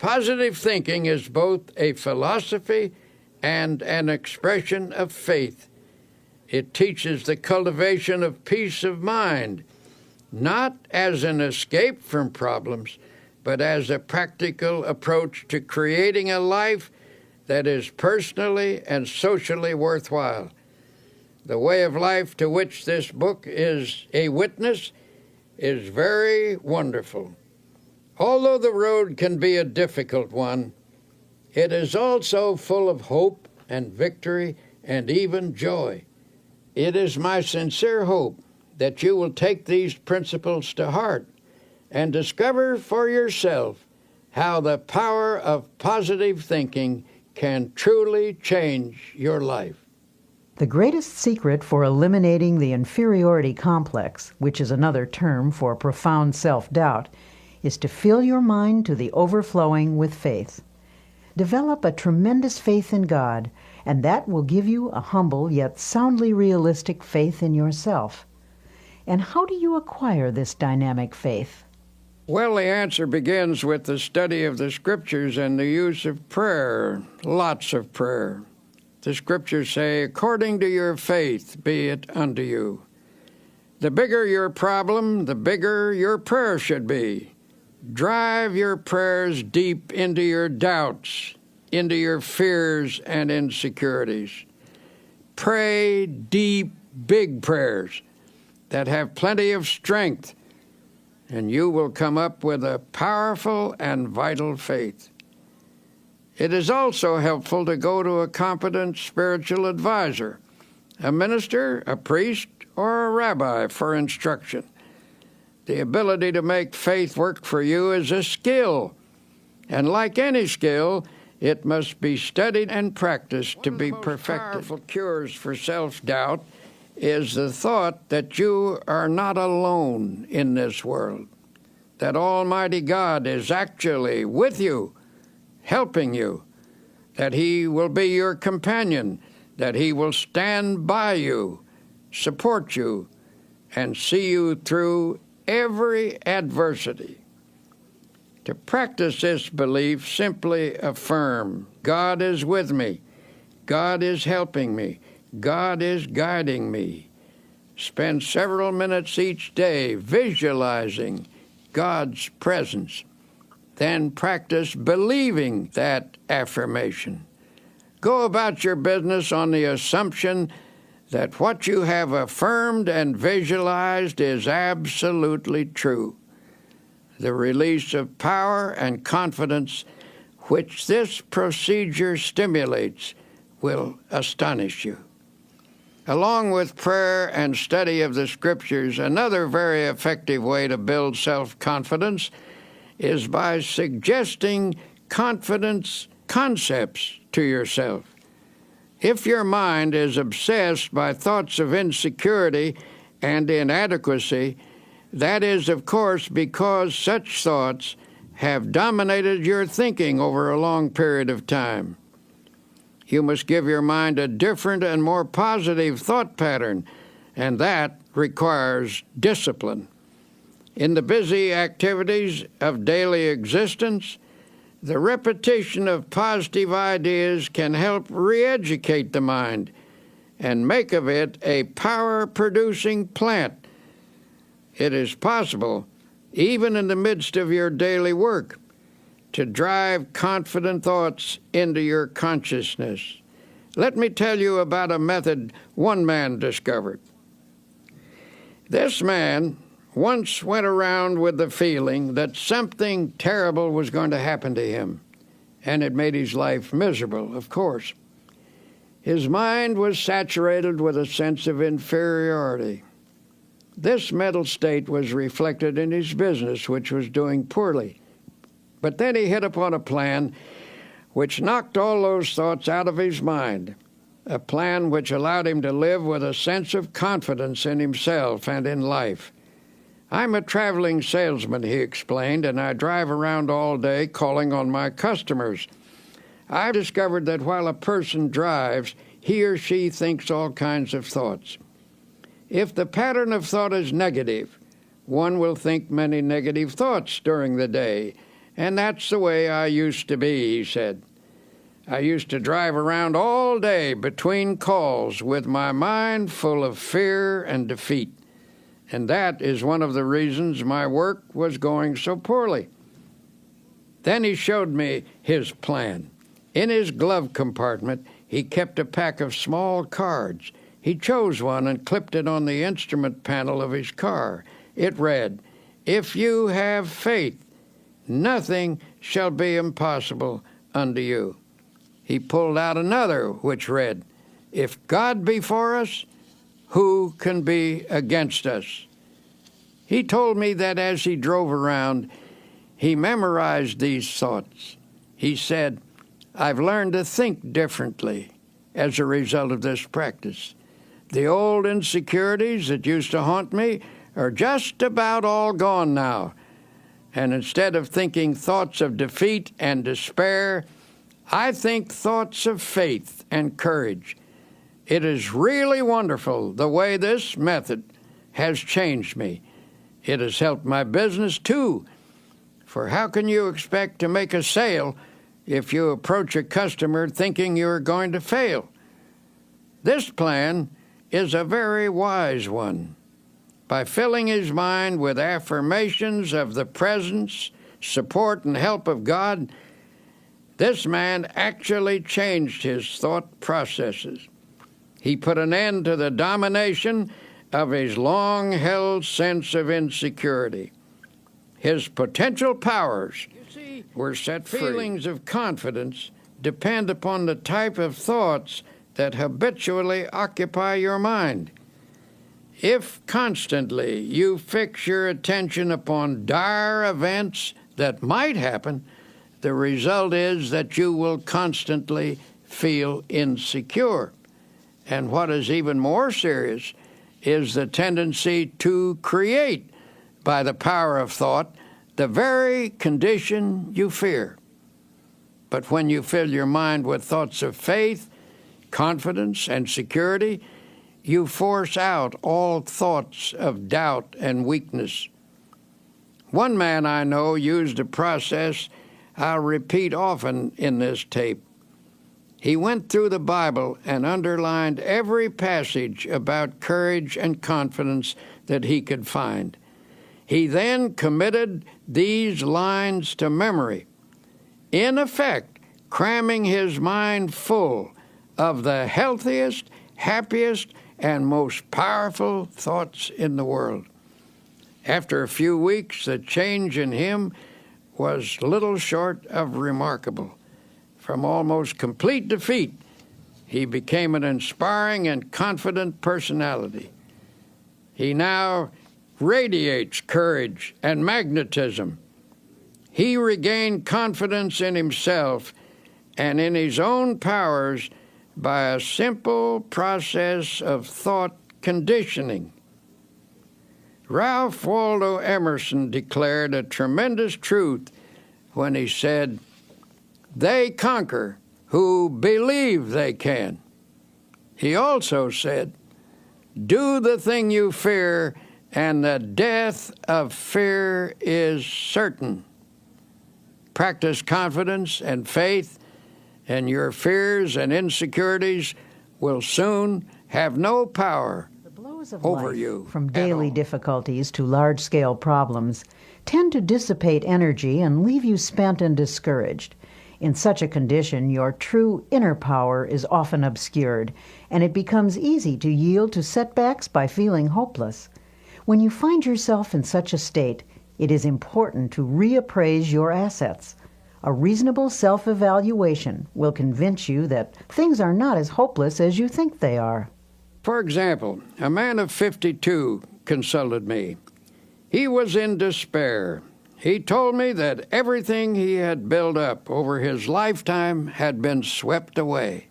Positive thinking is both a philosophy and an expression of faith. It teaches the cultivation of peace of mind, not as an escape from problems, but as a practical approach to creating a life that is personally and socially worthwhile. The way of life to which this book is a witness is very wonderful. Although the road can be a difficult one, it is also full of hope and victory and even joy. It is my sincere hope that you will take these principles to heart and discover for yourself how the power of positive thinking can truly change your life. The greatest secret for eliminating the inferiority complex, which is another term for profound self-doubt, is to fill your mind to the overflowing with faith. Develop a tremendous faith in God, and that will give you a humble yet soundly realistic faith in yourself. And how do you acquire this dynamic faith? Well, the answer begins with the study of the Scriptures and the use of prayer, lots of prayer. The Scriptures say, according to your faith be it unto you. The bigger your problem, the bigger your prayer should be. Drive your prayers deep into your doubts, into your fears and insecurities. Pray deep, big prayers that have plenty of strength, and you will come up with a powerful and vital faith. It is also helpful to go to a competent spiritual advisor, a minister, a priest, or a rabbi for instruction. The ability to make faith work for you is a skill, and like any skill, it must be studied and practiced to be perfected. One of the most powerful cures for self-doubt is the thought that you are not alone in this world, that Almighty God is actually with you, helping you, that He will be your companion, that He will stand by you, support you, and see you through every adversity. To practice this belief, simply affirm, God is with me, God is helping me, God is guiding me. Spend several minutes each day visualizing God's presence. Then practice believing that affirmation. Go about your business on the assumption that what you have affirmed and visualized is absolutely true. The release of power and confidence which this procedure stimulates will astonish you. Along with prayer and study of the Scriptures, another very effective way to build self-confidence is by suggesting confidence concepts to yourself. If your mind is obsessed by thoughts of insecurity and inadequacy, that is, of course, because such thoughts have dominated your thinking over a long period of time. You must give your mind a different and more positive thought pattern, and that requires discipline. In the busy activities of daily existence, the repetition of positive ideas can help re-educate the mind and make of it a power-producing plant. It is possible, even in the midst of your daily work, to drive confident thoughts into your consciousness. Let me tell you about a method one man discovered. This man once went around with the feeling that something terrible was going to happen to him, and it made his life miserable, of course. His mind was saturated with a sense of inferiority. This mental state was reflected in his business, which was doing poorly. But then he hit upon a plan which knocked all those thoughts out of his mind, a plan which allowed him to live with a sense of confidence in himself and in life. I'm a traveling salesman, he explained, and I drive around all day calling on my customers. I've discovered that while a person drives, he or she thinks all kinds of thoughts. If the pattern of thought is negative, one will think many negative thoughts during the day, And that's the way I used to be, he said. I used to drive around all day between calls with my mind full of fear and defeat. And that is one of the reasons my work was going so poorly. Then he showed me his plan. In his glove compartment, he kept a pack of small cards. He chose one and clipped it on the instrument panel of his car. It read, "If you have faith, nothing shall be impossible unto you." He pulled out another which read, "If God be for us, who can be against us?" He told me that as he drove around, he memorized these thoughts. He said, "I've learned to think differently as a result of this practice. The old insecurities that used to haunt me are just about all gone now. And instead of thinking thoughts of defeat and despair, I think thoughts of faith and courage. It is really wonderful the way this method has changed me. It has helped my business too. For how can you expect to make a sale if you approach a customer thinking you're going to fail? This plan is a very wise one. By filling his mind with affirmations of the presence, support, and help of God, this man actually changed his thought processes. He put an end to the domination of his long-held sense of insecurity. His potential powers were set free. Feelings of confidence depend upon the type of thoughts that habitually occupy your mind. If constantly you fix your attention upon dire events that might happen, the result is that you will constantly feel insecure. And what is even more serious is the tendency to create, by the power of thought, the very condition you fear. But when you fill your mind with thoughts of faith, confidence, and security, you force out all thoughts of doubt and weakness. One man I know used a process I'll repeat often in this tape. He went through the Bible and underlined every passage about courage and confidence that he could find. He then committed these lines to memory, in effect, cramming his mind full of the healthiest, happiest, and most powerful thoughts in the world. After a few weeks, the change in him was little short of remarkable. From almost complete defeat, he became an inspiring and confident personality. He now radiates courage and magnetism. He regained confidence in himself and in his own powers by a simple process of thought conditioning. Ralph Waldo Emerson declared a tremendous truth when he said, "They conquer who believe they can." He also said, "Do the thing you fear, and the death of fear is certain." Practice confidence and faith, and your fears and insecurities will soon have no power over you. From daily difficulties to large-scale problems, tend to dissipate energy and leave you spent and discouraged. In such a condition, your true inner power is often obscured, and it becomes easy to yield to setbacks by feeling hopeless. When you find yourself in such a state, it is important to reappraise your assets. A reasonable self-evaluation will convince you that things are not as hopeless as you think they are. For example, a man of 52 consulted me. He was in despair. He told me that everything he had built up over his lifetime had been swept away.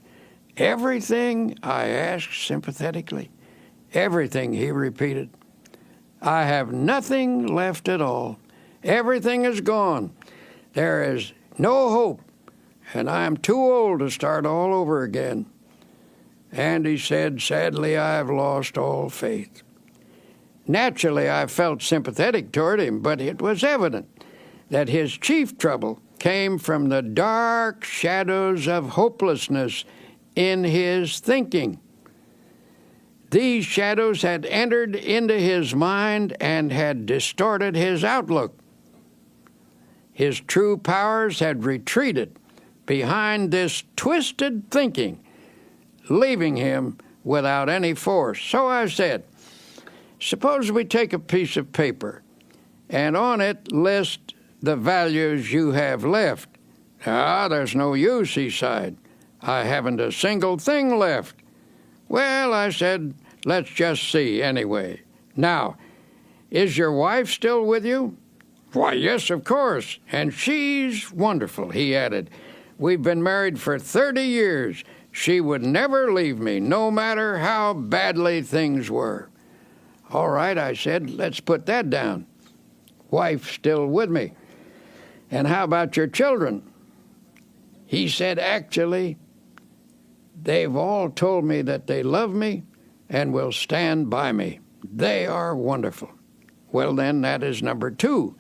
"Everything?" I asked sympathetically. "Everything," he repeated. "I have nothing left at all. Everything is gone. There is no hope, and I am too old to start all over again." And he said, "Sadly, I have lost all faith." Naturally, I felt sympathetic toward him, but it was evident that his chief trouble came from the dark shadows of hopelessness in his thinking. These shadows had entered into his mind and had distorted his outlook. His true powers had retreated behind this twisted thinking, leaving him without any force. So I said, suppose we take a piece of paper and on it list the values you have left. There's no use, he sighed. I haven't a single thing left. Well, I said, let's just see anyway. Now, is your wife still with you? Why, yes, of course, and she's wonderful, he added. We've been married for 30 years. She would never leave me, no matter how badly things were. All right, I said, let's put that down. Wife still with me. And how about your children? He said, actually, they've all told me that they love me and will stand by me. They are wonderful. Well, then, that is number 2.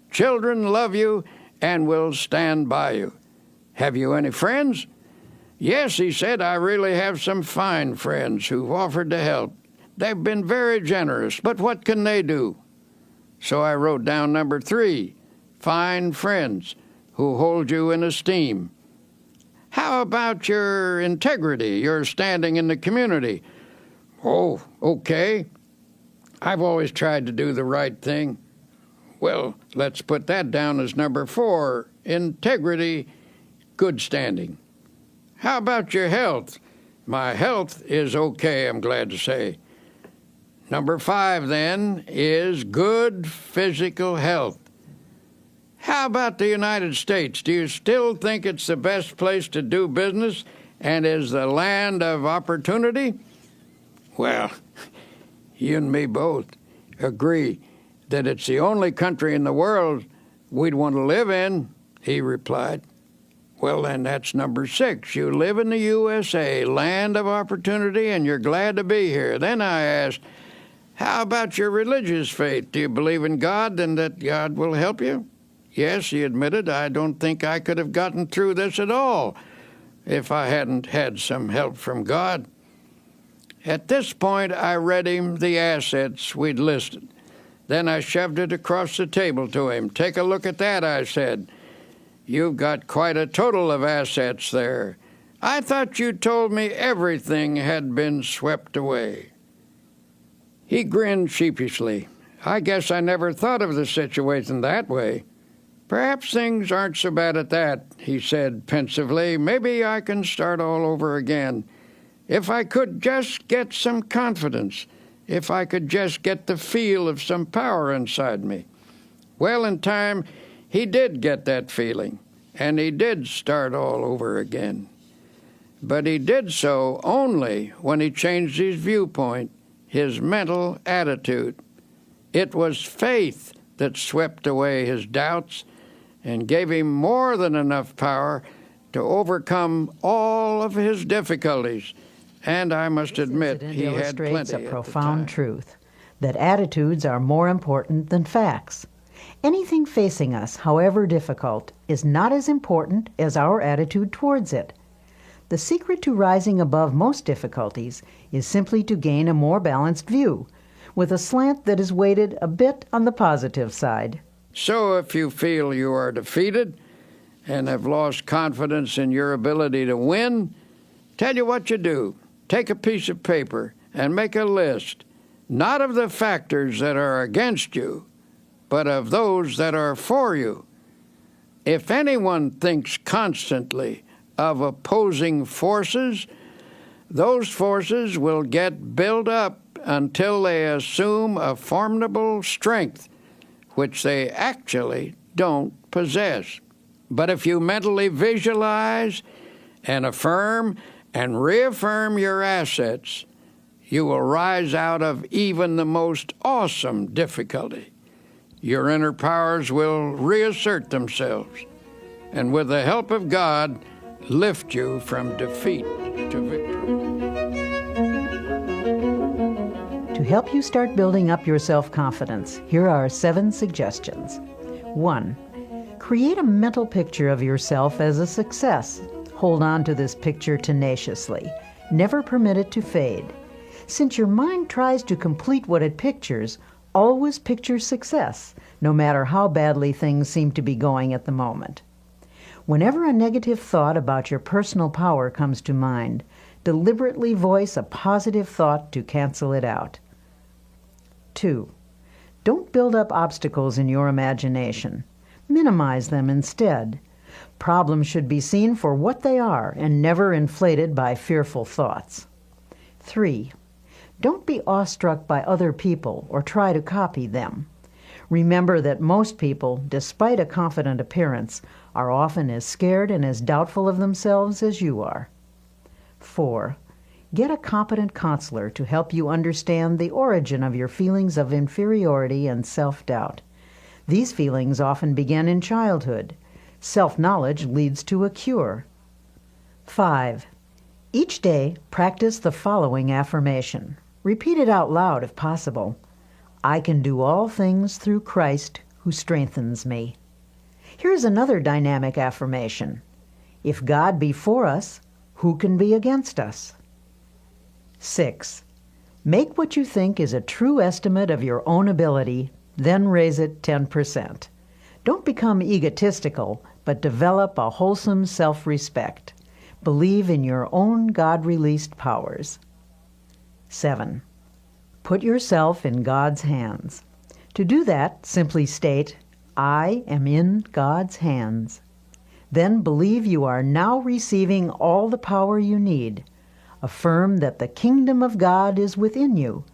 Children love you and will stand by you. Have you any friends? Yes, he said, I really have some fine friends who've offered to help. They've been very generous, but what can they do? So I wrote down number 3, fine friends who hold you in esteem. How about your integrity, your standing in the community? Oh, okay. I've always tried to do the right thing. Well, let's put that down as number 4, integrity, good standing. How about your health? My health is okay, I'm glad to say. Number 5, then, is good physical health. How about the United States? Do you still think it's the best place to do business and is the land of opportunity? Well, you and me both agree that it's the only country in the world we'd want to live in, he replied. Well, then that's number 6. You live in the USA, land of opportunity, and you're glad to be here. Then I asked, how about your religious faith? Do you believe in God and that God will help you? Yes, he admitted, I don't think I could have gotten through this at all if I hadn't had some help from God. At this point, I read him the assets we'd listed. Then I shoved it across the table to him. Take a look at that, I said. You've got quite a total of assets there. I thought you told me everything had been swept away. He grinned sheepishly. I guess I never thought of the situation that way. Perhaps things aren't so bad at that, he said pensively. Maybe I can start all over again. If I could just get some confidence, if I could just get the feel of some power inside me. Well, in time, he did get that feeling, and he did start all over again. But he did so only when he changed his viewpoint, his mental attitude. It was faith that swept away his doubts and gave him more than enough power to overcome all of his difficulties. And I must admit, he had plenty illustrates a at profound the time. truth, that attitudes are more important than facts. Anything facing us, however difficult, is not as important as our attitude towards it. The secret to rising above most difficulties is simply to gain a more balanced view, with a slant that is weighted a bit on the positive side. So if you feel you are defeated and have lost confidence in your ability to win, tell you what you do. Take a piece of paper and make a list, not of the factors that are against you, but of those that are for you. If anyone thinks constantly of opposing forces, those forces will get built up until they assume a formidable strength, which they actually don't possess. But if you mentally visualize and affirm and reaffirm your assets, you will rise out of even the most awesome difficulty. Your inner powers will reassert themselves, and with the help of God, lift you from defeat to victory. To help you start building up your self-confidence, here are 7 suggestions. 1. Create a mental picture of yourself as a success. Hold on to this picture tenaciously. Never permit it to fade. Since your mind tries to complete what it pictures, always picture success, no matter how badly things seem to be going at the moment. Whenever a negative thought about your personal power comes to mind, deliberately voice a positive thought to cancel it out. 2. Don't build up obstacles in your imagination. Minimize them instead. Problems should be seen for what they are and never inflated by fearful thoughts. 3. Don't be awestruck by other people or try to copy them. Remember that most people, despite a confident appearance, are often as scared and as doubtful of themselves as you are. 4. Get a competent counselor to help you understand the origin of your feelings of inferiority and self-doubt. These feelings often begin in childhood. Self-knowledge leads to a cure. 5. Each day, practice the following affirmation. Repeat it out loud if possible. I can do all things through Christ who strengthens me. Here's another dynamic affirmation. If God be for us, who can be against us? 6. Make what you think is a true estimate of your own ability, then raise it 10%. Don't become egotistical, but develop a wholesome self-respect. Believe in your own God-released powers. 7. Put yourself in God's hands. To do that, simply state, I am in God's hands. Then believe you are now receiving all the power you need. Affirm that the kingdom of God is within you,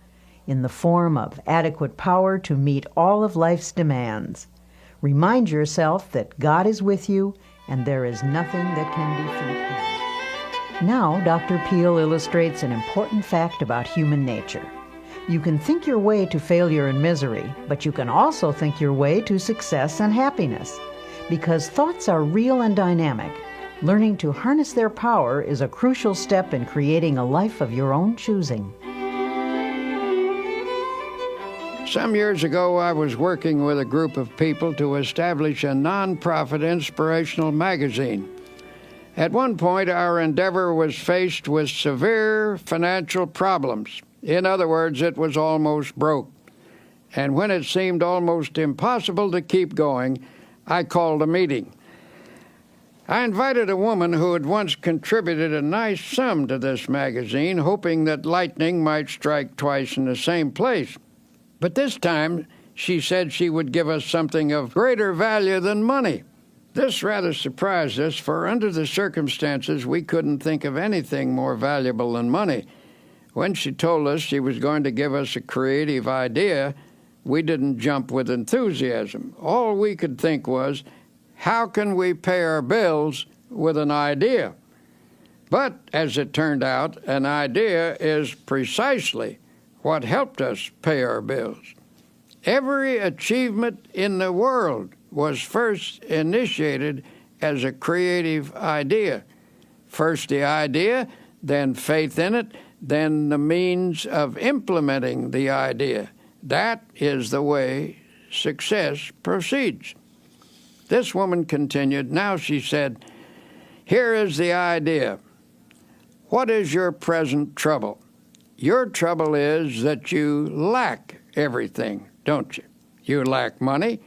in the form of adequate power to meet all of life's demands. Remind yourself that God is with you and there is nothing that can defeat him. Now, Dr. Peale illustrates an important fact about human nature. You can think your way to failure and misery, but you can also think your way to success and happiness. Because thoughts are real and dynamic, learning to harness their power is a crucial step in creating a life of your own choosing. Some years ago, I was working with a group of people to establish a nonprofit inspirational magazine. At one point, our endeavor was faced with severe financial problems. In other words, it was almost broke. And when it seemed almost impossible to keep going, I called a meeting. I invited a woman who had once contributed a nice sum to this magazine, hoping that lightning might strike twice in the same place. But this time, she said she would give us something of greater value than money. This rather surprised us, for under the circumstances, we couldn't think of anything more valuable than money. When she told us she was going to give us a creative idea, we didn't jump with enthusiasm. All we could think was, how can we pay our bills with an idea? But, as it turned out, an idea is precisely what helped us pay our bills. Every achievement in the world was first initiated as a creative idea. First the idea, then faith in it, then the means of implementing the idea. That is the way success proceeds. This woman continued. Now she said, here is the idea. What is your present trouble? Your trouble is that you lack everything, don't you? You lack money,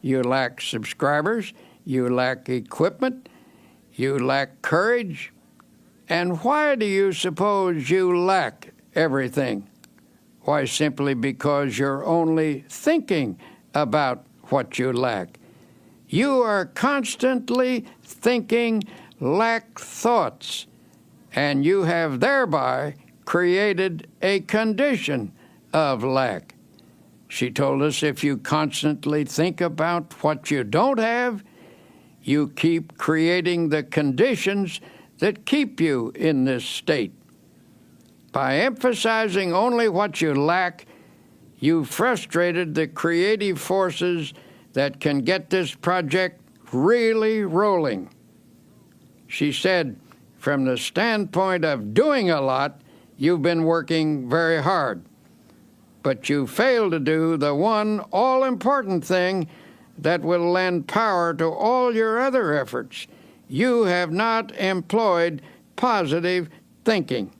you lack subscribers, you lack equipment, you lack courage. And why do you suppose you lack everything? Why, simply because you're only thinking about what you lack. You are constantly thinking lack thoughts, and you have thereby created a condition of lack. She told us if you constantly think about what you don't have, you keep creating the conditions that keep you in this state. By emphasizing only what you lack, you frustrated the creative forces that can get this project really rolling. She said, from the standpoint of doing a lot, you've been working very hard, but you failed to do the one all-important thing that will lend power to all your other efforts. You have not employed positive thinking.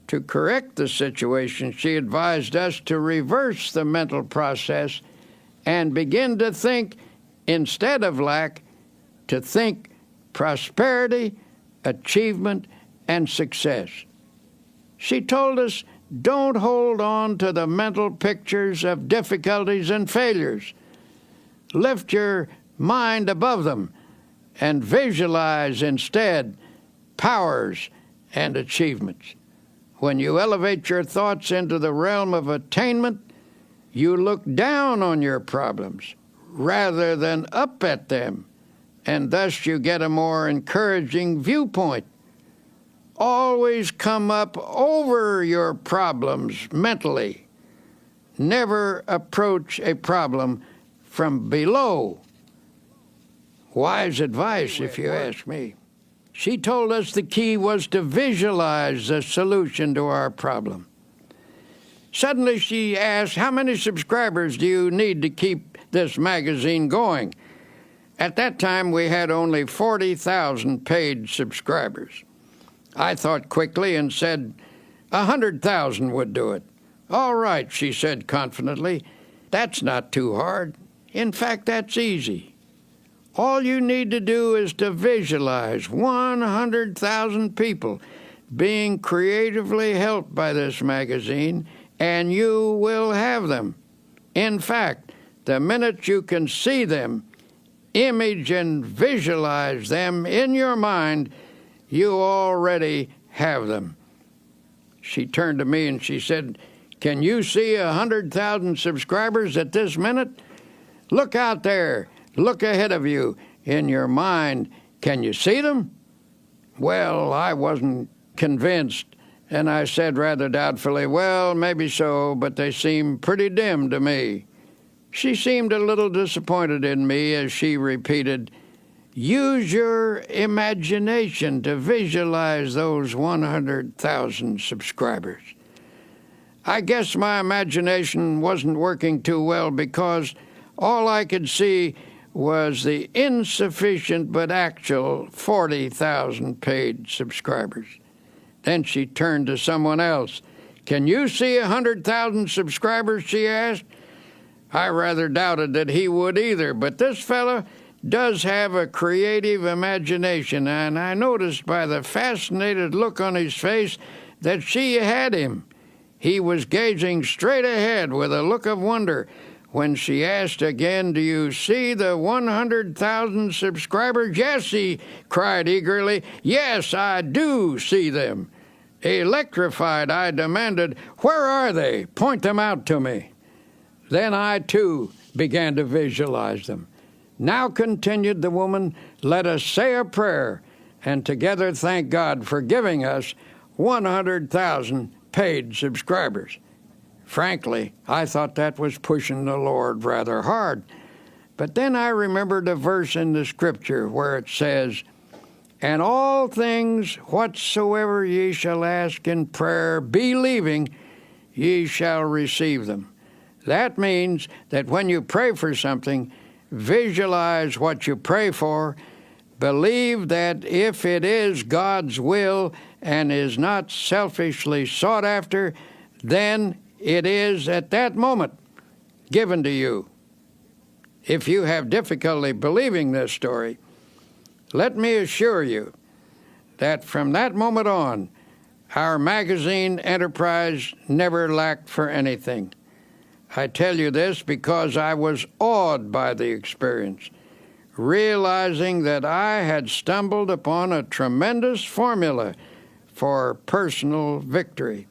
To correct the situation, she advised us to reverse the mental process and begin to think, instead of lack, to think prosperity, achievement, and success. She told us, don't hold on to the mental pictures of difficulties and failures. Lift your mind above them and visualize instead powers and achievements. When you elevate your thoughts into the realm of attainment, you look down on your problems rather than up at them, and thus you get a more encouraging viewpoint. Always come up over your problems mentally. Never approach a problem from below. Wise advice, if you ask me. She told us the key was to visualize the solution to our problem. Suddenly she asked, how many subscribers do you need to keep this magazine going? At that time, we had only 40,000 paid subscribers. I thought quickly and said 100,000 would do it. All right, she said confidently. That's not too hard. In fact, that's easy. All you need to do is to visualize 100,000 people being creatively helped by this magazine, and you will have them. In fact, the minute you can see them, image and visualize them in your mind, you already have them. She turned to me and she said, can you see 100,000 subscribers at this minute? Look out there. Look ahead of you in your mind. Can you see them? Well, I wasn't convinced, and I said rather doubtfully, well, maybe so, but they seem pretty dim to me. She seemed a little disappointed in me as she repeated, use your imagination to visualize those 100,000 subscribers. I guess my imagination wasn't working too well because all I could see was the insufficient but actual 40,000 paid subscribers. Then she turned to someone else. Can you see 100,000 subscribers, she asked. I rather doubted that he would either, but this fellow does have a creative imagination, and I noticed by the fascinated look on his face that she had him. He was gazing straight ahead with a look of wonder. When she asked again, do you see the 100,000 subscribers? Yes, he cried eagerly. Yes, I do see them. Electrified, I demanded, where are they? Point them out to me. Then I, too, began to visualize them. Now, continued the woman, let us say a prayer and together thank God for giving us 100,000 paid subscribers. Frankly, I thought that was pushing the Lord rather hard. But then I remembered a verse in the Scripture where it says, and all things whatsoever ye shall ask in prayer, believing, ye shall receive them. That means that when you pray for something, visualize what you pray for, believe that if it is God's will and is not selfishly sought after, then it is at that moment given to you. If you have difficulty believing this story, let me assure you that from that moment on, our magazine enterprise never lacked for anything. I tell you this because I was awed by the experience, realizing that I had stumbled upon a tremendous formula for personal victory.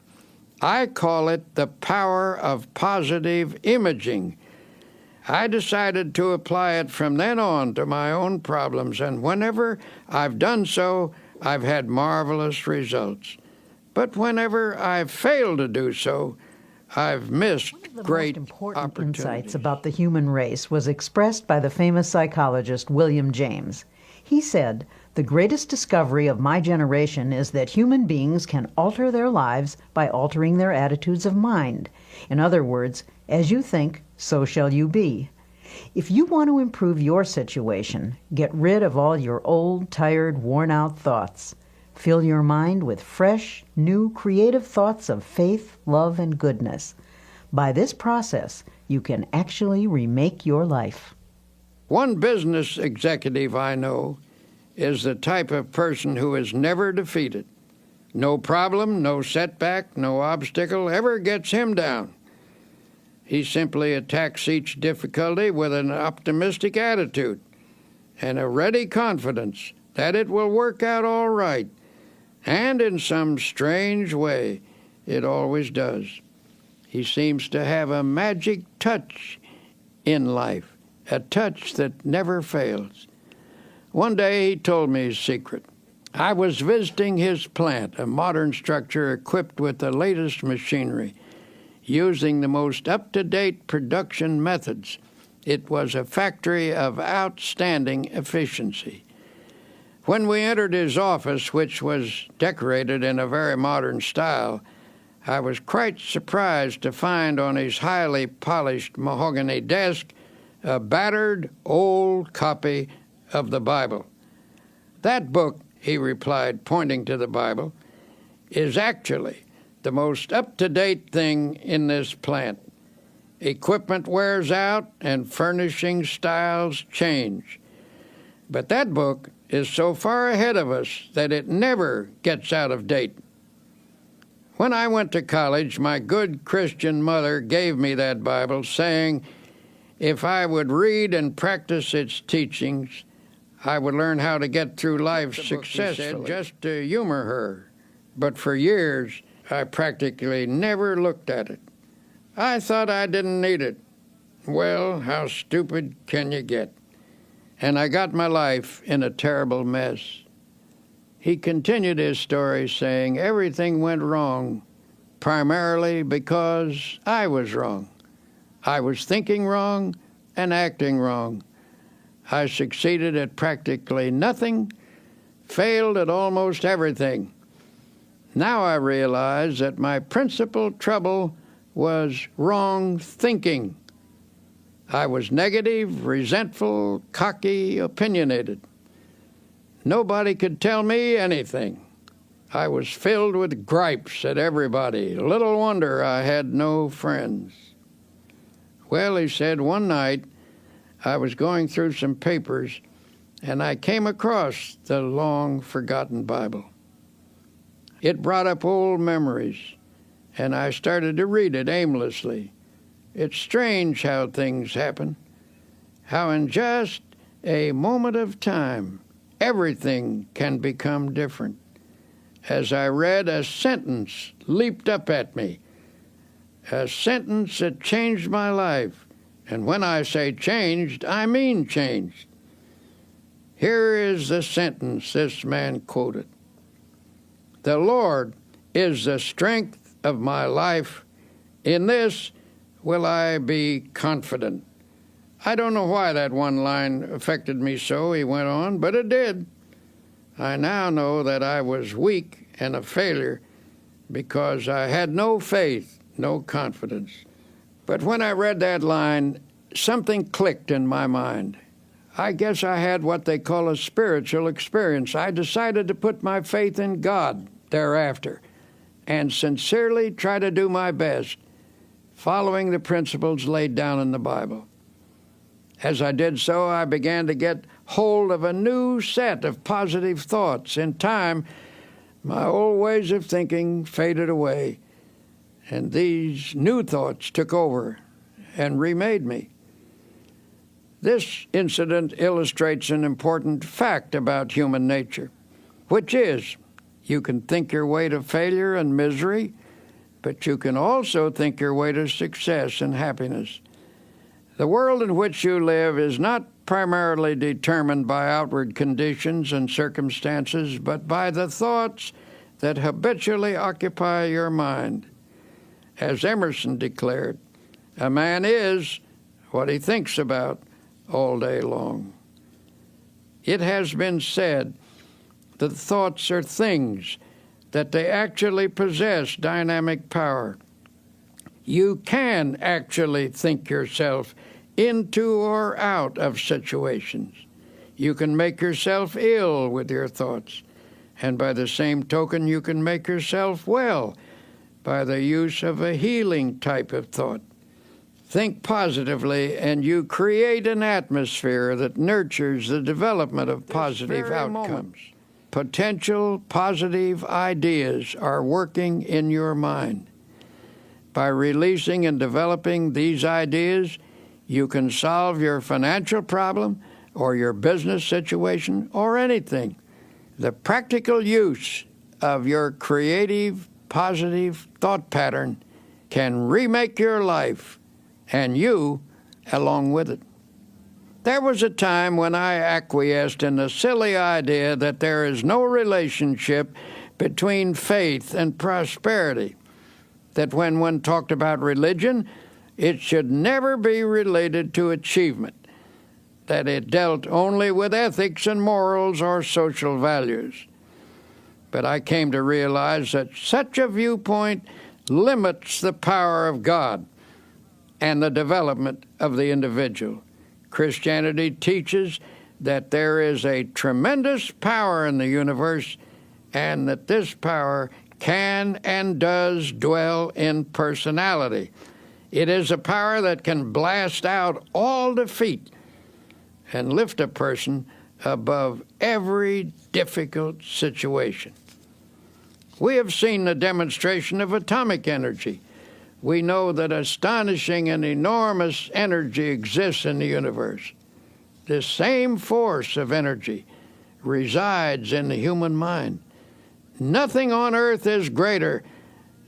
I call it the power of positive imaging. I decided to apply it from then on to my own problems, and whenever I've done so, I've had marvelous results. But whenever I've failed to do so, I've missed great One of the most important opportunities. insights about the human race was expressed by the famous psychologist William James. He said, the greatest discovery of my generation is that human beings can alter their lives by altering their attitudes of mind. In other words, as you think, so shall you be. If you want to improve your situation, get rid of all your old, tired, worn-out thoughts. Fill your mind with fresh, new, creative thoughts of faith, love, and goodness. By this process, you can actually remake your life. One business executive I know is the type of person who is never defeated. No problem, no setback, no obstacle ever gets him down. He simply attacks each difficulty with an optimistic attitude and a ready confidence that it will work out all right. And in some strange way, it always does. He seems to have a magic touch in life, a touch that never fails. One day he told me his secret. I was visiting his plant, a modern structure equipped with the latest machinery, using the most up-to-date production methods. It was a factory of outstanding efficiency. When we entered his office, which was decorated in a very modern style, I was quite surprised to find on his highly polished mahogany desk a battered old copy of the Bible. That book, he replied, pointing to the Bible, is actually the most up-to-date thing in this plant. Equipment wears out and furnishing styles change. But that book is so far ahead of us that it never gets out of date. When I went to college, my good Christian mother gave me that Bible, saying if I would read and practice its teachings, I would learn how to get through life successfully, just to humor her. But for years, I practically never looked at it. I thought I didn't need it. Well, how stupid can you get? And I got my life in a terrible mess. He continued his story saying everything went wrong, primarily because I was wrong. I was thinking wrong and acting wrong. I succeeded at practically nothing, failed at almost everything. Now I realize that my principal trouble was wrong thinking. I was negative, resentful, cocky, opinionated. Nobody could tell me anything. I was filled with gripes at everybody. Little wonder I had no friends. Well, he said, one night I was going through some papers and I came across the long-forgotten Bible. It brought up old memories, and I started to read it aimlessly. It's strange how things happen, how in just a moment of time, everything can become different. As I read, a sentence leaped up at me, a sentence that changed my life. And when I say changed, I mean changed. Here is the sentence this man quoted. "The Lord is the strength of my life. In this will I be confident." I don't know why that one line affected me so, he went on, but it did. I now know that I was weak and a failure because I had no faith, no confidence. But when I read that line, something clicked in my mind. I guess I had what they call a spiritual experience. I decided to put my faith in God thereafter and sincerely try to do my best, following the principles laid down in the Bible. As I did so, I began to get hold of a new set of positive thoughts. In time, my old ways of thinking faded away, and these new thoughts took over and remade me. This incident illustrates an important fact about human nature, which is you can think your way to failure and misery, but you can also think your way to success and happiness. The world in which you live is not primarily determined by outward conditions and circumstances, but by the thoughts that habitually occupy your mind. As Emerson declared, a man is what he thinks about all day long. It has been said that thoughts are things, that they actually possess dynamic power. You can actually think yourself into or out of situations. You can make yourself ill with your thoughts, and by the same token, you can make yourself well by the use of a healing type of thought. Think positively, and you create an atmosphere that nurtures the development of positive outcomes. Potential positive ideas are working in your mind. By releasing and developing these ideas, you can solve your financial problem or your business situation or anything. The practical use of your creative, positive thought pattern can remake your life, and you along with it. There was a time when I acquiesced in the silly idea that there is no relationship between faith and prosperity, that when one talked about religion, it should never be related to achievement, that it dealt only with ethics and morals or social values. But I came to realize that such a viewpoint limits the power of God and the development of the individual. Christianity teaches that there is a tremendous power in the universe, and that this power can and does dwell in personality. It is a power that can blast out all defeat and lift a person above every difficult situation. We have seen the demonstration of atomic energy. We know that astonishing and enormous energy exists in the universe. This same force of energy resides in the human mind. Nothing on earth is greater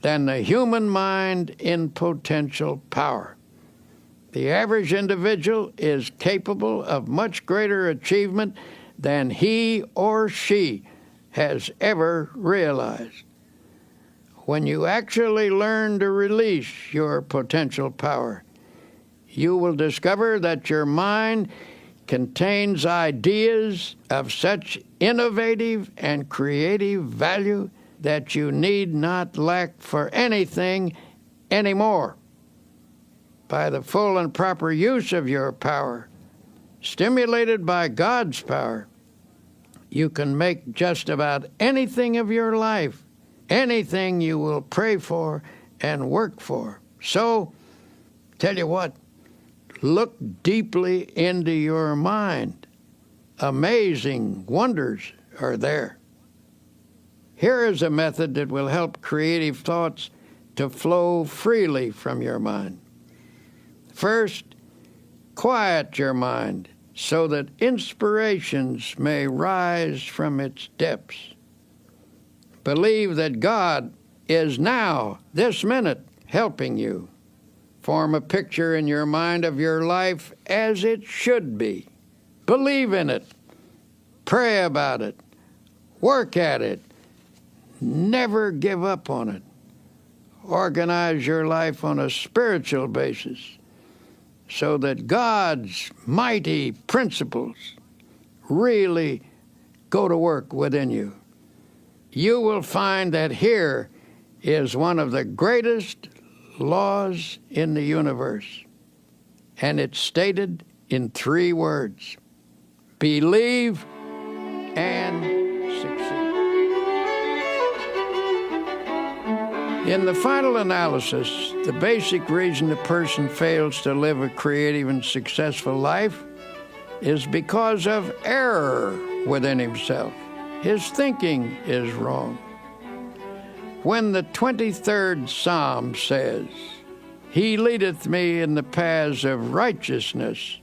than the human mind in potential power. The average individual is capable of much greater achievement than he or she has ever realized. When you actually learn to release your potential power, you will discover that your mind contains ideas of such innovative and creative value that you need not lack for anything anymore. By the full and proper use of your power, stimulated by God's power, you can make just about anything of your life, anything you will pray for and work for. So, tell you what, look deeply into your mind. Amazing wonders are there. Here is a method that will help creative thoughts to flow freely from your mind. First, quiet your mind so that inspirations may rise from its depths. Believe that God is now, this minute, helping you. Form a picture in your mind of your life as it should be. Believe in it. Pray about it. Work at it. Never give up on it. Organize your life on a spiritual basis so that God's mighty principles really go to work within you. You will find that here is one of the greatest laws in the universe, and it's stated in 3 words: believe and succeed. In the final analysis, the basic reason a person fails to live a creative and successful life is because of error within himself. His thinking is wrong. When the 23rd Psalm says, "He leadeth me in the paths of righteousness,"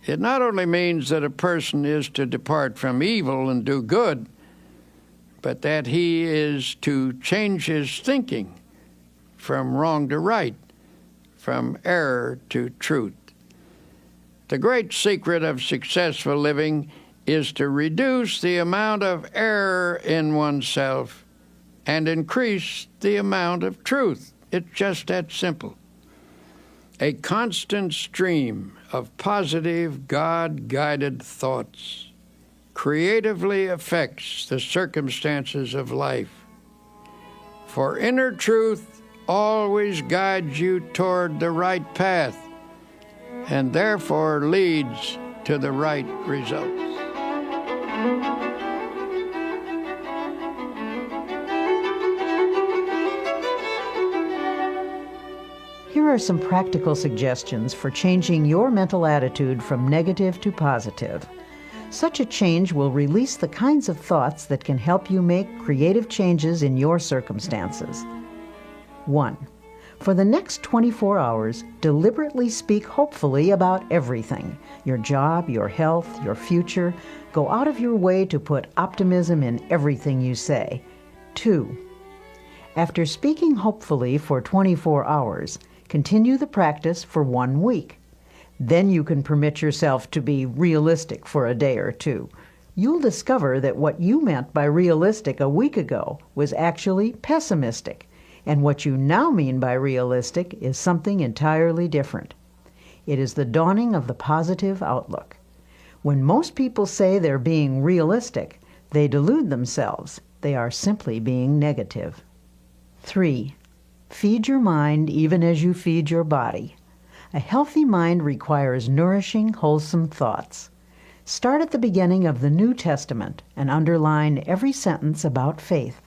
it not only means that a person is to depart from evil and do good, but that he is to change his thinking from wrong to right, from error to truth. The great secret of successful living is to reduce the amount of error in oneself and increase the amount of truth. It's just that simple. A constant stream of positive, God-guided thoughts creatively affects the circumstances of life. For inner truth always guides you toward the right path, and therefore leads to the right results. Here are some practical suggestions for changing your mental attitude from negative to positive. Such a change will release the kinds of thoughts that can help you make creative changes in your circumstances. 1. For the next 24 hours, deliberately speak hopefully about everything: your job, your health, your future. Go out of your way to put optimism in everything you say. 2. After speaking hopefully for 24 hours, continue the practice for 1 week. Then you can permit yourself to be realistic for a day or two. You'll discover that what you meant by realistic a week ago was actually pessimistic, and what you now mean by realistic is something entirely different. It is the dawning of the positive outlook. When most people say they're being realistic, they delude themselves. They are simply being negative. 3. Feed your mind even as you feed your body. A healthy mind requires nourishing, wholesome thoughts. Start at the beginning of the New Testament and underline every sentence about faith.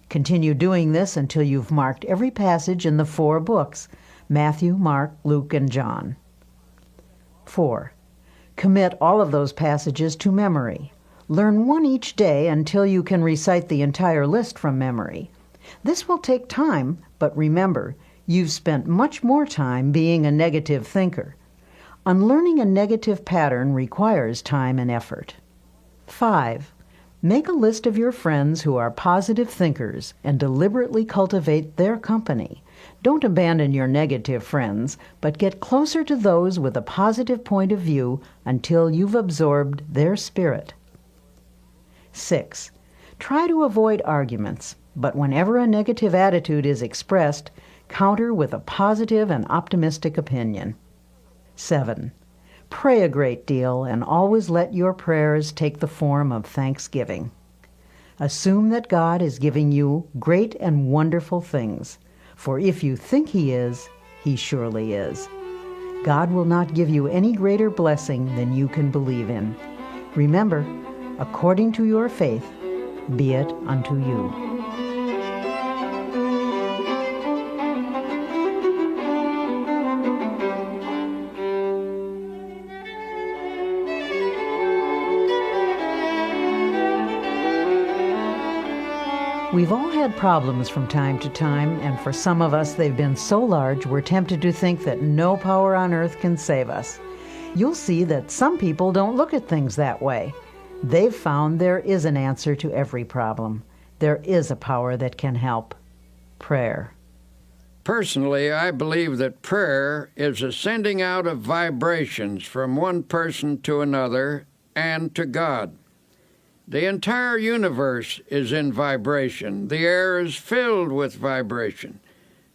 Continue doing this until you've marked every passage in the 4 books: Matthew, Mark, Luke, and John. 4. Commit all of those passages to memory. Learn one each day until you can recite the entire list from memory. This will take time, but remember, you've spent much more time being a negative thinker. Unlearning a negative pattern requires time and effort. 5. Make a list of your friends who are positive thinkers and deliberately cultivate their company. Don't abandon your negative friends, but get closer to those with a positive point of view until you've absorbed their spirit. 6. Try to avoid arguments, but whenever a negative attitude is expressed, counter with a positive and optimistic opinion. 7. Pray a great deal and always let your prayers take the form of thanksgiving. Assume that God is giving you great and wonderful things, for if you think He is, He surely is. God will not give you any greater blessing than you can believe in. Remember, according to your faith, be it unto you. We've all had problems from time to time, and for some of us they've been so large we're tempted to think that no power on earth can save us. You'll see that some people don't look at things that way. They've found there is an answer to every problem. There is a power that can help: prayer. Personally, I believe that prayer is a sending out of vibrations from one person to another and to God. The entire universe is in vibration. The air is filled with vibration.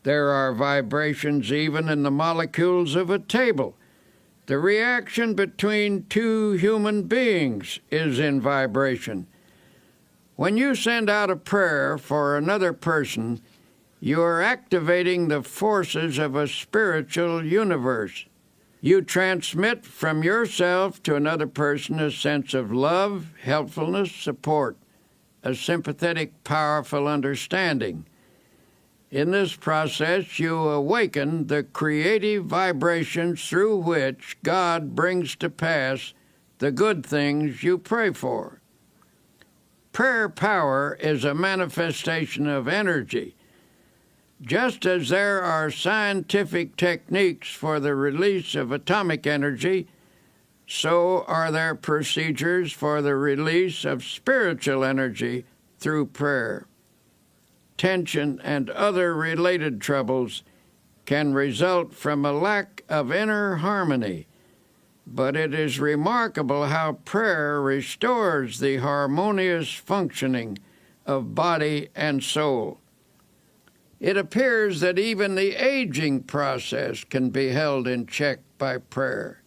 There are vibrations even in the molecules of a table. The reaction between two human beings is in vibration. When you send out a prayer for another person, you are activating the forces of a spiritual universe. You transmit from yourself to another person a sense of love, helpfulness, support, a sympathetic, powerful understanding. In this process, you awaken the creative vibrations through which God brings to pass the good things you pray for. Prayer power is a manifestation of energy. Just as there are scientific techniques for the release of atomic energy, so are there procedures for the release of spiritual energy through prayer. Tension and other related troubles can result from a lack of inner harmony, but it is remarkable how prayer restores the harmonious functioning of body and soul. It appears that even the aging process can be held in check by prayer.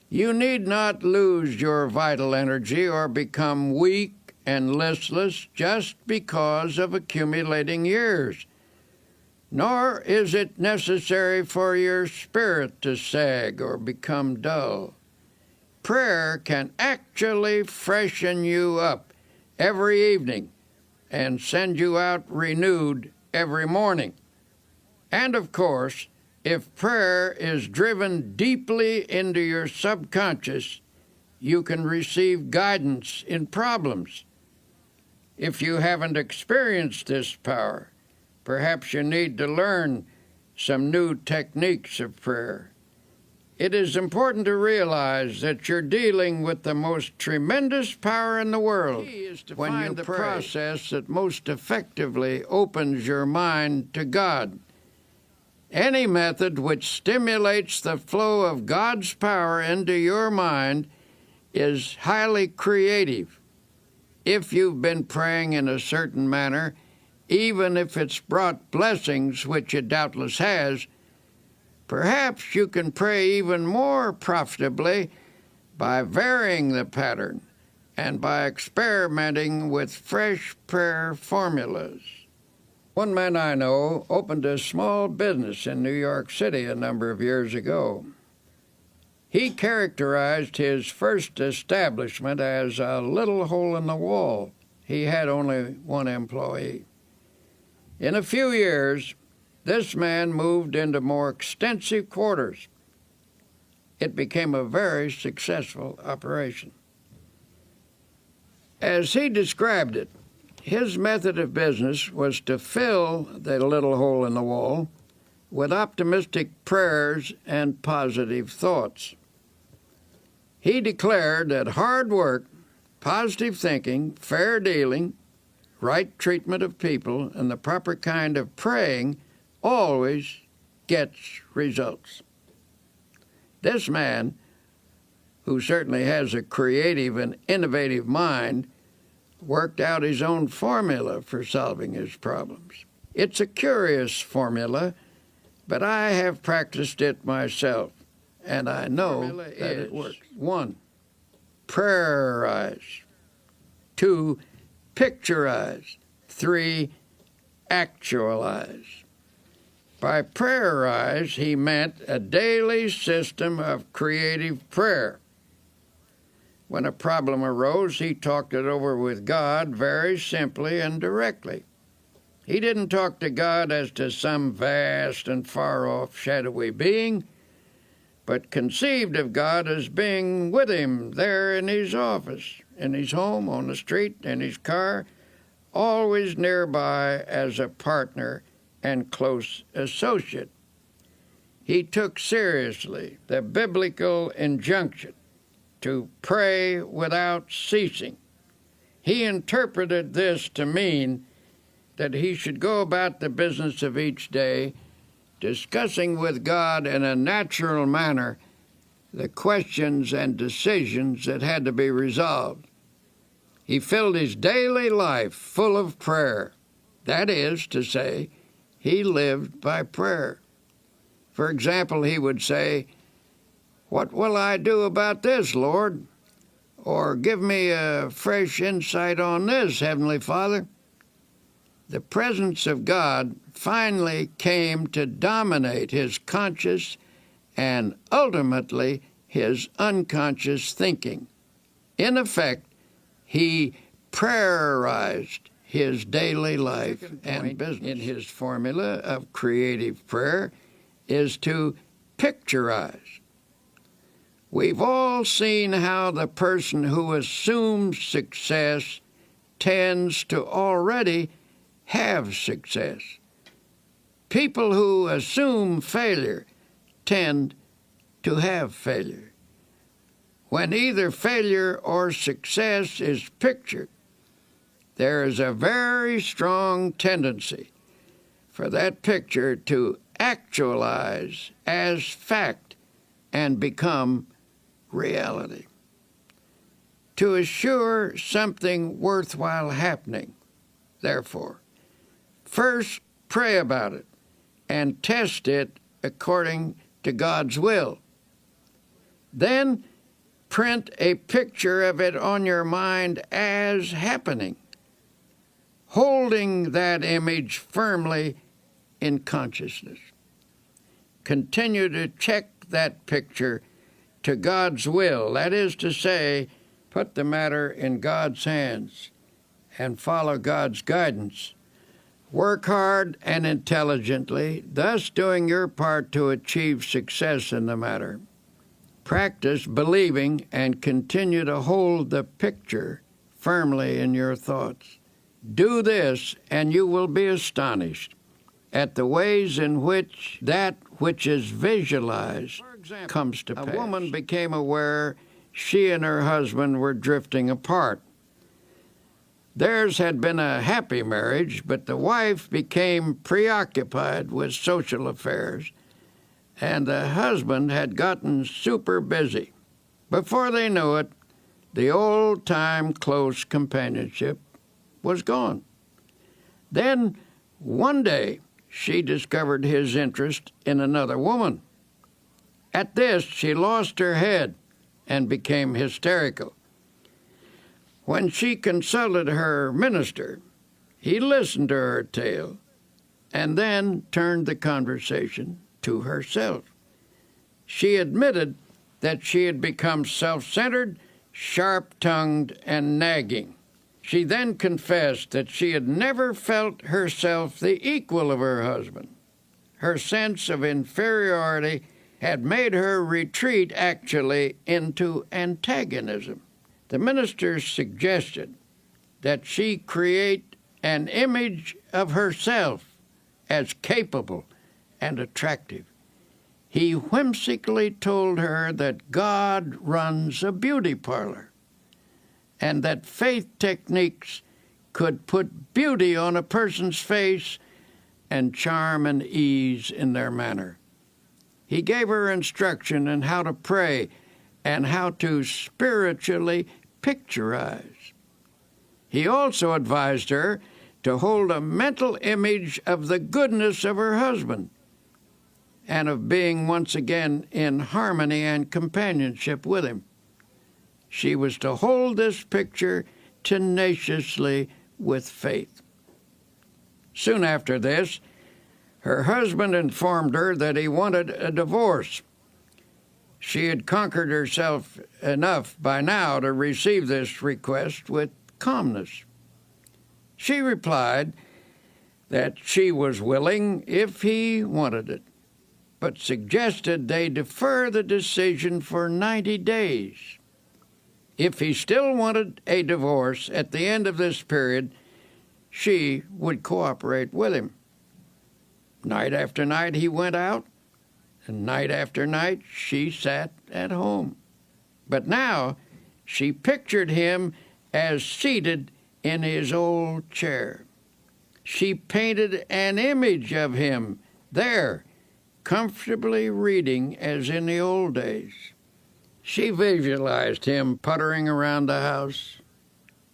You need not lose your vital energy or become weak and listless just because of accumulating years. nor is it necessary for your spirit to sag or become dull. Prayer can actually freshen you up every evening and send you out renewed every morning. And of course, if prayer is driven deeply into your subconscious, you can receive guidance in problems. If you haven't experienced this power, perhaps you need to learn some new techniques of prayer. It is important to realize that you're dealing with the most tremendous power in the world when you pray. The process that most effectively opens your mind to God. Any method which stimulates the flow of God's power into your mind is highly creative. If you've been praying in a certain manner, even if it's brought blessings, which it doubtless has, perhaps you can pray even more profitably by varying the pattern and by experimenting with fresh prayer formulas. One man I know opened a small business in New York City a number of years ago. He characterized his first establishment as a little hole in the wall. He had only one employee. In a few years, this man moved into more extensive quarters. It became a very successful operation. As he described it, his method of business was to fill the little hole in the wall with optimistic prayers and positive thoughts. He declared that hard work, positive thinking, fair dealing, right treatment of people, and the proper kind of praying always gets results. This man, who certainly has a creative and innovative mind, worked out his own formula for solving his problems. It's a curious formula, but I have practiced it myself, and I know that it works. 1. Prayerize. 2. Picturize. 3. Actualize. By prayerize, he meant a daily system of creative prayer. When a problem arose, he talked it over with God very simply and directly. He didn't talk to God as to some vast and far-off shadowy being, but conceived of God as being with him there in his office, in his home, on the street, in his car, always nearby as a partner and close associate. He took seriously the biblical injunction to pray without ceasing. He interpreted this to mean that he should go about the business of each day, discussing with God in a natural manner the questions and decisions that had to be resolved. He filled his daily life full of prayer. That is to say, he lived by prayer. For example, he would say, "What will I do about this, Lord?" Or, "Give me a fresh insight on this, Heavenly Father." The presence of God finally came to dominate his conscious and ultimately his unconscious thinking. In effect, he prayerized his daily life and business. In his formula of creative prayer is to picturize. We've all seen how the person who assumes success tends to already have success. People who assume failure tend to have failure. When either failure or success is pictured, there is a very strong tendency for that picture to actualize as fact and become reality. To assure something worthwhile happening, therefore, first pray about it and test it according to God's will. Then print a picture of it on your mind as happening, holding that image firmly in consciousness. Continue to check that picture to God's will. That is to say, put the matter in God's hands and follow God's guidance. Work hard and intelligently, thus doing your part to achieve success in the matter. Practice believing and continue to hold the picture firmly in your thoughts. Do this, and you will be astonished at the ways in which that which is visualized comes to pass. A woman became aware she and her husband were drifting apart. Theirs had been a happy marriage, but the wife became preoccupied with social affairs, and the husband had gotten super busy. Before they knew it, the old-time close companionship was gone. Then, one day, she discovered his interest in another woman. At this, she lost her head and became hysterical. When she consulted her minister, he listened to her tale and then turned the conversation to herself. She admitted that she had become self-centered, sharp-tongued, and nagging. She then confessed that she had never felt herself the equal of her husband. Her sense of inferiority had made her retreat actually into antagonism. The minister suggested that she create an image of herself as capable and attractive. He whimsically told her that God runs a beauty parlor and that faith techniques could put beauty on a person's face and charm and ease in their manner. He gave her instruction in how to pray and how to spiritually picturize. He also advised her to hold a mental image of the goodness of her husband and of being once again in harmony and companionship with him. She was to hold this picture tenaciously with faith. Soon after this, her husband informed her that he wanted a divorce. She had conquered herself enough by now to receive this request with calmness. She replied that she was willing if he wanted it, but suggested they defer the decision for 90 days. If he still wanted a divorce at the end of this period, she would cooperate with him. Night after night he went out, and night after night she sat at home. But now she pictured him as seated in his old chair. She painted an image of him there, comfortably reading as in the old days. She visualized him puttering around the house,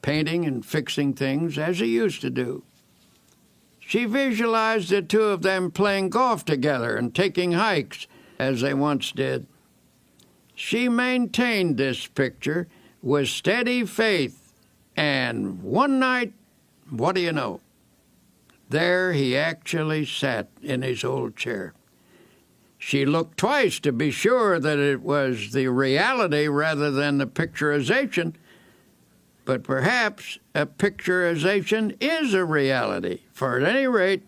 painting and fixing things as he used to do. She visualized the two of them playing golf together and taking hikes as they once did. She maintained this picture with steady faith, and one night, what do you know? There he actually sat in his old chair. She looked twice to be sure that it was the reality rather than the picturization, but perhaps a picturization is a reality, for at any rate,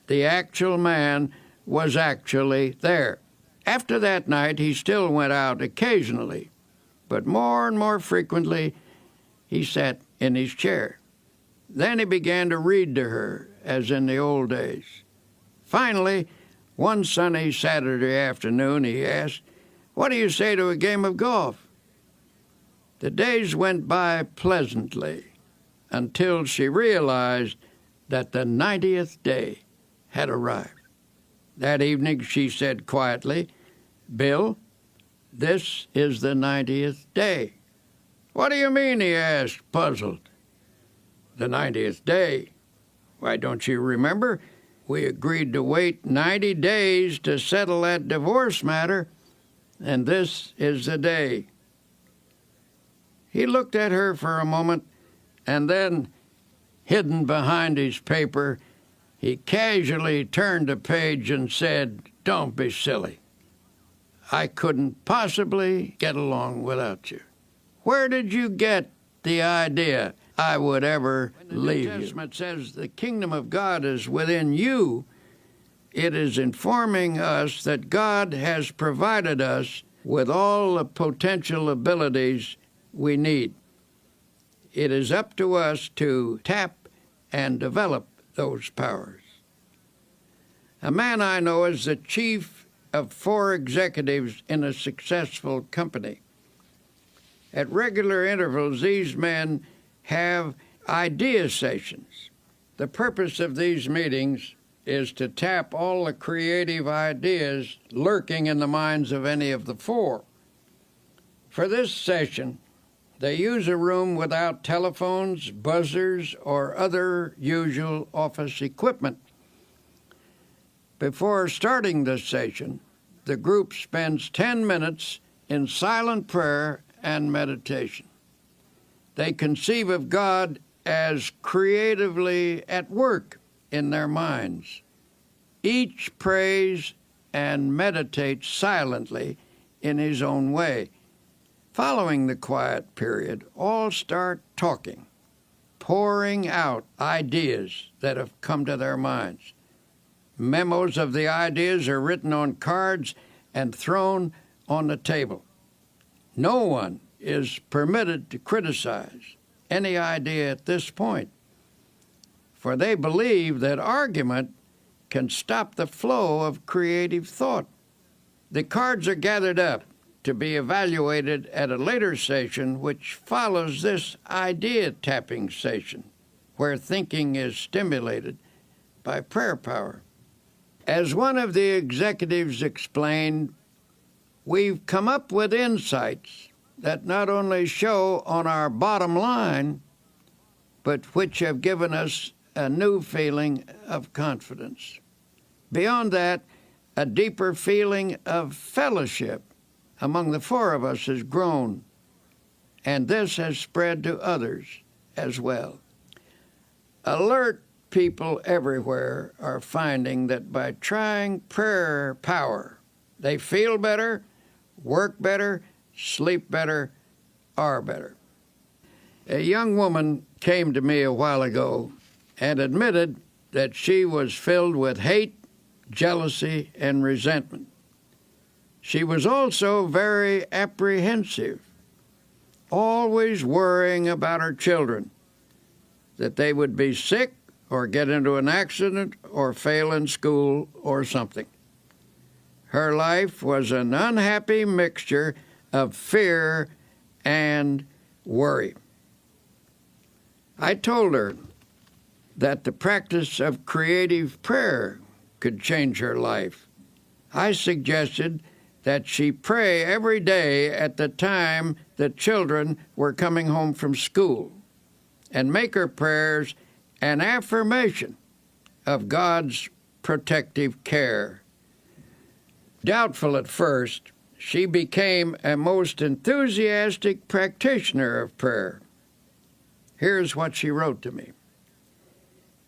the actual man was actually there. After that night, he still went out occasionally, but more and more frequently, he sat in his chair. Then he began to read to her, as in the old days. Finally, one sunny Saturday afternoon, he asked, "What do you say to a game of golf?" The days went by pleasantly until she realized that the 90th day had arrived. That evening she said quietly, "Bill, this is the 90th day." "What do you mean?" he asked, puzzled. "The 90th day. Why, don't you remember? We agreed to wait 90 days to settle that divorce matter, and this is the day." He looked at her for a moment, and then, hidden behind his paper, He casually turned a page and said, "Don't be silly. I couldn't possibly get along without you. Where did you get the idea I would ever leave you?" The New Testament says the kingdom of God is within you. It is informing us that God has provided us with all the potential abilities we need. It is up to us to tap and develop those powers. A man I know is the chief of 4 executives in a successful company. At regular intervals, these men have idea sessions. The purpose of these meetings is to tap all the creative ideas lurking in the minds of any of the 4. For this session, they use a room without telephones, buzzers, or other usual office equipment. Before starting this session, the group spends 10 minutes in silent prayer and meditation. They conceive of God as creatively at work in their minds. Each prays and meditates silently in his own way. Following the quiet period, all start talking, pouring out ideas that have come to their minds. Memos of the ideas are written on cards and thrown on the table. No one is permitted to criticize any idea at this point, for they believe that argument can stop the flow of creative thought. The cards are gathered up to be evaluated at a later session, which follows this idea tapping session, where thinking is stimulated by prayer power. As one of the executives explained, we've come up with insights that not only show on our bottom line, but which have given us a new feeling of confidence. Beyond that, a deeper feeling of fellowship among the 4 of us has grown, and this has spread to others as well. Alert people everywhere are finding that by trying prayer power, they feel better, work better, sleep better, are better. A young woman came to me a while ago and admitted that she was filled with hate, jealousy, and resentment. She was also very apprehensive, always worrying about her children, that they would be sick or get into an accident or fail in school or something. Her life was an unhappy mixture of fear and worry. I told her that the practice of creative prayer could change her life. I suggested that she pray every day at the time the children were coming home from school and make her prayers an affirmation of God's protective care. Doubtful at first, she became a most enthusiastic practitioner of prayer. Here's what she wrote to me.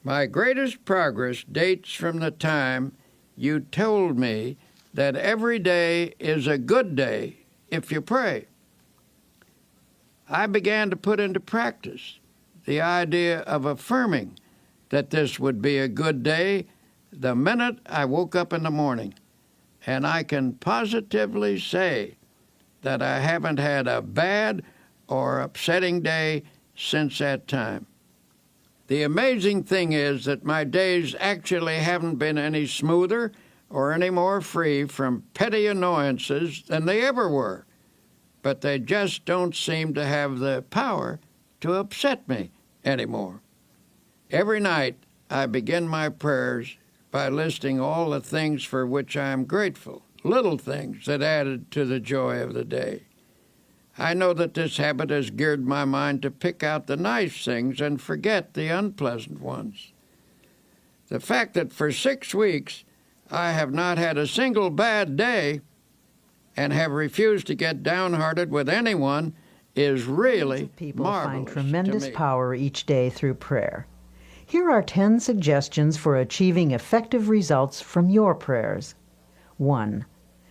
My greatest progress dates from the time you told me that every day is a good day if you pray. I began to put into practice the idea of affirming that this would be a good day the minute I woke up in the morning, and I can positively say that I haven't had a bad or upsetting day since that time. The amazing thing is that my days actually haven't been any smoother or any more free from petty annoyances than they ever were, but they just don't seem to have the power to upset me anymore. Every night I begin my prayers by listing all the things for which I am grateful, little things that added to the joy of the day. I know that this habit has geared my mind to pick out the nice things and forget the unpleasant ones. The fact that for 6 weeks I have not had a single bad day and have refused to get downhearted with anyone is really people marvelous find tremendous to me. power each day through prayer. Here are 10 suggestions for achieving effective results from your prayers. 1.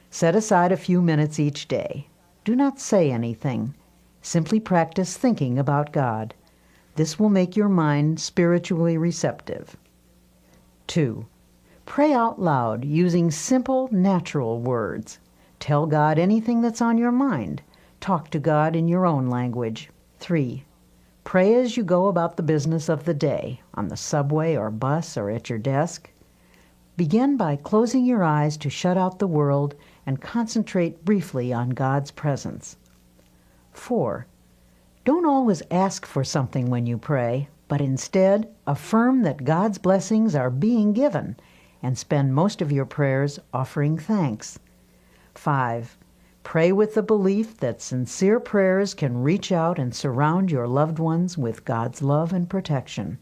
Set aside a few minutes each day. Do not say anything. Simply practice thinking about God. This will make your mind spiritually receptive. 2. Pray out loud using simple, natural words. Tell God anything that's on your mind. Talk to God in your own language. 3. Pray as you go about the business of the day, on the subway or bus or at your desk. Begin by closing your eyes to shut out the world and concentrate briefly on God's presence. 4. Don't always ask for something when you pray, but instead affirm that God's blessings are being given and spend most of your prayers offering thanks. 5. Pray with the belief that sincere prayers can reach out and surround your loved ones with God's love and protection.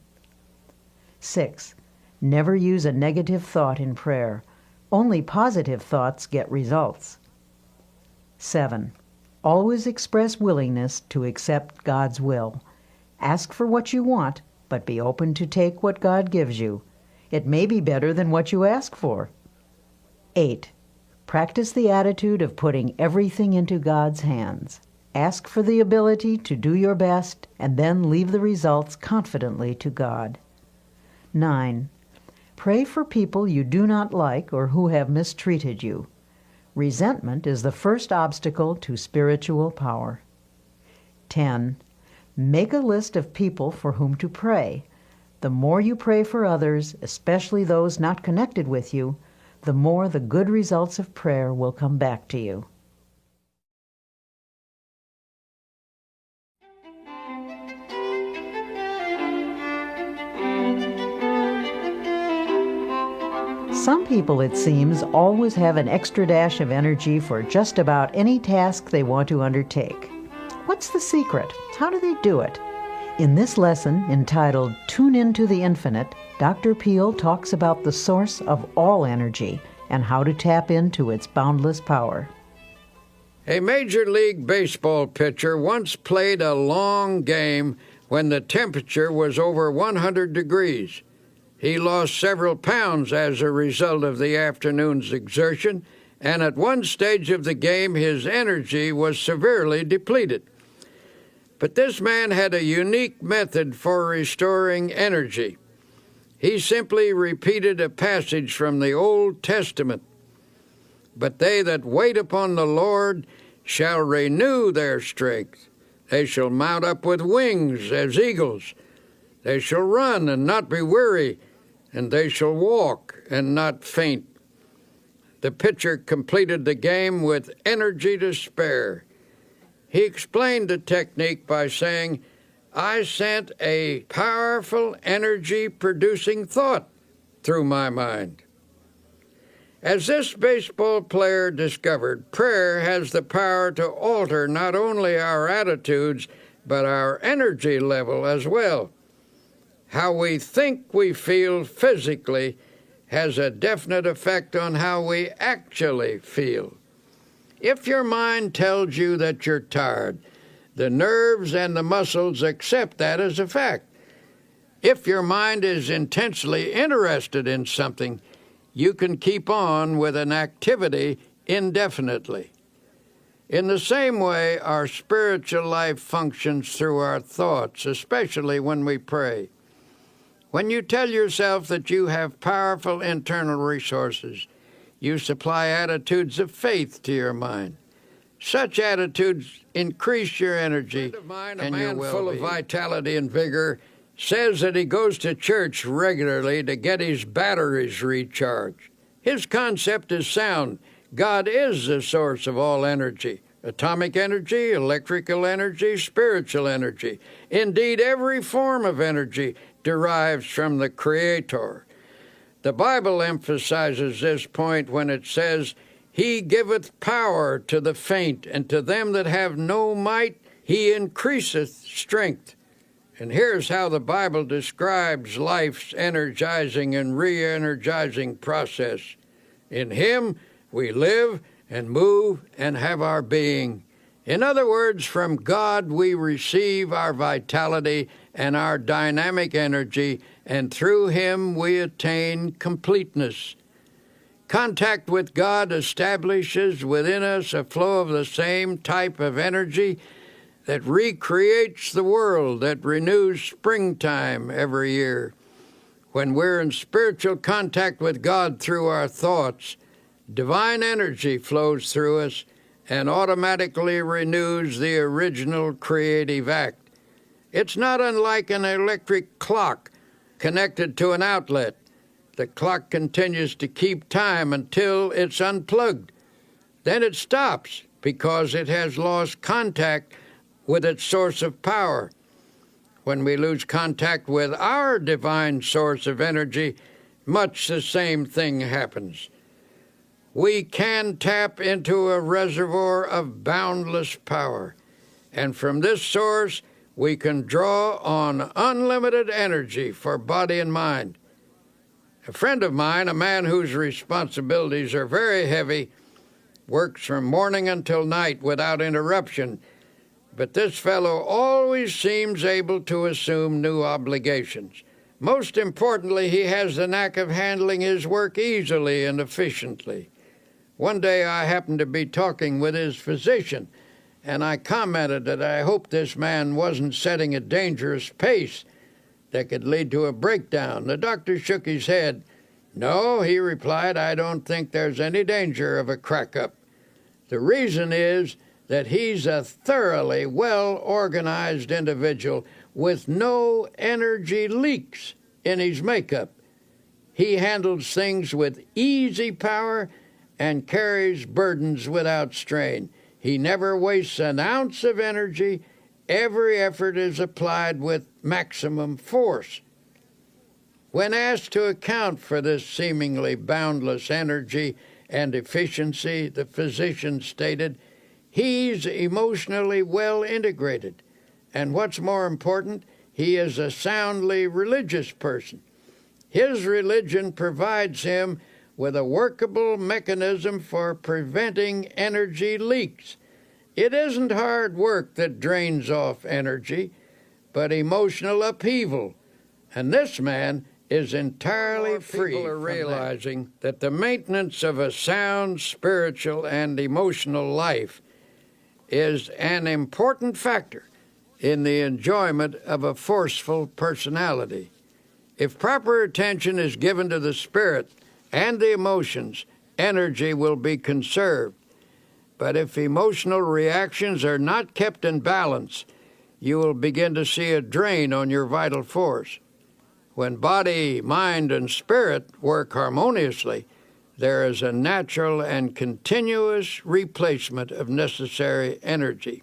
6. Never use a negative thought in prayer. Only positive thoughts get results. 7. Always express willingness to accept God's will. Ask for what you want, but be open to take what God gives you. It may be better than what you ask for. 8. Practice the attitude of putting everything into God's hands. Ask for the ability to do your best and then leave the results confidently to God. 9. Pray for people you do not like or who have mistreated you. Resentment is the first obstacle to spiritual power. 10. Make a list of people for whom to pray. The more you pray for others, especially those not connected with you, the more the good results of prayer will come back to you. Some people, it seems, always have an extra dash of energy for just about any task they want to undertake. What's the secret? How do they do it? In this lesson, entitled Tune Into the Infinite, Dr. Peale talks about the source of all energy and how to tap into its boundless power. A Major League Baseball pitcher once played a long game when the temperature was over 100 degrees. He lost several pounds as a result of the afternoon's exertion, and at one stage of the game his energy was severely depleted. But this man had a unique method for restoring energy. He simply repeated a passage from the Old Testament. But they that wait upon the Lord shall renew their strength. They shall mount up with wings as eagles. They shall run and not be weary, and they shall walk and not faint. The pitcher completed the game with energy to spare. He explained the technique by saying, I sent a powerful energy-producing thought through my mind. As this baseball player discovered, prayer has the power to alter not only our attitudes, but our energy level as well. How we think we feel physically has a definite effect on how we actually feel. If your mind tells you that you're tired, the nerves and the muscles accept that as a fact. If your mind is intensely interested in something, you can keep on with an activity indefinitely. In the same way, our spiritual life functions through our thoughts, especially when we pray. When you tell yourself that you have powerful internal resources, you supply attitudes of faith to your mind. Such attitudes increase your energy and your well-being. A man full of vitality and vigor says that he goes to church regularly to get his batteries recharged. His concept is sound. God is the source of all energy. Atomic energy, electrical energy, spiritual energy. Indeed, every form of energy derives from the Creator. The Bible emphasizes this point when it says, He giveth power to the faint, and to them that have no might He increaseth strength. And here's how the Bible describes life's energizing and re-energizing process. In Him we live and move and have our being. In other words, from God we receive our vitality and our dynamic energy, and through Him we attain completeness. Contact with God establishes within us a flow of the same type of energy that recreates the world, that renews springtime every year. When we're in spiritual contact with God through our thoughts, divine energy flows through us and automatically renews the original creative act. It's not unlike an electric clock connected to an outlet. The clock continues to keep time until it's unplugged. Then it stops because it has lost contact with its source of power. When we lose contact with our divine source of energy, much the same thing happens. We can tap into a reservoir of boundless power, and from this source we can draw on unlimited energy for body and mind. A friend of mine, a man whose responsibilities are very heavy, works from morning until night without interruption, but this fellow always seems able to assume new obligations. Most importantly, he has the knack of handling his work easily and efficiently. One day I happened to be talking with his physician, and I commented that I hoped this man wasn't setting a dangerous pace that could lead to a breakdown. The doctor shook his head. "No," he replied, "I don't think there's any danger of a crack-up. The reason is that he's a thoroughly well-organized individual with no energy leaks in his makeup. He handles things with easy power and carries burdens without strain. He never wastes an ounce of energy. Every effort is applied with maximum force." When asked to account for this seemingly boundless energy and efficiency, the physician stated, "He's emotionally well integrated, and what's more important, he is a soundly religious person. His religion provides him with a workable mechanism for preventing energy leaks. It isn't hard work that drains off energy, but emotional upheaval, and this man is entirely free." People are realizing that the maintenance of a sound spiritual and emotional life is an important factor in the enjoyment of a forceful personality. If proper attention is given to the spirit and the emotions, energy will be conserved. But if emotional reactions are not kept in balance, you will begin to see a drain on your vital force. When body, mind, and spirit work harmoniously, there is a natural and continuous replacement of necessary energy.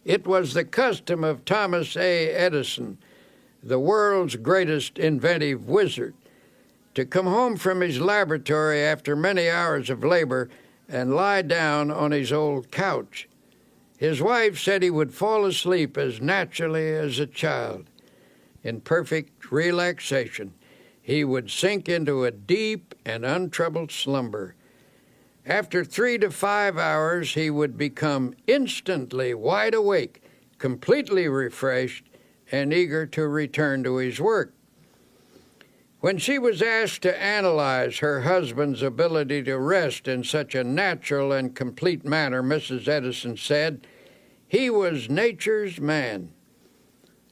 It was the custom of Thomas A. Edison, the world's greatest inventive wizard, to come home from his laboratory after many hours of labor and lie down on his old couch. His wife said he would fall asleep as naturally as a child. In perfect relaxation, he would sink into a deep and untroubled slumber. After 3 to 5 hours, he would become instantly wide awake, completely refreshed, and eager to return to his work. When she was asked to analyze her husband's ability to rest in such a natural and complete manner, Mrs. Edison said, "He was nature's man."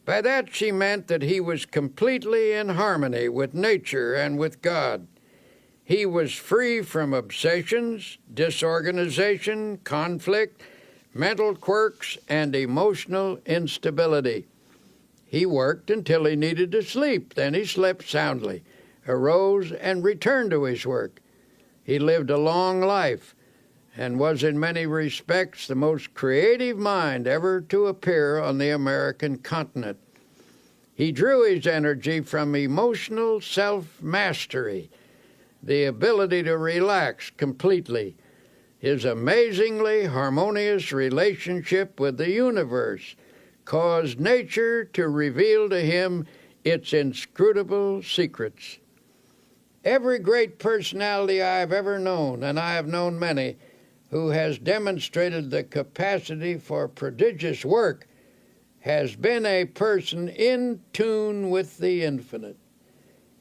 By that she meant that he was completely in harmony with nature and with God. He was free from obsessions, disorganization, conflict, mental quirks, and emotional instability. He worked until he needed to sleep. Then he slept soundly, arose, and returned to his work. He lived a long life and was in many respects the most creative mind ever to appear on the American continent. He drew his energy from emotional self-mastery, the ability to relax completely, his amazingly harmonious relationship with the universe, caused nature to reveal to him its inscrutable secrets. Every great personality I have ever known, and I have known many, who has demonstrated the capacity for prodigious work, has been a person in tune with the infinite.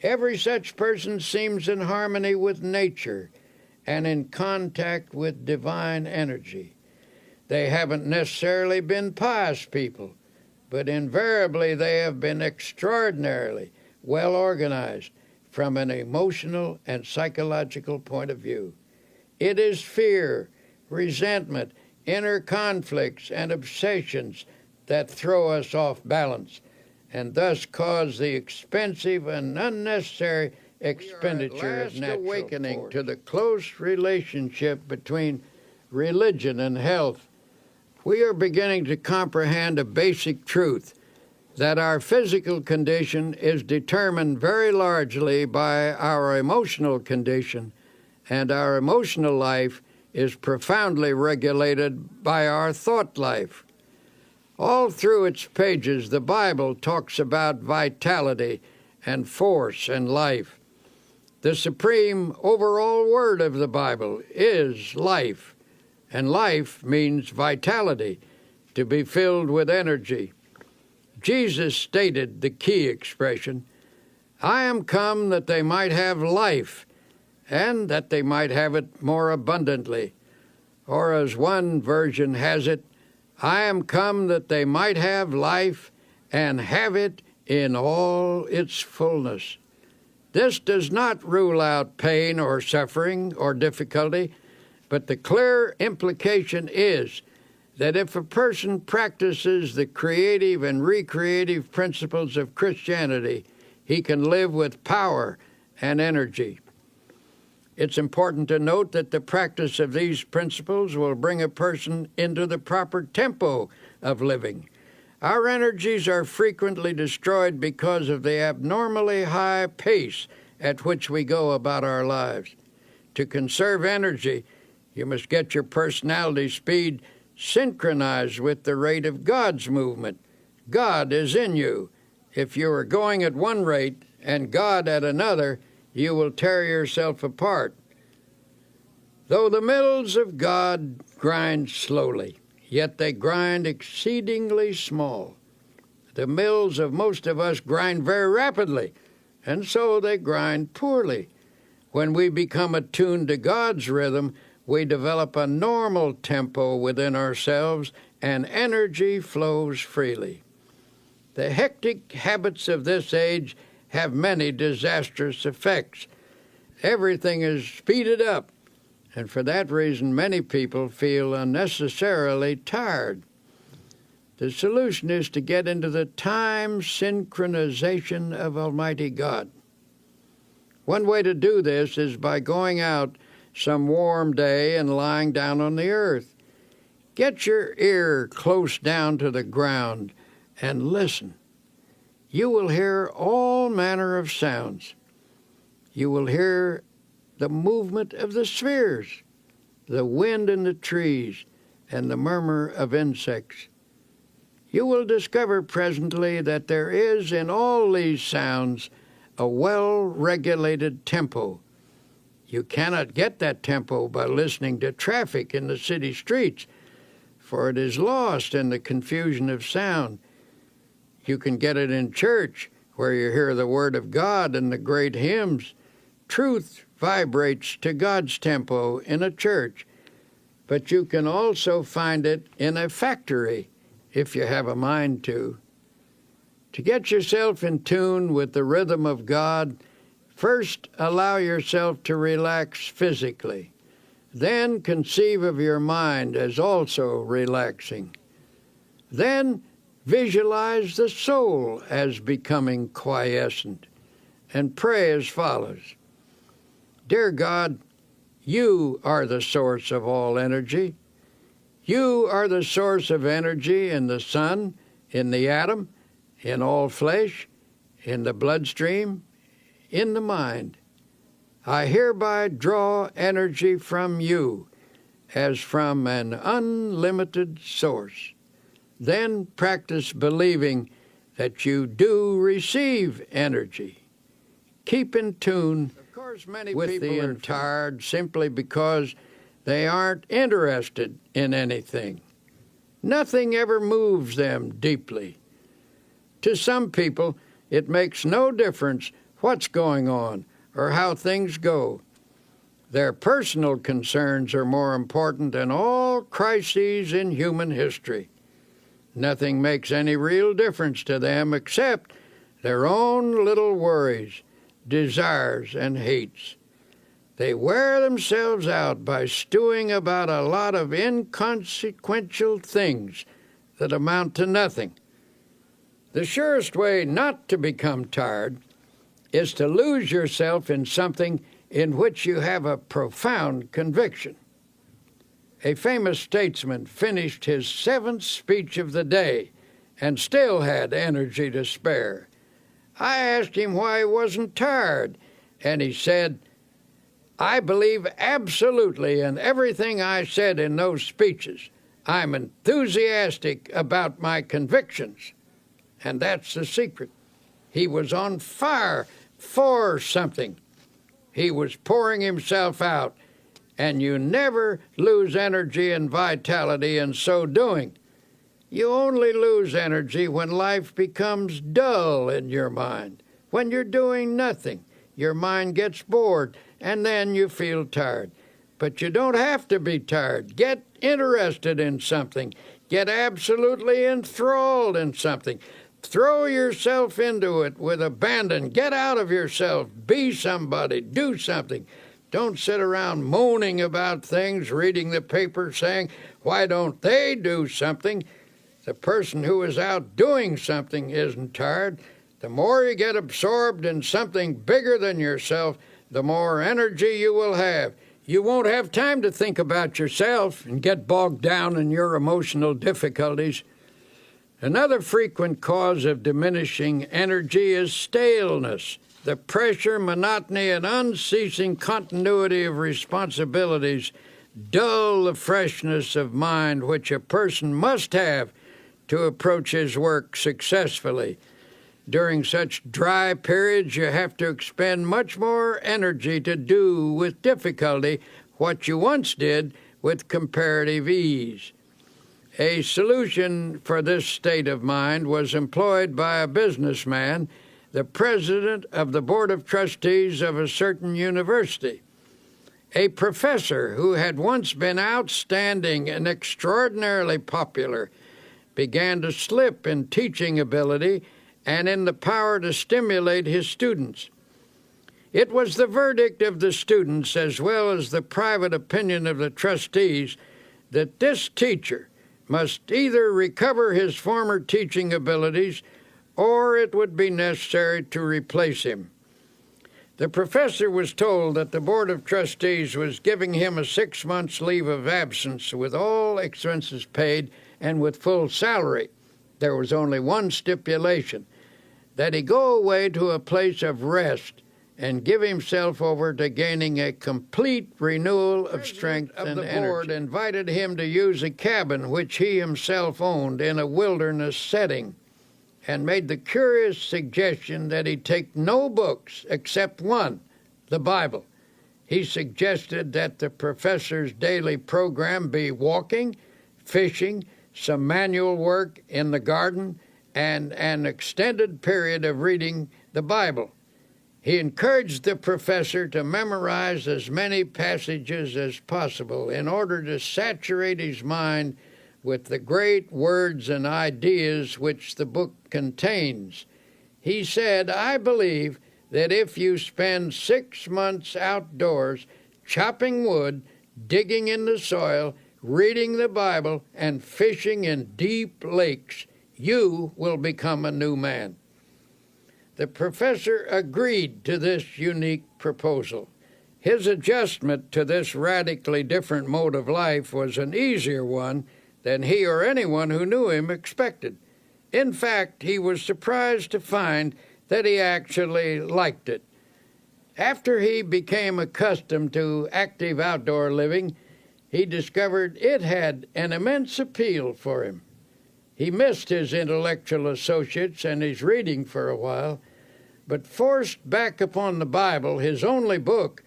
Every such person seems in harmony with nature and in contact with divine energy. They haven't necessarily been pious people, but invariably they have been extraordinarily well organized from an emotional and psychological point of view. It is fear, resentment, inner conflicts, and obsessions that throw us off balance and thus cause the expensive and unnecessary expenditure of natural awakening force. To the close relationship between religion and health, we are beginning to comprehend a basic truth that our physical condition is determined very largely by our emotional condition, and our emotional life is profoundly regulated by our thought life. All through its pages, the Bible talks about vitality and force and life. The supreme overall word of the Bible is life, and life means vitality, to be filled with energy. Jesus stated the key expression, "I am come that they might have life, and that they might have it more abundantly." Or as one version has it, "I am come that they might have life and have it in all its fullness." This does not rule out pain or suffering or difficulty, but the clear implication is that if a person practices the creative and recreative principles of Christianity, he can live with power and energy. It's important to note that the practice of these principles will bring a person into the proper tempo of living. Our energies are frequently destroyed because of the abnormally high pace at which we go about our lives. To conserve energy, you must get your personality speed synchronized with the rate of God's movement. God is in you. If you are going at one rate and God at another, you will tear yourself apart. Though the mills of God grind slowly, yet they grind exceedingly small. The mills of most of us grind very rapidly, and so they grind poorly. When we become attuned to God's rhythm, we develop a normal tempo within ourselves, and energy flows freely. The hectic habits of this age have many disastrous effects. Everything is speeded up, and for that reason many people feel unnecessarily tired. The solution is to get into the time synchronization of Almighty God. One way to do this is by going out some warm day and lying down on the earth. Get your ear close down to the ground and listen. You will hear all manner of sounds. You will hear the movement of the spheres, the wind in the trees, and the murmur of insects. You will discover presently that there is in all these sounds a well-regulated tempo. You cannot get that tempo by listening to traffic in the city streets, for it is lost in the confusion of sound. You can get it in church, where you hear the Word of God and the great hymns. Truth vibrates to God's tempo in a church, but you can also find it in a factory, if you have a mind to. To get yourself in tune with the rhythm of God, first allow yourself to relax physically. Then conceive of your mind as also relaxing. Then visualize the soul as becoming quiescent, and pray as follows. Dear God, you are the source of all energy. You are the source of energy in the sun, in the atom, in all flesh, in the bloodstream, in the mind. I hereby draw energy from you as from an unlimited source. Then practice believing that you do receive energy. Keep in tune with the tired simply because They aren't interested in anything. Nothing ever moves them deeply. To some people, it makes no difference what's going on or how things go. Their personal concerns are more important than all crises in human history. Nothing makes any real difference to them except their own little worries, desires, and hates. They wear themselves out by stewing about a lot of inconsequential things that amount to nothing. The surest way not to become tired is to lose yourself in something in which you have a profound conviction. A famous statesman finished his 7th speech of the day and still had energy to spare. I asked him why he wasn't tired, and he said, "I believe absolutely in everything I said in those speeches. I'm enthusiastic about my convictions." And that's the secret. He was on fire for something. He was pouring himself out, and you never lose energy and vitality in so doing. You only lose energy when life becomes dull in your mind. When you're doing nothing, your mind gets bored, and then you feel tired. But you don't have to be tired. Get interested in something. Get absolutely enthralled in something. Throw yourself into it with abandon. Get out of yourself. Be somebody. Do something. Don't sit around moaning about things, reading the paper, saying, "Why don't they do something?" The person who is out doing something isn't tired. The more you get absorbed in something bigger than yourself, the more energy you will have. You won't have time to think about yourself and get bogged down in your emotional difficulties. Another frequent cause of diminishing energy is staleness. The pressure, monotony, and unceasing continuity of responsibilities dull the freshness of mind which a person must have to approach his work successfully. During such dry periods, you have to expend much more energy to do with difficulty what you once did with comparative ease. A solution for this state of mind was employed by a businessman, the president of the board of trustees of a certain university. A professor who had once been outstanding and extraordinarily popular began to slip in teaching ability and in the power to stimulate his students. It was the verdict of the students, as well as the private opinion of the trustees, that this teacher must either recover his former teaching abilities or it would be necessary to replace him. The professor was told that the Board of Trustees was giving him a 6 months leave of absence with all expenses paid and with full salary. There was only one stipulation, that he go away to a place of rest and give himself over to gaining a complete renewal of strength and energy. The board invited him to use a cabin which he himself owned in a wilderness setting and made the curious suggestion that he take no books except one, the Bible. He suggested that the professor's daily program be walking, fishing, some manual work in the garden, and an extended period of reading the Bible. He encouraged the professor to memorize as many passages as possible in order to saturate his mind with the great words and ideas which the book contains. He said, "I believe that if you spend 6 months outdoors chopping wood, digging in the soil, reading the Bible, and fishing in deep lakes, you will become a new man." The professor agreed to this unique proposal. His adjustment to this radically different mode of life was an easier one than he or anyone who knew him expected. In fact, he was surprised to find that he actually liked it. After he became accustomed to active outdoor living, he discovered it had an immense appeal for him. He missed his intellectual associates and his reading for a while, but forced back upon the Bible, his only book,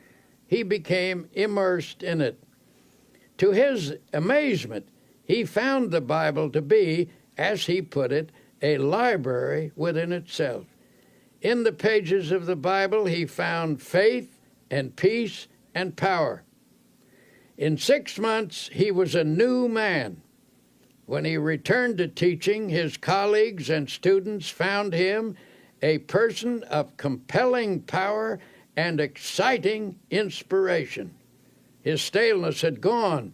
he became immersed in it. To his amazement, he found the Bible to be, as he put it, a library within itself. In the pages of the Bible, he found faith and peace and power. In 6 months, he was a new man. When he returned to teaching, his colleagues and students found him a person of compelling power and exciting inspiration. His staleness had gone,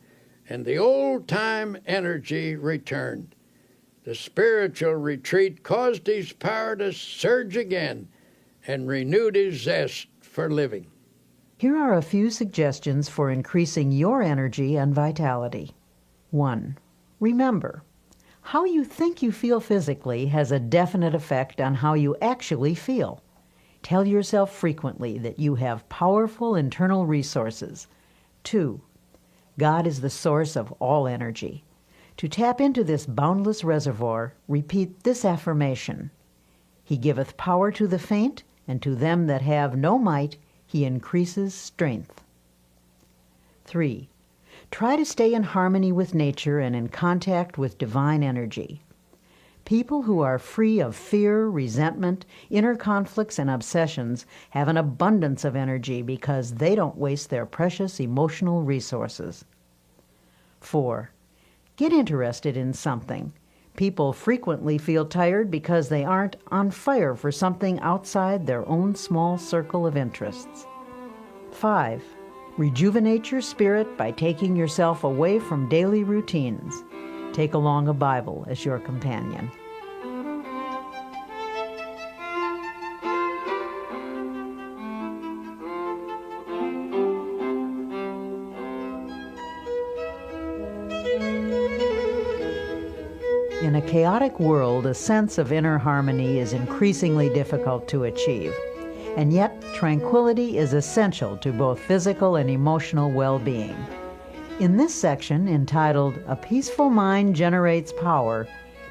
and the old-time energy returned. The spiritual retreat caused his power to surge again and renewed his zest for living. Here are a few suggestions for increasing your energy and vitality. 1. Remember, how you think you feel physically has a definite effect on how you actually feel. Tell yourself frequently that you have powerful internal resources. 2. God is the source of all energy. To tap into this boundless reservoir, repeat this affirmation: He giveth power to the faint, and to them that have no might, He increases strength. 3. Try to stay in harmony with nature and in contact with divine energy. People who are free of fear, resentment, inner conflicts, and obsessions have an abundance of energy because they don't waste their precious emotional resources. 4. Get interested in something. People frequently feel tired because they aren't on fire for something outside their own small circle of interests. 5. Rejuvenate your spirit by taking yourself away from daily routines. Take along a Bible as your companion. In a chaotic world, a sense of inner harmony is increasingly difficult to achieve. And yet, tranquility is essential to both physical and emotional well-being. In this section, entitled "A Peaceful Mind Generates Power,"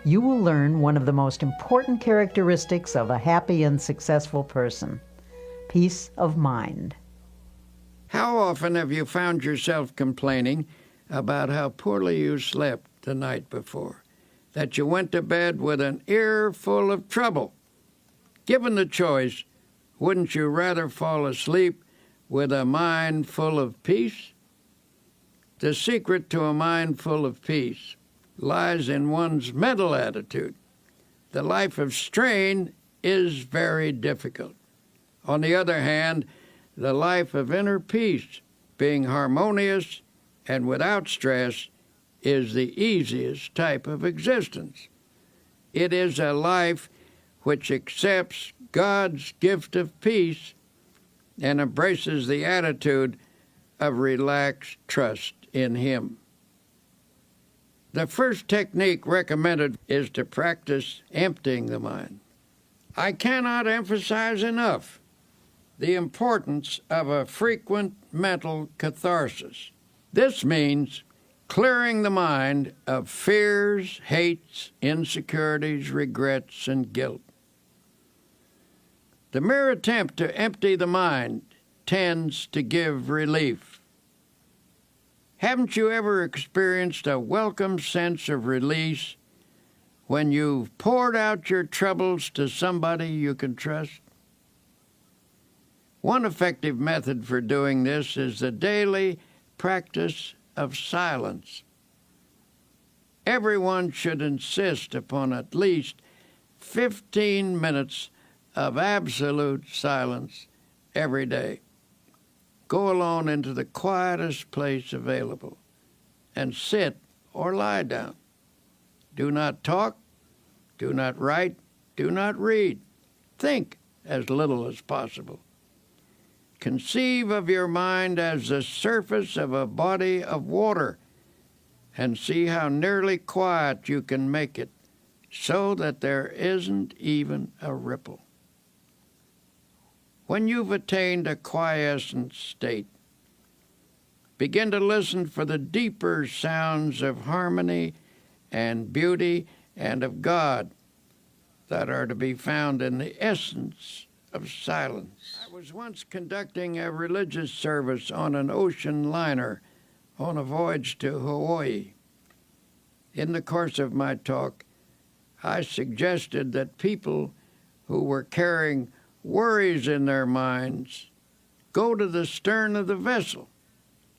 you will learn one of the most important characteristics of a happy and successful person: peace of mind. How often have you found yourself complaining about how poorly you slept the night before, that you went to bed with an ear full of trouble? Given the choice, wouldn't you rather fall asleep with a mind full of peace? The secret to a mind full of peace lies in one's mental attitude. The life of strain is very difficult. On the other hand, the life of inner peace, being harmonious and without stress, is the easiest type of existence. It is a life which accepts God's gift of peace and embraces the attitude of relaxed trust in Him. The first technique recommended is to practice emptying the mind. I cannot emphasize enough the importance of a frequent mental catharsis. This means clearing the mind of fears, hates, insecurities, regrets, and guilt. The mere attempt to empty the mind tends to give relief. Haven't you ever experienced a welcome sense of release when you've poured out your troubles to somebody you can trust? One effective method for doing this is the daily practice of silence. Everyone should insist upon at least 15 minutes of absolute silence every day. Go alone into the quietest place available and sit or lie down. Do not talk, do not write, do not read. Think as little as possible. Conceive of your mind as the surface of a body of water and see how nearly quiet you can make it so that there isn't even a ripple. When you've attained a quiescent state, begin to listen for the deeper sounds of harmony and beauty and of God that are to be found in the essence of silence. I was once conducting a religious service on an ocean liner on a voyage to Hawaii. In the course of my talk, I suggested that people who were carrying worries in their minds go to the stern of the vessel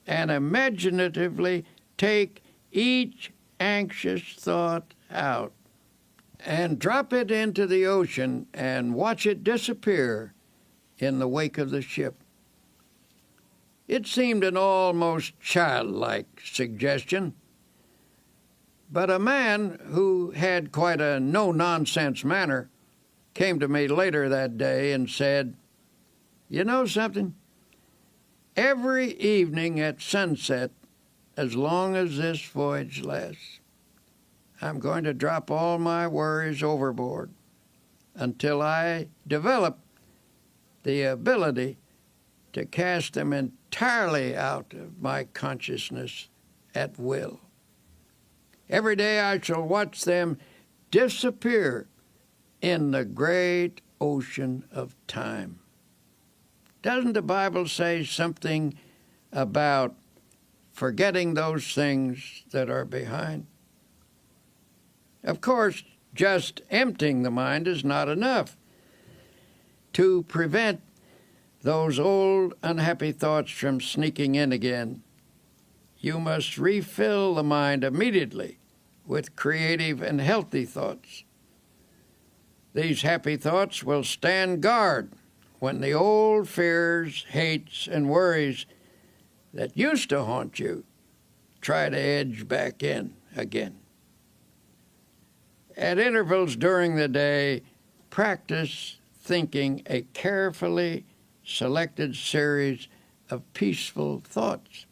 and imaginatively take each anxious thought out and drop it into the ocean and watch it disappear in the wake of the ship. It seemed an almost childlike suggestion, but a man who had quite a no-nonsense manner came to me later that day and said, "You know something? Every evening at sunset, as long as this voyage lasts, I'm going to drop all my worries overboard until I develop the ability to cast them entirely out of my consciousness at will. Every day I shall watch them disappear in the great ocean of time." Doesn't the Bible say something about forgetting those things that are behind? Of course, just emptying the mind is not enough. To prevent those old unhappy thoughts from sneaking in again, you must refill the mind immediately with creative and healthy thoughts. These happy thoughts will stand guard when the old fears, hates, and worries that used to haunt you try to edge back in again. At intervals during the day, practice thinking a carefully selected series of peaceful thoughts.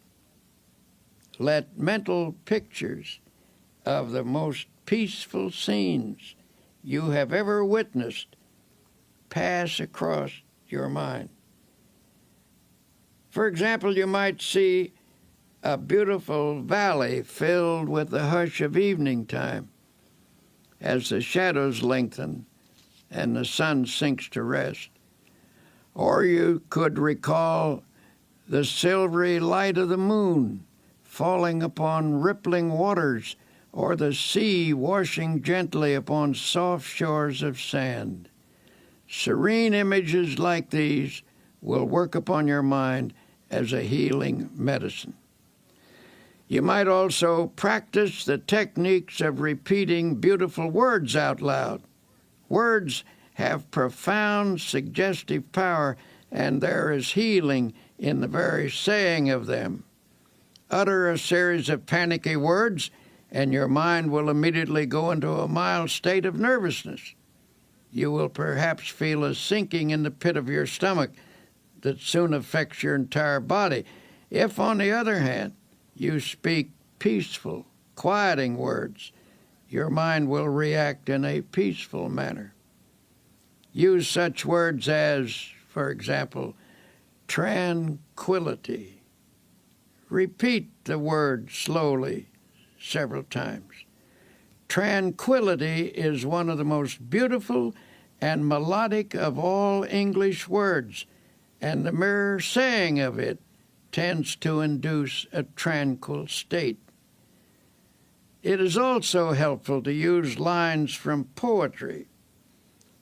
Let mental pictures of the most peaceful scenes you have ever witnessed pass across your mind. For example, you might see a beautiful valley filled with the hush of evening time as the shadows lengthen and the sun sinks to rest. Or you could recall the silvery light of the moon falling upon rippling waters, or the sea washing gently upon soft shores of sand. Serene images like these will work upon your mind as a healing medicine. You might also practice the techniques of repeating beautiful words out loud. Words have profound suggestive power, and there is healing in the very saying of them. Utter a series of panicky words, and your mind will immediately go into a mild state of nervousness. You will perhaps feel a sinking in the pit of your stomach that soon affects your entire body. If, on the other hand, you speak peaceful, quieting words, your mind will react in a peaceful manner. Use such words as, for example, tranquility. Repeat the word slowly several times. Tranquility is one of the most beautiful and melodic of all English words, and the mere saying of it tends to induce a tranquil state. It is also helpful to use lines from poetry.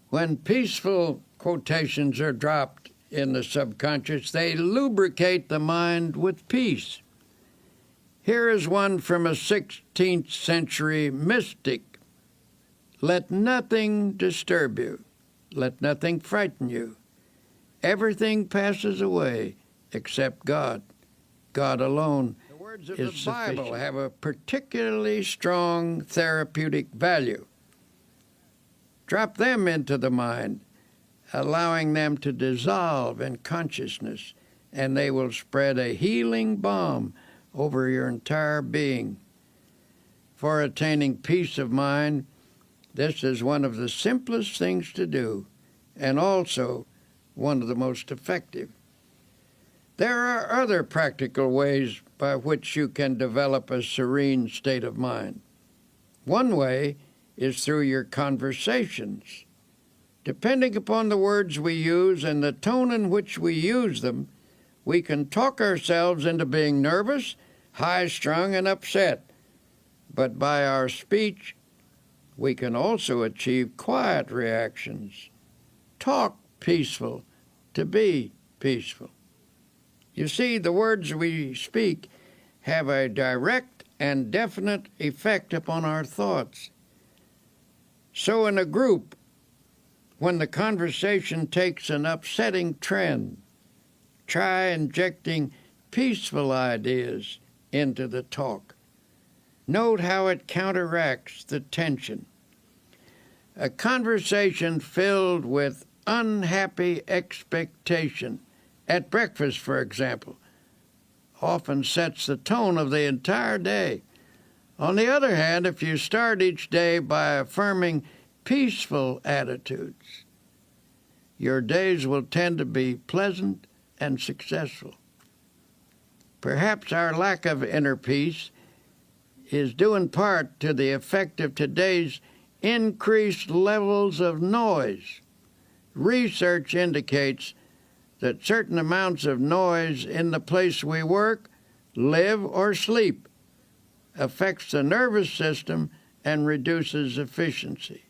When peaceful quotations are dropped in the subconscious, they lubricate the mind with peace. Here is one from a 16th century mystic. "Let nothing disturb you. Let nothing frighten you. Everything passes away except God. God alone is sufficient." The words of the Bible have a particularly strong therapeutic value. Drop them into the mind, allowing them to dissolve in consciousness, and they will spread a healing balm over your entire being. For attaining peace of mind, this is one of the simplest things to do, and also one of the most effective. There are other practical ways by which you can develop a serene state of mind. One way is through your conversations. Depending upon the words we use and the tone in which we use them, we can talk ourselves into being nervous high-strung and upset. But by our speech, we can also achieve quiet reactions. Talk peaceful to be peaceful. You see, the words we speak have a direct and definite effect upon our thoughts. So in a group, when the conversation takes an upsetting trend, try injecting peaceful ideas into the talk. Note how it counteracts the tension. A conversation filled with unhappy expectation, at breakfast, for example, often sets the tone of the entire day. On the other hand, if you start each day by affirming peaceful attitudes, your days will tend to be pleasant and successful. Perhaps our lack of inner peace is due in part to the effect of today's increased levels of noise. Research indicates that certain amounts of noise in the place we work, live, or sleep affects the nervous system and reduces efficiency.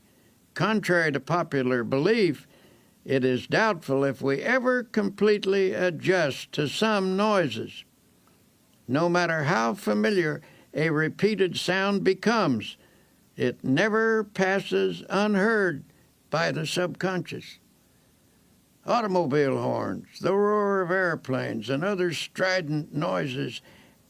Contrary to popular belief, it is doubtful if we ever completely adjust to some noises. No matter how familiar a repeated sound becomes, it never passes unheard by the subconscious. Automobile horns, the roar of airplanes, and other strident noises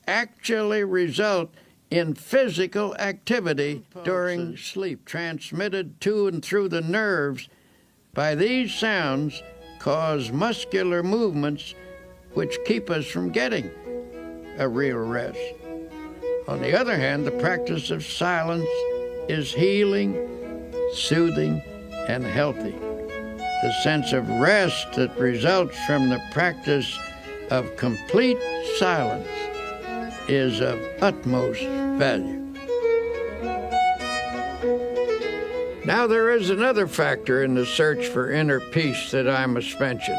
actually result in physical activity during sleep, transmitted to and through the nerves by these sounds, cause muscular movements which keep us from getting a real rest. On the other hand, the practice of silence is healing, soothing, and healthy. The sense of rest that results from the practice of complete silence is of utmost value. Now there is another factor in the search for inner peace that I must mention.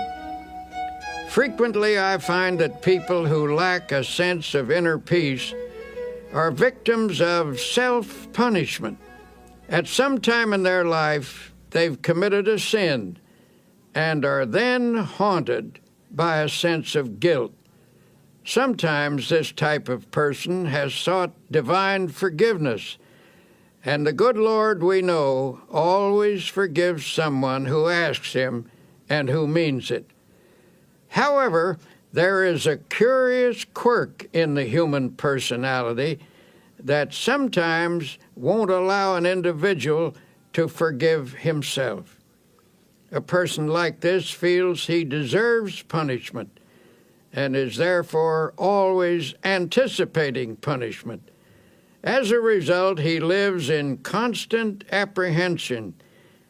Frequently I find that people who lack a sense of inner peace are victims of self-punishment. At some time in their life, they've committed a sin and are then haunted by a sense of guilt. Sometimes this type of person has sought divine forgiveness, and the good Lord, we know, always forgives someone who asks him and who means it. However, there is a curious quirk in the human personality that sometimes won't allow an individual to forgive himself. A person like this feels he deserves punishment and is therefore always anticipating punishment. As a result, he lives in constant apprehension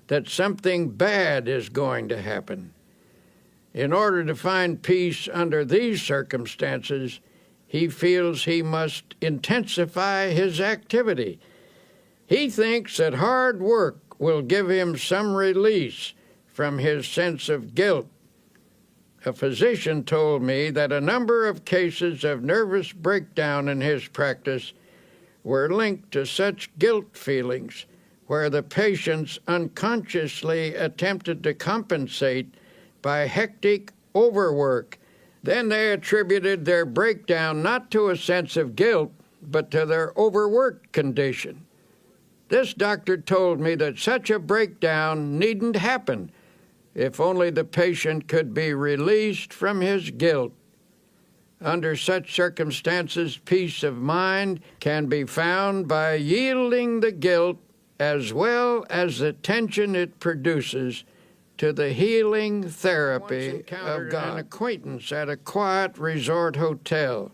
that something bad is going to happen. In order to find peace under these circumstances, he feels he must intensify his activity. He thinks that hard work will give him some release from his sense of guilt. A physician told me that a number of cases of nervous breakdown in his practice were linked to such guilt feelings, where the patients unconsciously attempted to compensate by hectic overwork. Then they attributed their breakdown not to a sense of guilt, but to their overworked condition. This doctor told me that such a breakdown needn't happen if only the patient could be released from his guilt. Under such circumstances, peace of mind can be found by yielding the guilt as well as the tension it produces to the healing therapy of God. An acquaintance at a quiet resort hotel.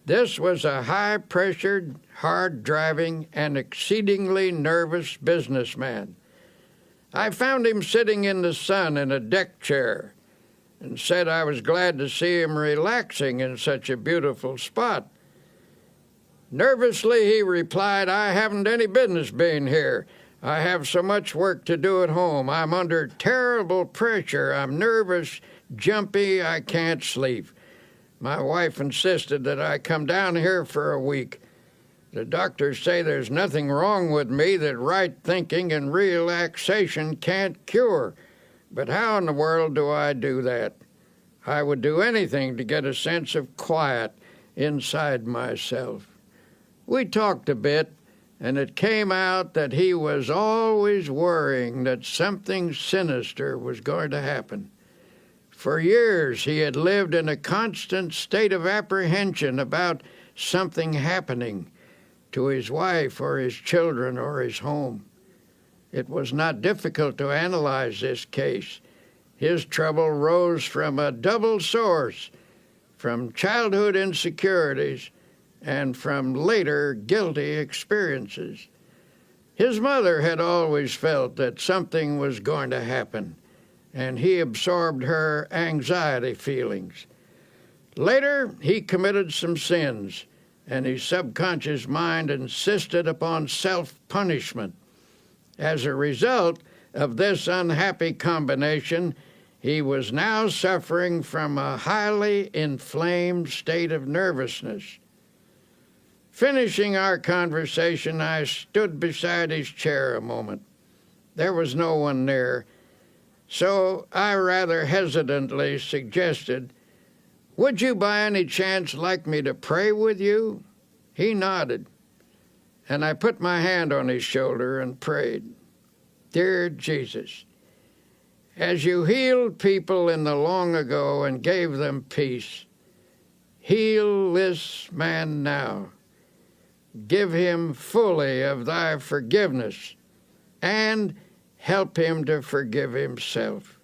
This was a high-pressured, hard-driving, and exceedingly nervous businessman. I found him sitting in the sun in a deck chair and said I was glad to see him relaxing in such a beautiful spot. Nervously, he replied, "I haven't any business being here. I have so much work to do at home. I'm under terrible pressure. I'm nervous, jumpy, I can't sleep. My wife insisted that I come down here for a week. The doctors say there's nothing wrong with me that right thinking and relaxation can't cure. But how in the world do I do that? I would do anything to get a sense of quiet inside myself. We talked a bit, and it came out that he was always worrying that something sinister was going to happen. For years he had lived in a constant state of apprehension about something happening to his wife or his children or his home. It was not difficult to analyze this case. His trouble rose from a double source, from childhood insecurities and from later guilty experiences. His mother had always felt that something was going to happen, and he absorbed her anxiety feelings. Later, he committed some sins, and his subconscious mind insisted upon self-punishment. As a result of this unhappy combination, he was now suffering from a highly inflamed state of nervousness. Finishing our conversation, I stood beside his chair a moment. There was no one near, so I rather hesitantly suggested, "Would you by any chance like me to pray with you?" He nodded, and I put my hand on his shoulder and prayed. Dear Jesus, as you healed people in the long ago and gave them peace, heal this man now. Give him fully of thy forgiveness and help him to forgive himself.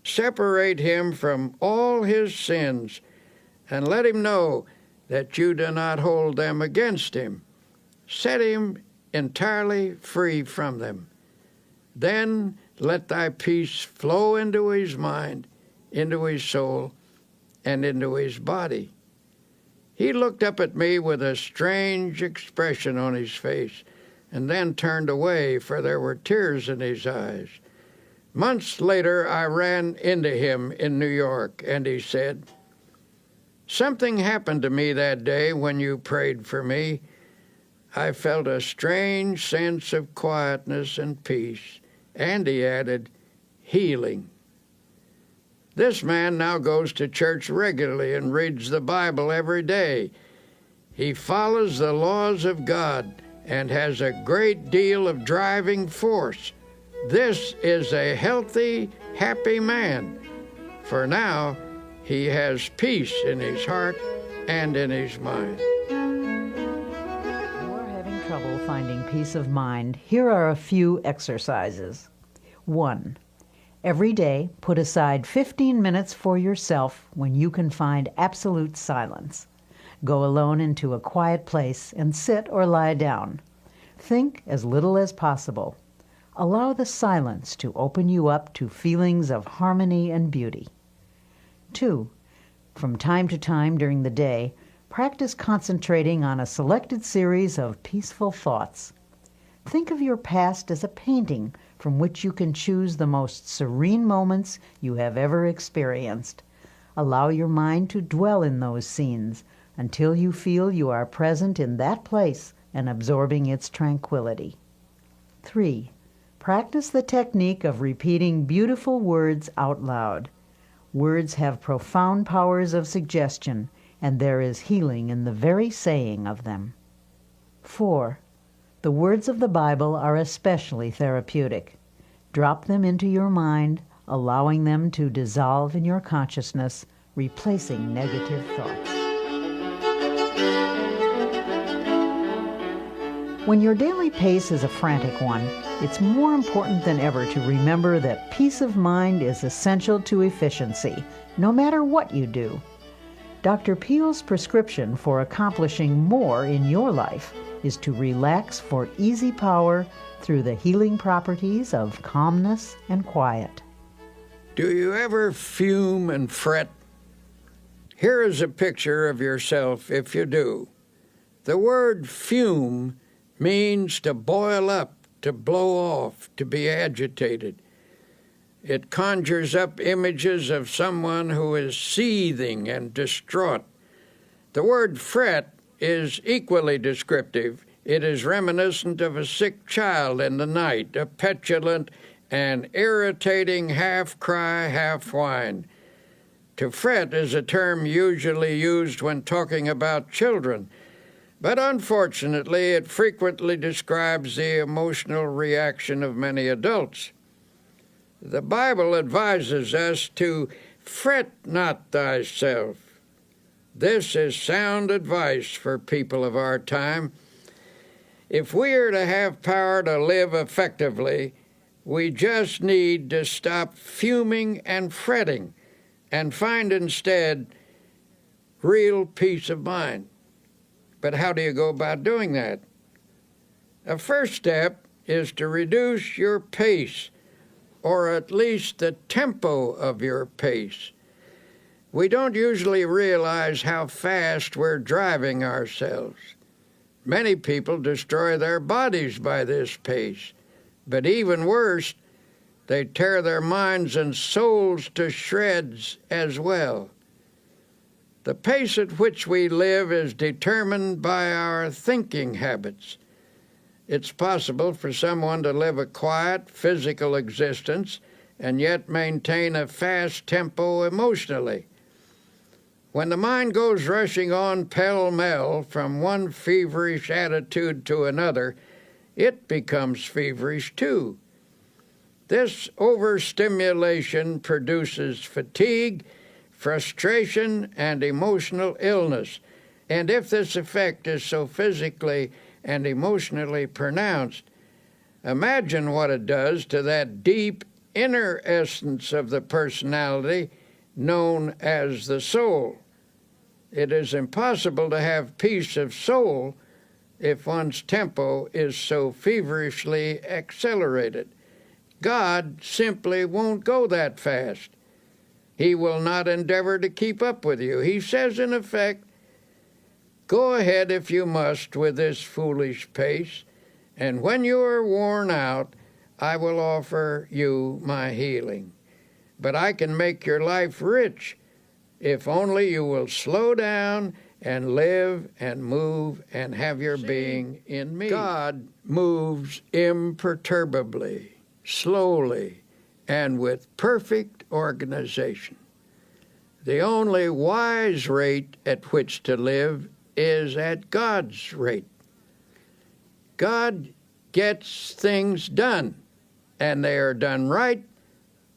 Separate him from all his sins and let him know that you do not hold them against him. Set him entirely free from them. Then let thy peace flow into his mind, into his soul, and into his body. He looked up at me with a strange expression on his face, and then turned away, for there were tears in his eyes. Months later, I ran into him in New York, and he said, "Something happened to me that day when you prayed for me. I felt a strange sense of quietness and peace." And he added, "healing." This man now goes to church regularly and reads the Bible every day. He follows the laws of God and has a great deal of driving force. This is a healthy, happy man, for now he has peace in his heart and in his mind. If you're having trouble finding peace of mind, here are a few exercises. 1. Every day, put aside 15 minutes for yourself when you can find absolute silence. Go alone into a quiet place and sit or lie down. Think as little as possible. Allow the silence to open you up to feelings of harmony and beauty. 2. From time to time during the day, practice concentrating on a selected series of peaceful thoughts. Think of your past as a painting from which you can choose the most serene moments you have ever experienced. Allow your mind to dwell in those scenes until you feel you are present in that place and absorbing its tranquility. 3. Practice the technique of repeating beautiful words out loud. Words have profound powers of suggestion, and there is healing in the very saying of them. 4. The words of the Bible are especially therapeutic. Drop them into your mind, allowing them to dissolve in your consciousness, replacing negative thoughts. When your daily pace is a frantic one, it's more important than ever to remember that peace of mind is essential to efficiency, no matter what you do. Dr. Peale's prescription for accomplishing more in your life is to relax for easy power through the healing properties of calmness and quiet. Do you ever fume and fret? Here is a picture of yourself if you do. The word fume means to boil up, to blow off, to be agitated. It conjures up images of someone who is seething and distraught. The word fret is equally descriptive. It is reminiscent of a sick child in the night, a petulant and irritating half-cry, half-whine. To fret is a term usually used when talking about children, but unfortunately it frequently describes the emotional reaction of many adults. The Bible advises us to fret not thyself. This is sound advice for people of our time. If we are to have power to live effectively, we just need to stop fuming and fretting and find instead real peace of mind. But how do you go about doing that? A first step is to reduce your pace, or at least the tempo of your pace. We don't usually realize how fast we're driving ourselves. Many people destroy their bodies by this pace, but even worse, they tear their minds and souls to shreds as well. The pace at which we live is determined by our thinking habits. It's possible for someone to live a quiet, physical existence and yet maintain a fast tempo emotionally. When the mind goes rushing on pell-mell from one feverish attitude to another, it becomes feverish too. This overstimulation produces fatigue, frustration, and emotional illness. And if this effect is so physically and emotionally pronounced, imagine what it does to that deep inner essence of the personality known as the soul. It is impossible to have peace of soul if one's tempo is so feverishly accelerated. God simply won't go that fast. He will not endeavor to keep up with you. He says, in effect, go ahead if you must with this foolish pace, and when you are worn out, I will offer you my healing. But I can make your life rich if only you will slow down and live and move and have your being in me. God moves imperturbably, slowly, and with perfect organization. The only wise rate at which to live is at God's rate. God gets things done, and they are done right,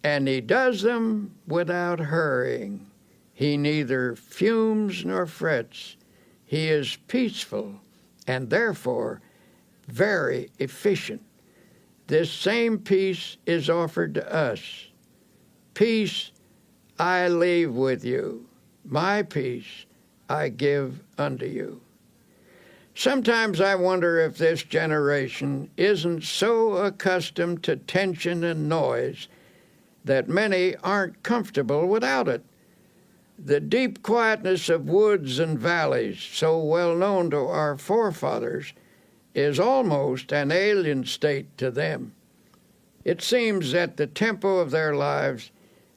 and He does them without hurrying. He neither fumes nor frets. He is peaceful and therefore very efficient. This same peace is offered to us. Peace I leave with you. My peace I give unto you. Sometimes I wonder if this generation isn't so accustomed to tension and noise that many aren't comfortable without it. The deep quietness of woods and valleys, so well known to our forefathers, is almost an alien state to them. It seems that the tempo of their lives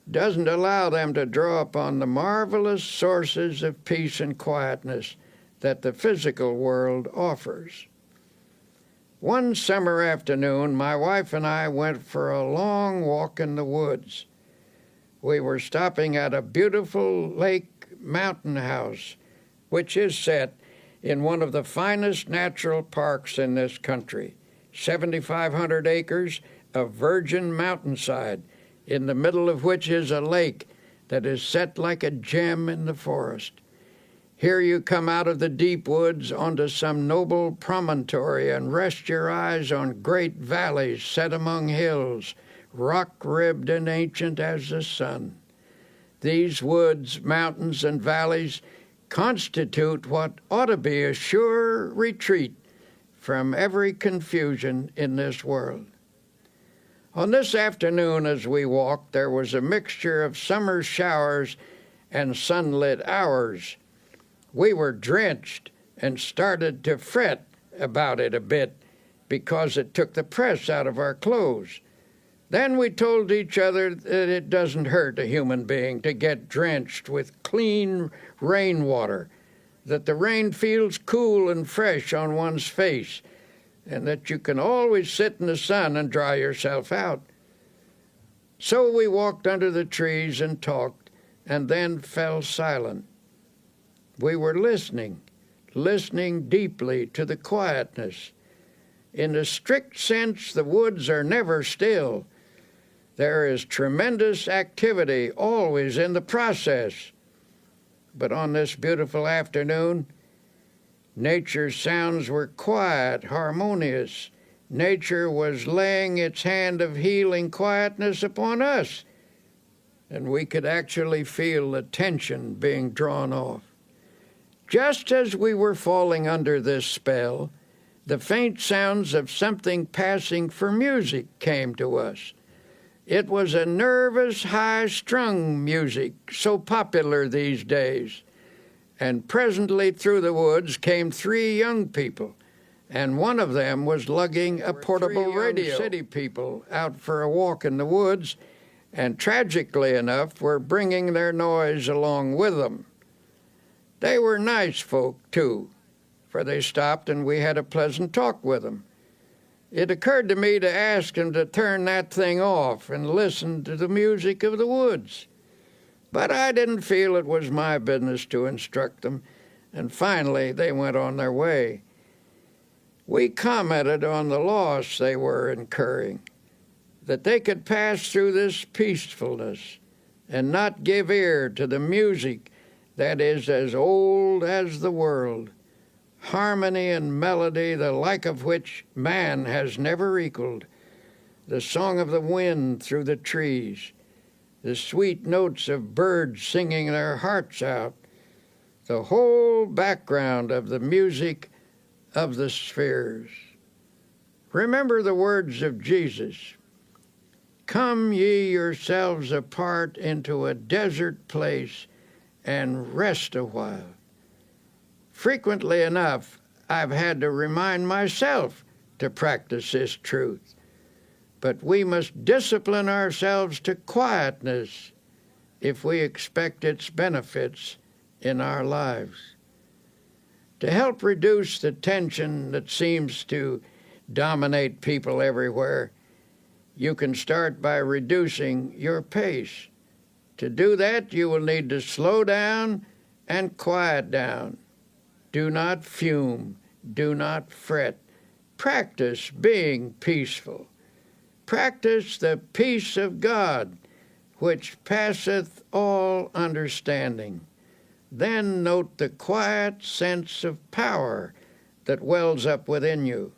doesn't allow them to draw upon the marvelous sources of peace and quietness that the physical world offers. One summer afternoon, my wife and I went for a long walk in the woods. We were stopping at a beautiful lake mountain house, which is set in one of the finest natural parks in this country, 7,500 acres of virgin mountainside, in the middle of which is a lake that is set like a gem in the forest. Here you come out of the deep woods onto some noble promontory and rest your eyes on great valleys set among hills, rock-ribbed and ancient as the sun. These woods, mountains, and valleys constitute what ought to be a sure retreat from every confusion in this world. On this afternoon as we walked, there was a mixture of summer showers and sunlit hours. We were drenched and started to fret about it a bit because it took the press out of our clothes. Then we told each other that it doesn't hurt a human being to get drenched with clean rainwater, that the rain feels cool and fresh on one's face, and that you can always sit in the sun and dry yourself out. So we walked under the trees and talked, and then fell silent. We were listening deeply to the quietness. In the strict sense, the woods are never still. There is tremendous activity always in the process. But on this beautiful afternoon, nature's sounds were quiet, harmonious. Nature was laying its hand of healing quietness upon us, and we could actually feel the tension being drawn off. Just as we were falling under this spell, the faint sounds of something passing for music came to us. It was a nervous, high-strung music, so popular these days. And presently through the woods came 3 young people, and one of them was lugging a portable radio. City people out for a walk in the woods, and tragically enough were bringing their noise along with them. They were nice folk, too, for they stopped and we had a pleasant talk with them. It occurred to me to ask them to turn that thing off and listen to the music of the woods. But I didn't feel it was my business to instruct them, and finally they went on their way. We commented on the loss they were incurring, that they could pass through this peacefulness and not give ear to the music that is as old as the world, harmony and melody the like of which man has never equaled, the song of the wind through the trees, the sweet notes of birds singing their hearts out, the whole background of the music of the spheres. Remember the words of Jesus, "Come ye yourselves apart into a desert place and rest a while." Frequently enough, I've had to remind myself to practice this truth. But we must discipline ourselves to quietness if we expect its benefits in our lives. To help reduce the tension that seems to dominate people everywhere, you can start by reducing your pace. To do that, you will need to slow down and quiet down. Do not fume. Do not fret. Practice being peaceful. Practice the peace of God, which passeth all understanding. Then note the quiet sense of power that wells up within you.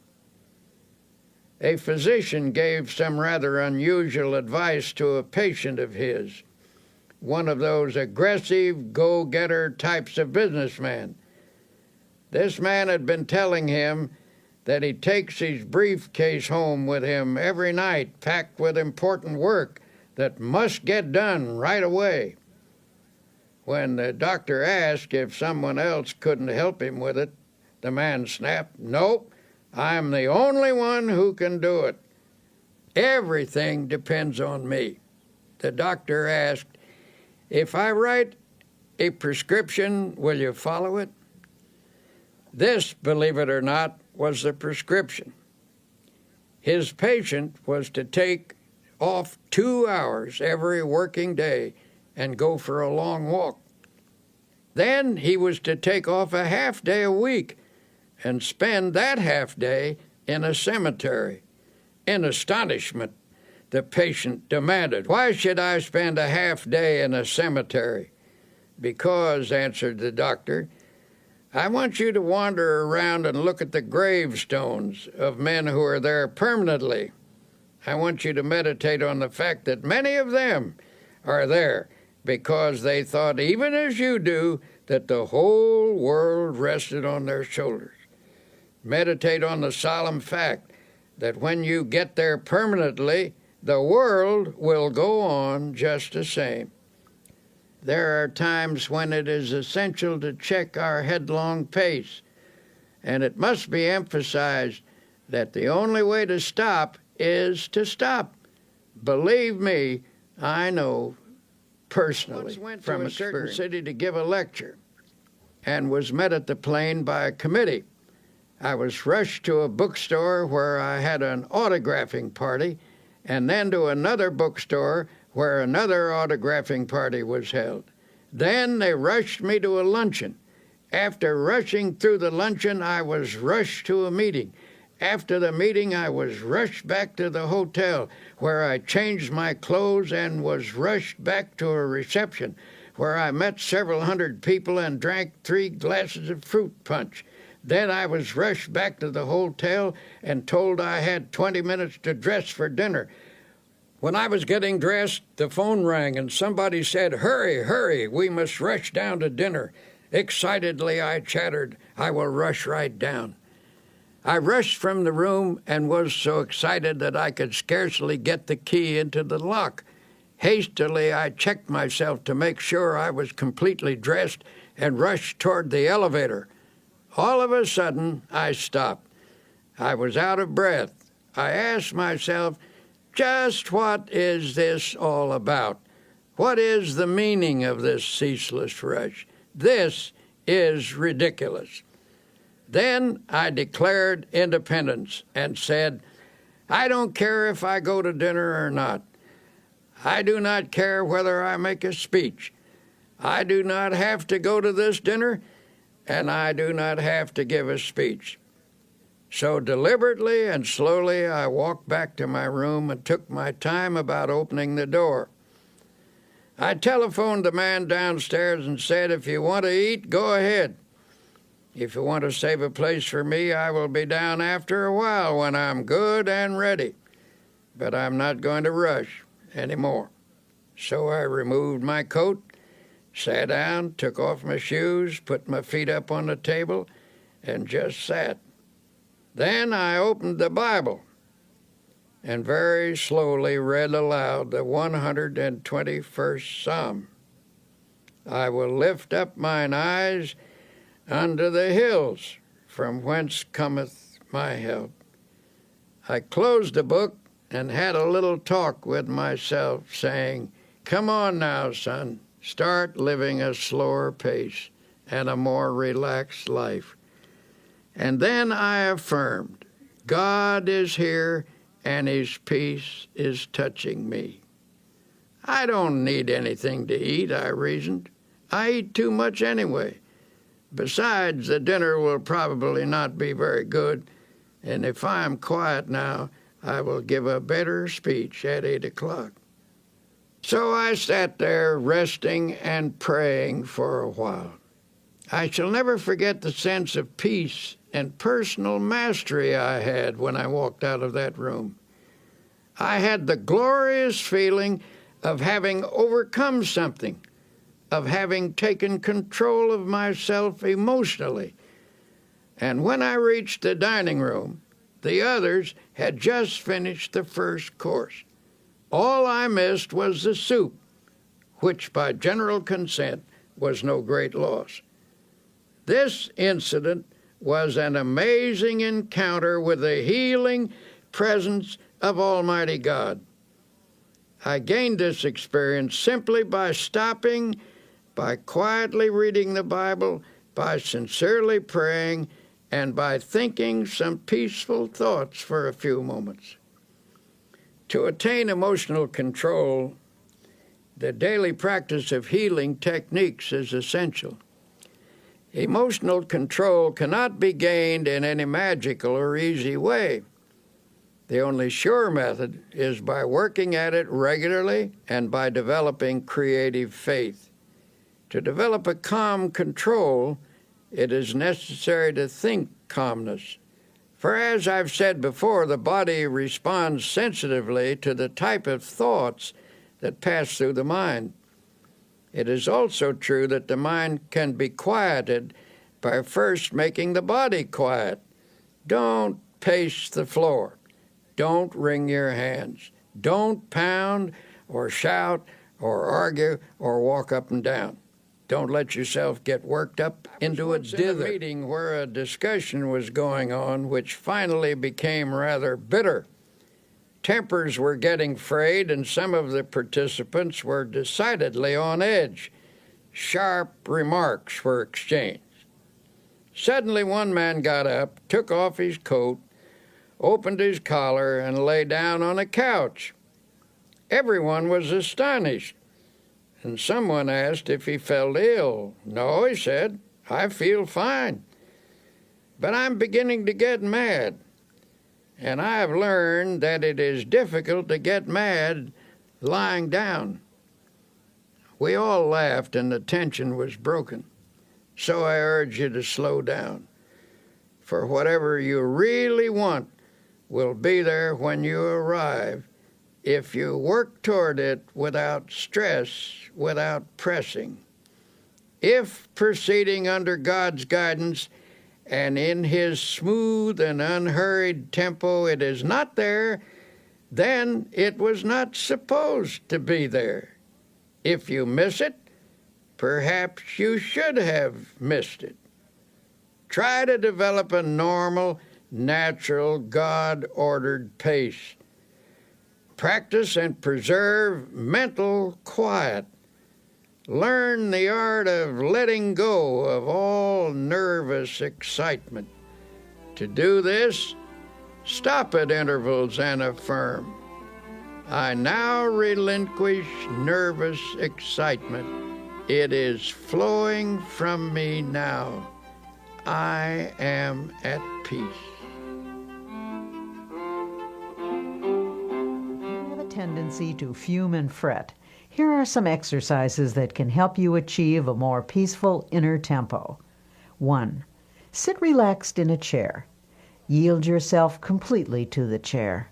A physician gave some rather unusual advice to a patient of his, one of those aggressive, go-getter types of businessman. This man had been telling him that he takes his briefcase home with him every night, packed with important work that must get done right away. When the doctor asked if someone else couldn't help him with it, the man snapped, "Nope, I'm the only one who can do it. Everything depends on me." The doctor asked, "If I write a prescription, will you follow it?" This, believe it or not, was the prescription. His patient was to take off 2 hours every working day and go for a long walk. Then he was to take off a half day a week and spend that half day in a cemetery. In astonishment, the patient demanded, "Why should I spend a half day in a cemetery?" "Because," answered the doctor, "I want you to wander around and look at the gravestones of men who are there permanently. I want you to meditate on the fact that many of them are there because they thought, even as you do, that the whole world rested on their shoulders. Meditate on the solemn fact that when you get there permanently, the world will go on just the same. There are times when it is essential to check our headlong pace, and it must be emphasized that the only way to stop is to stop. Believe me, I know personally from a certain city to give a lecture and was met at the plane by a committee. I was rushed to a bookstore where I had an autographing party, and then to another bookstore where another autographing party was held. Then they rushed me to a luncheon. After rushing through the luncheon, I was rushed to a meeting. After the meeting, I was rushed back to the hotel, where I changed my clothes and was rushed back to a reception, where I met several hundred people and drank 3 glasses of fruit punch. Then I was rushed back to the hotel and told I had 20 minutes to dress for dinner. When I was getting dressed, the phone rang and somebody said, "Hurry, hurry, we must rush down to dinner." Excitedly I chattered, "I will rush right down." I rushed from the room and was so excited that I could scarcely get the key into the lock. Hastily I checked myself to make sure I was completely dressed and rushed toward the elevator. All of a sudden, I stopped. I was out of breath. I asked myself, just what is this all about? What is the meaning of this ceaseless rush? This is ridiculous. Then I declared independence and said, I don't care if I go to dinner or not. I do not care whether I make a speech. I do not have to go to this dinner, and I do not have to give a speech. So deliberately and slowly I walked back to my room and took my time about opening the door. I telephoned the man downstairs and said, if you want to eat, go ahead. If you want to save a place for me, I will be down after a while when I'm good and ready. But I'm not going to rush anymore. So I removed my coat, sat down, took off my shoes, put my feet up on the table, and just sat. Then I opened the Bible and very slowly read aloud the 121st Psalm. I will lift up mine eyes unto the hills, from whence cometh my help. I closed the book and had a little talk with myself, saying, come on now, son, start living a slower pace and a more relaxed life. And then I affirmed, God is here and his peace is touching me. I don't need anything to eat, I reasoned. I eat too much anyway. Besides, the dinner will probably not be very good, and if I am quiet now, I will give a better speech at 8 o'clock. So I sat there resting and praying for a while. I shall never forget the sense of peace and personal mastery I had when I walked out of that room. I had the glorious feeling of having overcome something, of having taken control of myself emotionally. And when I reached the dining room, the others had just finished the first course. All I missed was the soup, which by general consent was no great loss. This incident was an amazing encounter with the healing presence of Almighty God. I gained this experience simply by stopping, by quietly reading the Bible, by sincerely praying, and by thinking some peaceful thoughts for a few moments. To attain emotional control, the daily practice of healing techniques is essential. Emotional control cannot be gained in any magical or easy way. The only sure method is by working at it regularly and by developing creative faith. To develop a calm control, it is necessary to think calmness. For as I've said before, the body responds sensitively to the type of thoughts that pass through the mind. It is also true that the mind can be quieted by first making the body quiet. Don't pace the floor. Don't wring your hands. Don't pound or shout or argue or walk up and down. Don't let yourself get worked up into a dither. In a meeting where a discussion was going on which finally became rather bitter. Tempers were getting frayed, and some of the participants were decidedly on edge. Sharp remarks were exchanged. Suddenly one man got up, took off his coat, opened his collar, and lay down on a couch. Everyone was astonished, and someone asked if he felt ill. "No," he said, "I feel fine. But I'm beginning to get mad, and I've learned that it is difficult to get mad lying down." We all laughed, and the tension was broken. So I urge you to slow down, for whatever you really want will be there when you arrive if you work toward it without stress, without pressing. If proceeding under God's guidance and in His smooth and unhurried tempo it is not there, then it was not supposed to be there. If you miss it, perhaps you should have missed it. Try to develop a normal, natural, God-ordered pace. Practice and preserve mental quiet. Learn the art of letting go of all nervous excitement. To do this, stop at intervals and affirm, "I now relinquish nervous excitement. It is flowing from me now. I am at peace." You have a tendency to fume and fret. Here are some exercises that can help you achieve a more peaceful inner tempo. 1. Sit relaxed in a chair. Yield yourself completely to the chair.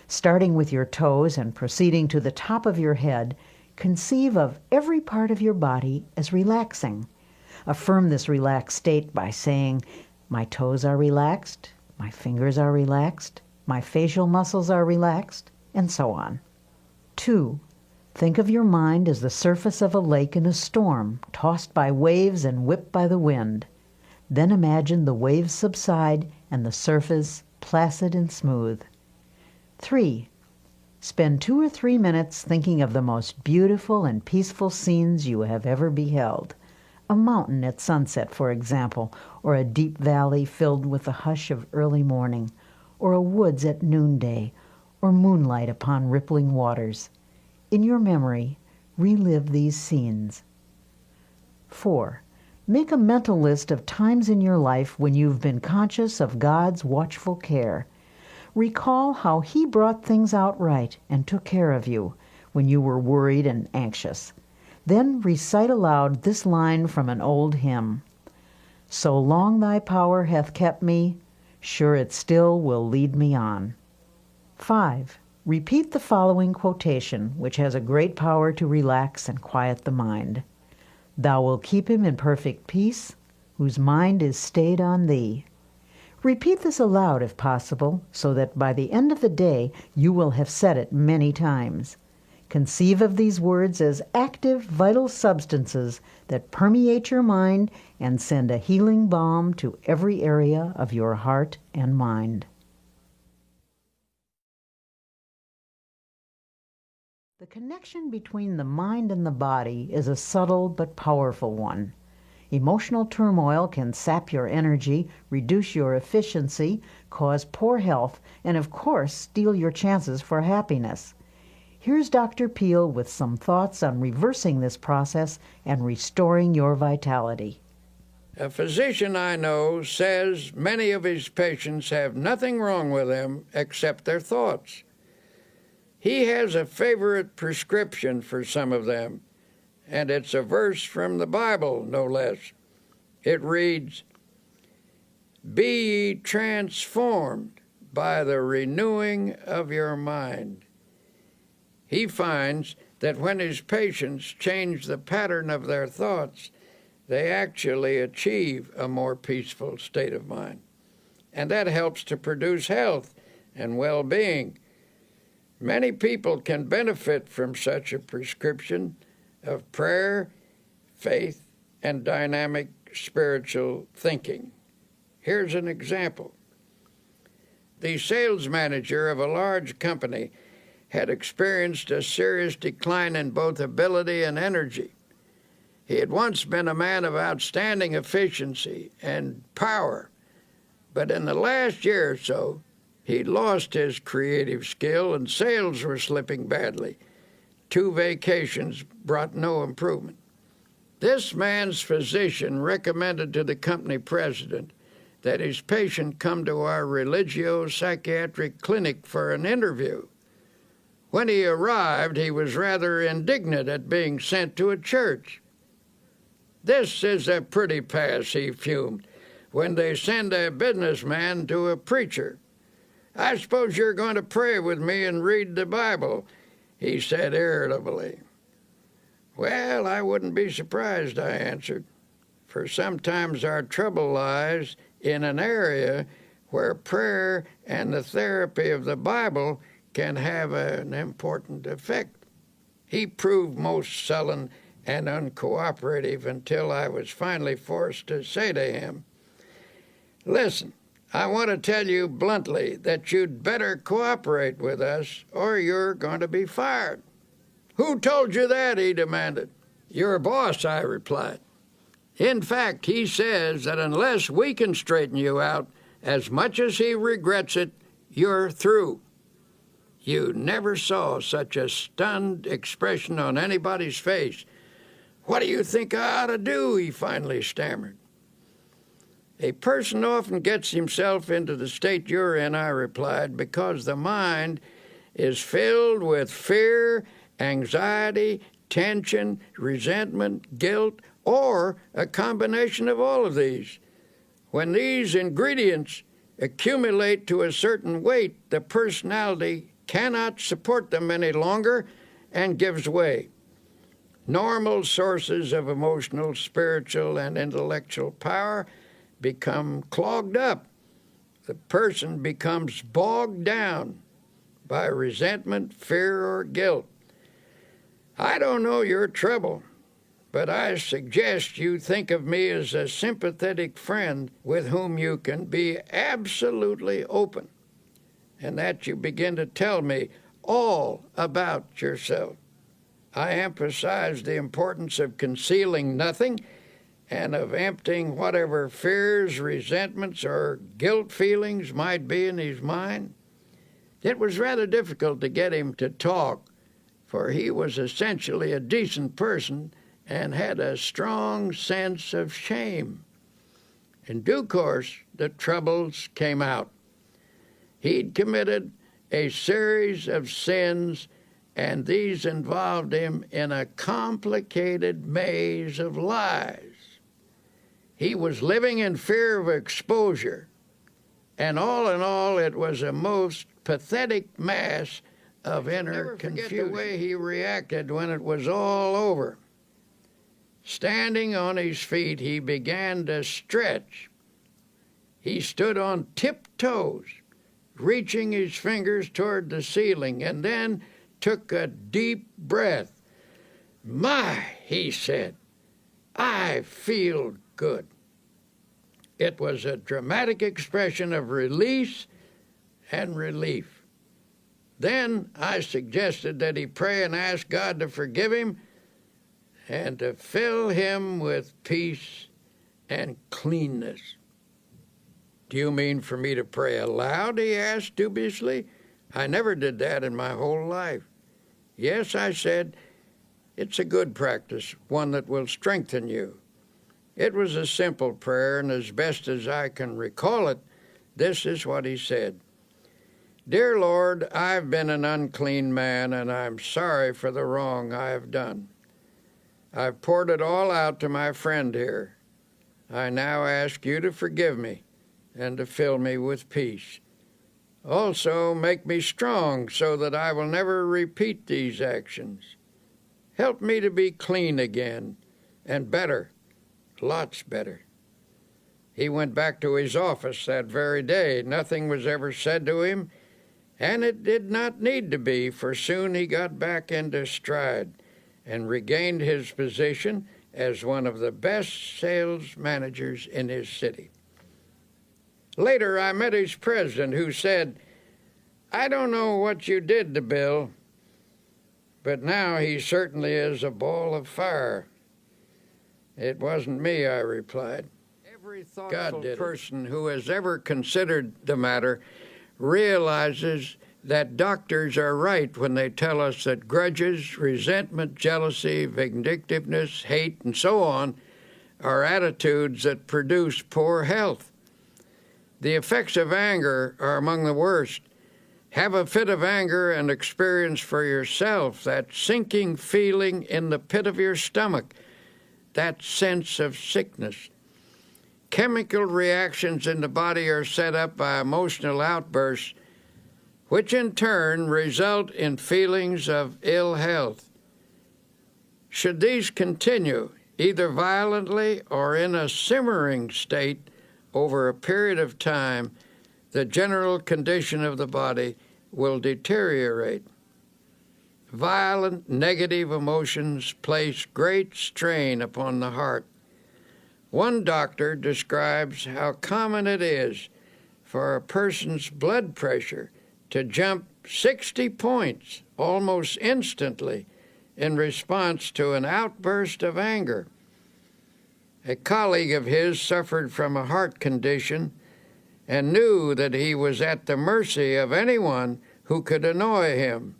Starting with your toes and proceeding to the top of your head, conceive of every part of your body as relaxing. Affirm this relaxed state by saying, "My toes are relaxed, my fingers are relaxed, my facial muscles are relaxed," and so on. 2. Think of your mind as the surface of a lake in a storm, tossed by waves and whipped by the wind. Then imagine the waves subside and the surface placid and smooth. 3. Spend 2 or 3 minutes thinking of the most beautiful and peaceful scenes you have ever beheld. A mountain at sunset, for example, or a deep valley filled with the hush of early morning, or a woods at noonday, or moonlight upon rippling waters. In your memory, relive these scenes. 4. Make a mental list of times in your life when you've been conscious of God's watchful care. Recall how He brought things out right and took care of you when you were worried and anxious. Then recite aloud this line from an old hymn: "So long thy power hath kept me, sure it still will lead me on." 5. Repeat the following quotation, which has a great power to relax and quiet the mind. "Thou wilt keep him in perfect peace, whose mind is stayed on thee." Repeat this aloud if possible, so that by the end of the day you will have said it many times. Conceive of these words as active, vital substances that permeate your mind and send a healing balm to every area of your heart and mind. The connection between the mind and the body is a subtle but powerful one. Emotional turmoil can sap your energy, reduce your efficiency, cause poor health, and of course, steal your chances for happiness. Here's Dr. Peale with some thoughts on reversing this process and restoring your vitality. A physician I know says many of his patients have nothing wrong with them except their thoughts. He has a favorite prescription for some of them, and it's a verse from the Bible, no less. It reads, "Be ye transformed by the renewing of your mind." He finds that when his patients change the pattern of their thoughts, they actually achieve a more peaceful state of mind. And that helps to produce health and well-being. Many people can benefit from such a prescription of prayer, faith, and dynamic spiritual thinking. Here's an example. The sales manager of a large company had experienced a serious decline in both ability and energy. He had once been a man of outstanding efficiency and power, but in the last year or so, he'd lost his creative skill and sales were slipping badly. 2 vacations brought no improvement. This man's physician recommended to the company president that his patient come to our religio-psychiatric clinic for an interview. When he arrived, he was rather indignant at being sent to a church. "This is a pretty pass," he fumed, "when they send a businessman to a preacher. I suppose you're going to pray with me and read the Bible," he said irritably. "Well, I wouldn't be surprised," I answered, "for sometimes our trouble lies in an area where prayer and the therapy of the Bible can have an important effect." He proved most sullen and uncooperative until I was finally forced to say to him, "Listen, I want to tell you bluntly that you'd better cooperate with us or you're going to be fired." "Who told you that?" he demanded. "Your boss," I replied. "In fact, he says that unless we can straighten you out, as much as he regrets it, you're through." You never saw such a stunned expression on anybody's face. "What do you think I ought to do?" he finally stammered. "A person often gets himself into the state you're in," I replied, "because the mind is filled with fear, anxiety, tension, resentment, guilt, or a combination of all of these. When these ingredients accumulate to a certain weight, the personality cannot support them any longer and gives way. Normal sources of emotional, spiritual, and intellectual power become clogged up. The person becomes bogged down by resentment, fear, or guilt. I don't know your trouble, but I suggest you think of me as a sympathetic friend with whom you can be absolutely open, and that you begin to tell me all about yourself. I emphasize the importance of concealing nothing and of emptying whatever fears, resentments, or guilt feelings might be in his mind." It was rather difficult to get him to talk, for he was essentially a decent person and had a strong sense of shame. In due course, the troubles came out. He'd committed a series of sins, and these involved him in a complicated maze of lies. He was living in fear of exposure, and all in all, it was a most pathetic mass of inner confusion. Never forget the way he reacted when it was all over. Standing on his feet, he began to stretch. He stood on tiptoes, reaching his fingers toward the ceiling, and then took a deep breath. "My," he said, "I feel good." It was a dramatic expression of release and relief. Then I suggested that he pray and ask God to forgive him and to fill him with peace and cleanness. "Do you mean for me to pray aloud?" he asked dubiously. "I never did that in my whole life." "Yes," I said, "it's a good practice, one that will strengthen you." It was a simple prayer, and as best as I can recall it, this is what he said. "Dear Lord, I've been an unclean man, and I'm sorry for the wrong I have done. I've poured it all out to my friend here. I now ask you to forgive me and to fill me with peace. Also, make me strong so that I will never repeat these actions. Help me to be clean again, and better, lots better." He went back to his office that very day. Nothing was ever said to him, and it did not need to be, for soon he got back into stride and regained his position as one of the best sales managers in his city. Later, I met his president, who said, "I don't know what you did to Bill, but now he certainly is a ball of fire." "It wasn't me," I replied. Every thoughtful person who has ever considered the matter realizes that doctors are right when they tell us that grudges, resentment, jealousy, vindictiveness, hate, and so on are attitudes that produce poor health. The effects of anger are among the worst. Have a fit of anger and experience for yourself that sinking feeling in the pit of your stomach, that sense of sickness. Chemical reactions in the body are set up by emotional outbursts, which in turn result in feelings of ill health. Should these continue, either violently or in a simmering state, over a period of time, the general condition of the body will deteriorate. Violent negative emotions place great strain upon the heart. One doctor describes how common it is for a person's blood pressure to jump 60 points almost instantly in response to an outburst of anger. A colleague of his suffered from a heart condition and knew that he was at the mercy of anyone who could annoy him.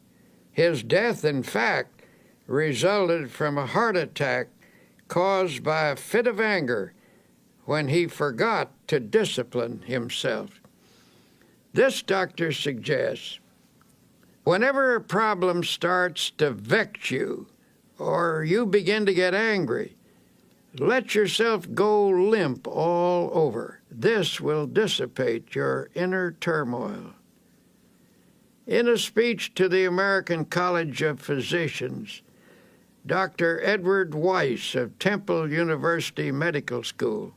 His death, in fact, resulted from a heart attack caused by a fit of anger when he forgot to discipline himself. This doctor suggests, whenever a problem starts to vex you or you begin to get angry, let yourself go limp all over. This will dissipate your inner turmoil. In a speech to the American College of Physicians, Dr. Edward Weiss of Temple University Medical School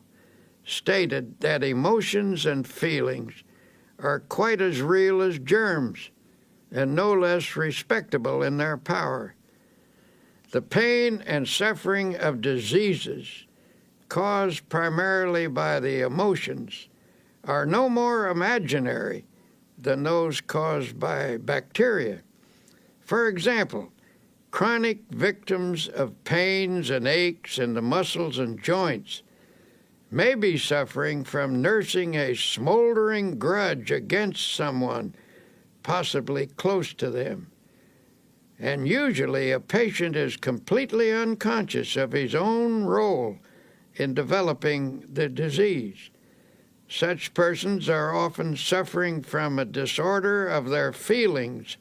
stated that emotions and feelings are quite as real as germs and no less respectable in their power. The pain and suffering of diseases caused primarily by the emotions are no more imaginary than those caused by bacteria. For example, chronic victims of pains and aches in the muscles and joints may be suffering from nursing a smoldering grudge against someone, possibly close to them. And usually a patient is completely unconscious of his own role in developing the disease. Such persons are often suffering from a disorder of their feelings,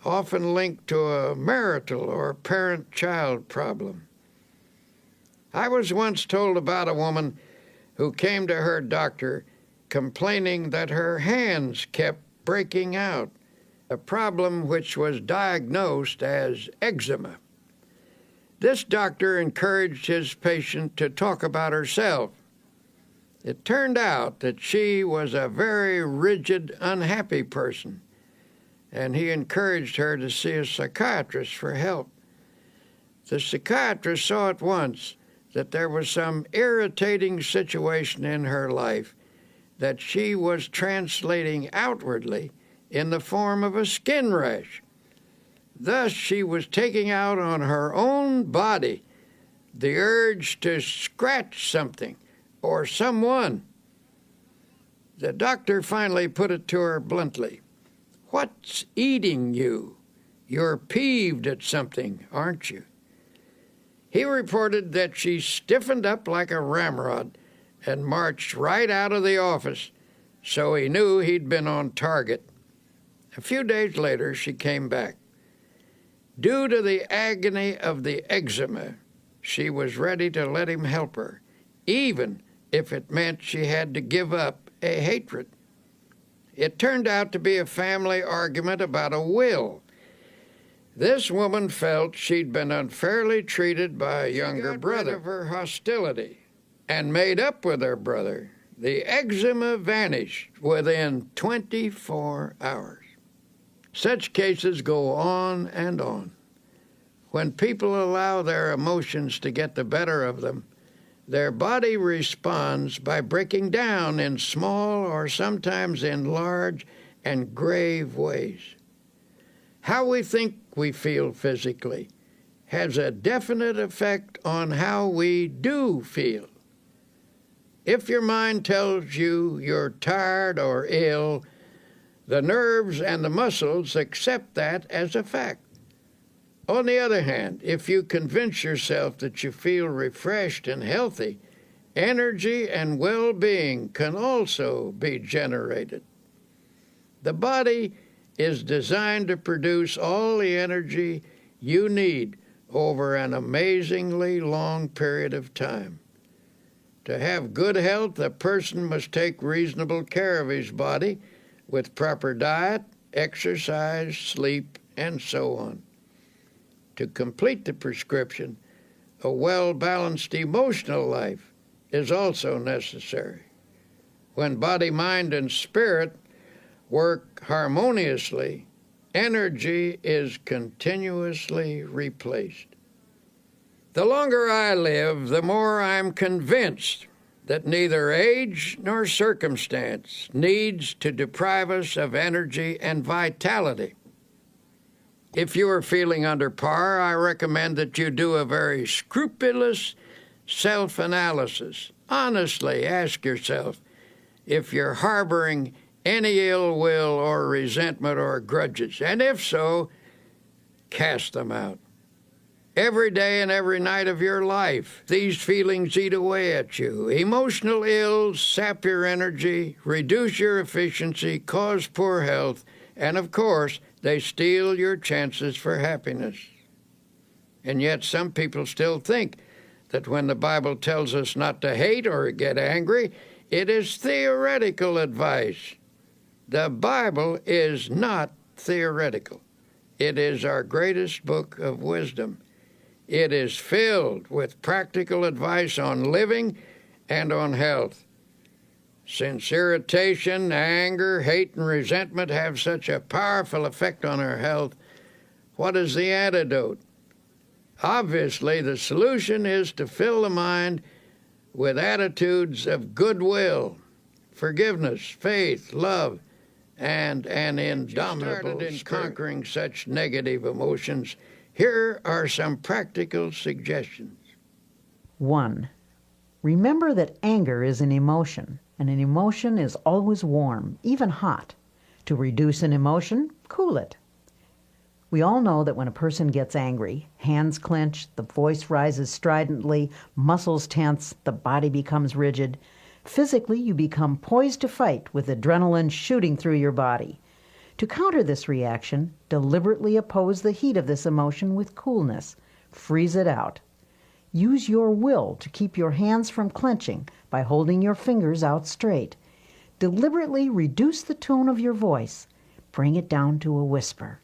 often linked to a marital or parent-child problem. I was once told about a woman who came to her doctor complaining that her hands kept breaking out, a problem which was diagnosed as eczema. This doctor encouraged his patient to talk about herself. It turned out that she was a very rigid, unhappy person, and he encouraged her to see a psychiatrist for help. The psychiatrist saw at once that there was some irritating situation in her life that she was translating outwardly in the form of a skin rash. Thus, she was taking out on her own body the urge to scratch something or someone. The doctor finally put it to her bluntly. "What's eating you? You're peeved at something, aren't you?" He reported that she stiffened up like a ramrod and marched right out of the office, so he knew he'd been on target. A few days later, she came back. Due to the agony of the eczema, she was ready to let him help her, even if it meant she had to give up a hatred. It turned out to be a family argument about a will. This woman felt she'd been unfairly treated by a younger brother of her hostility and made up with her brother. The eczema vanished within 24 hours. Such cases go on and on. When people allow their emotions to get the better of them, their body responds by breaking down in small or sometimes in large and grave ways. How we think we feel physically has a definite effect on how we do feel. If your mind tells you you're tired or ill, the nerves and the muscles accept that as a fact. On the other hand, if you convince yourself that you feel refreshed and healthy, energy and well-being can also be generated. The body is designed to produce all the energy you need over an amazingly long period of time. To have good health, a person must take reasonable care of his body with proper diet, exercise, sleep, and so on. To complete the prescription, a well-balanced emotional life is also necessary. When body, mind, and spirit work harmoniously, energy is continuously replaced. The longer I live, the more I'm convinced that neither age nor circumstance needs to deprive us of energy and vitality. If you are feeling under par, I recommend that you do a very scrupulous self-analysis. Honestly ask yourself if you're harboring any ill will or resentment or grudges, and if so, cast them out. Every day and every night of your life, these feelings eat away at you. Emotional ills sap your energy, reduce your efficiency, cause poor health, and of course, they steal your chances for happiness. And yet some people still think that when the Bible tells us not to hate or get angry, it is theoretical advice. The Bible is not theoretical. It is our greatest book of wisdom. It is filled with practical advice on living and on health. Since irritation, anger, hate, and resentment have such a powerful effect on our health, what is the antidote? Obviously, the solution is to fill the mind with attitudes of goodwill, forgiveness, faith, love, and an indomitable spirit. Conquering such negative emotions, here are some practical suggestions. 1. Remember that anger is an emotion, and an emotion is always warm, even hot. To reduce an emotion, cool it. We all know that when a person gets angry, hands clench, the voice rises stridently, muscles tense, the body becomes rigid. Physically, you become poised to fight with adrenaline shooting through your body. To counter this reaction, deliberately oppose the heat of this emotion with coolness. Freeze it out. Use your will to keep your hands from clenching by holding your fingers out straight. Deliberately reduce the tone of your voice. Bring it down to a whisper.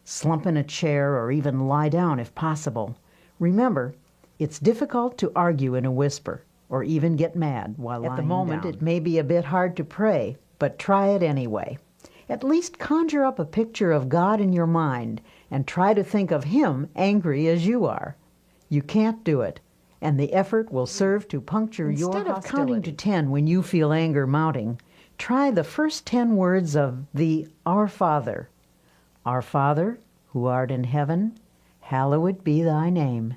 Slump in a chair or even lie down if possible. Remember, it's difficult to argue in a whisper or even get mad while lying down. At the moment, it may be a bit hard to pray, but try it anyway. At least conjure up a picture of God in your mind and try to think of Him angry as you are. You can't do it, and the effort will serve to puncture your hostility. Instead of counting to 10 when you feel anger mounting, try the first 10 words of the Our Father. Our Father, who art in heaven, hallowed be thy name.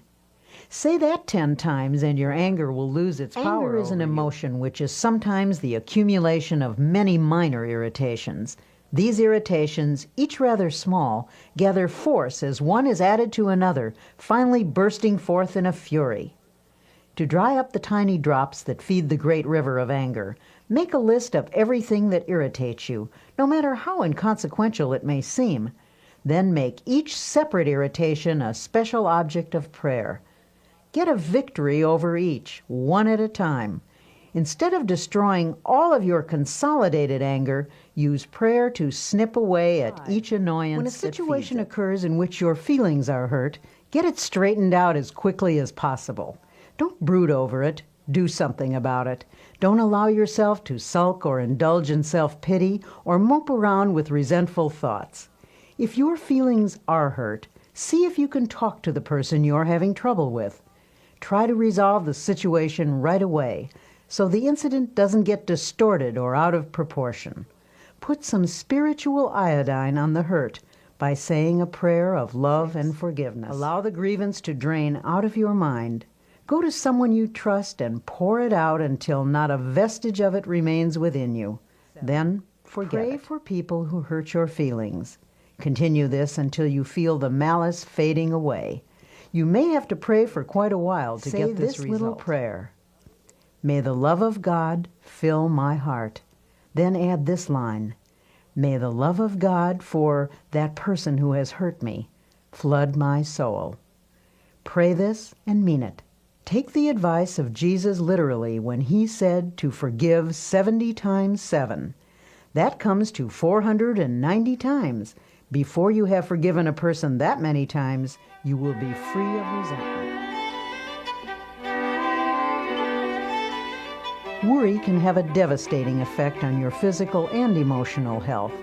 Say that 10 times and your anger will lose its power. Anger is an emotion which is sometimes the accumulation of many minor irritations. These irritations, each rather small, gather force as one is added to another, finally bursting forth in a fury. To dry up the tiny drops that feed the great river of anger, make a list of everything that irritates you, no matter how inconsequential it may seem. Then make each separate irritation a special object of prayer. Get a victory over each, one at a time. Instead of destroying all of your consolidated anger, use prayer to snip away at each annoyance. When a situation occurs in which your feelings are hurt, get it straightened out as quickly as possible. Don't brood over it. Do something about it. Don't allow yourself to sulk or indulge in self-pity or mope around with resentful thoughts. If your feelings are hurt, see if you can talk to the person you're having trouble with. Try to resolve the situation right away so the incident doesn't get distorted or out of proportion. Put some spiritual iodine on the hurt by saying a prayer of love and forgiveness. Allow the grievance to drain out of your mind. Go to someone you trust and pour it out until not a vestige of it remains within you. Then pray for people who hurt your feelings. Continue this until you feel the malice fading away. You may have to pray for quite a while to get this result. Little prayer. May the love of God fill my heart. Then add this line. May the love of God for that person who has hurt me flood my soul. Pray this and mean it. Take the advice of Jesus literally when he said to forgive 70 times 7. That comes to 490 times. Before you have forgiven a person that many times, you will be free of resentment. Worry can have a devastating effect on your physical and emotional health.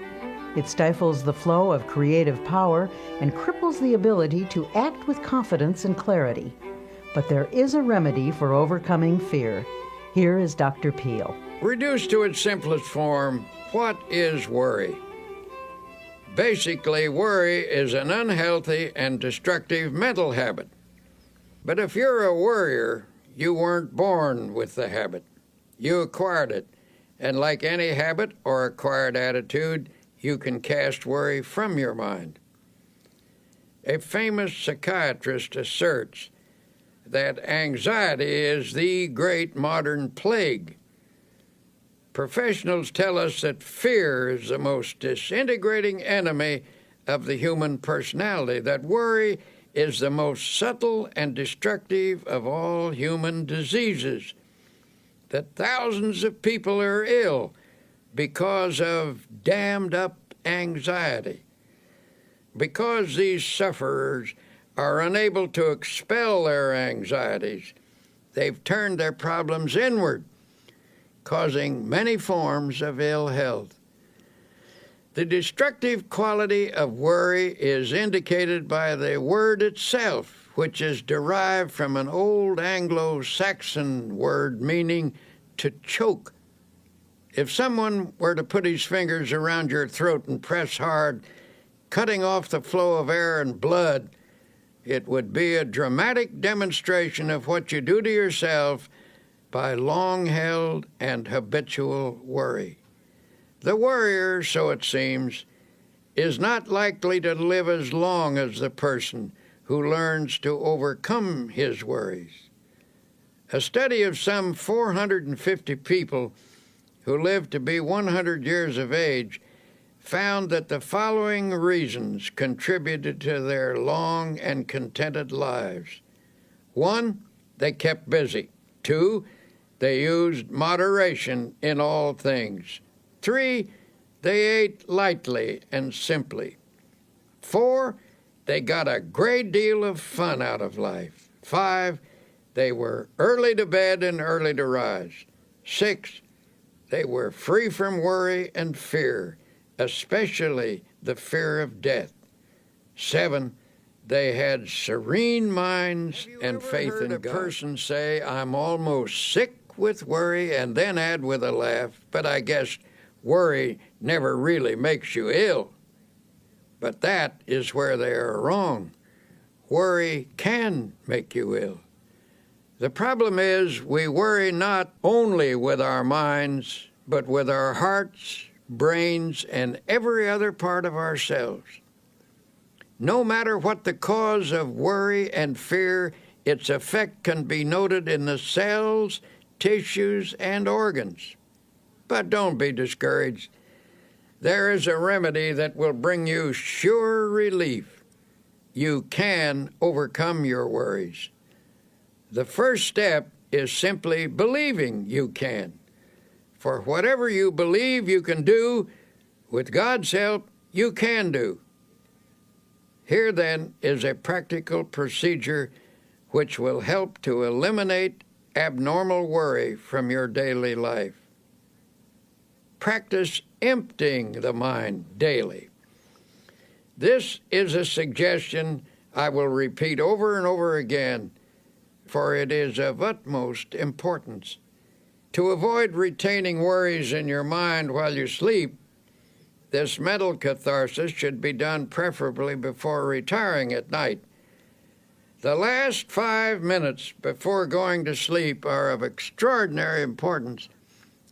It stifles the flow of creative power and cripples the ability to act with confidence and clarity. But there is a remedy for overcoming fear. Here is Dr. Peale. Reduced to its simplest form, what is worry? Basically, worry is an unhealthy and destructive mental habit. But if you're a worrier, you weren't born with the habit. You acquired it. And like any habit or acquired attitude, you can cast worry from your mind. A famous psychiatrist asserts that anxiety is the great modern plague. Professionals tell us that fear is the most disintegrating enemy of the human personality, that worry is the most subtle and destructive of all human diseases, that thousands of people are ill because of dammed-up anxiety. Because these sufferers are unable to expel their anxieties, they've turned their problems inward, causing many forms of ill health. The destructive quality of worry is indicated by the word itself, which is derived from an old Anglo-Saxon word meaning to choke. If someone were to put his fingers around your throat and press hard, cutting off the flow of air and blood, it would be a dramatic demonstration of what you do to yourself by long-held and habitual worry. The worrier, so it seems, is not likely to live as long as the person who learns to overcome his worries. A study of some 450 people who lived to be 100 years of age found that the following reasons contributed to their long and contented lives. 1, they kept busy. 2, they used moderation in all things. 3, they ate lightly and simply. 4, they got a great deal of fun out of life. 5, they were early to bed and early to rise. 6, they were free from worry and fear, especially the fear of death. 7, they had serene minds and faith in God. Have you ever heard a person say, "I'm almost sick with worry," and then add with a laugh, "But I guess worry never really makes you ill"? But that is where they are wrong. Worry can make you ill. The problem is we worry not only with our minds, but with our hearts, brains, and every other part of ourselves. No matter what the cause of worry and fear, its effect can be noted in the cells, tissues, and organs. But don't be discouraged. There is a remedy that will bring you sure relief. You can overcome your worries. The first step is simply believing you can. For whatever you believe you can do, with God's help, you can do. Here, then, is a practical procedure which will help to eliminate abnormal worry from your daily life. Practice emptying the mind daily. This is a suggestion I will repeat over and over again, for it is of utmost importance. To avoid retaining worries in your mind while you sleep, this mental catharsis should be done preferably before retiring at night. The last 5 minutes before going to sleep are of extraordinary importance,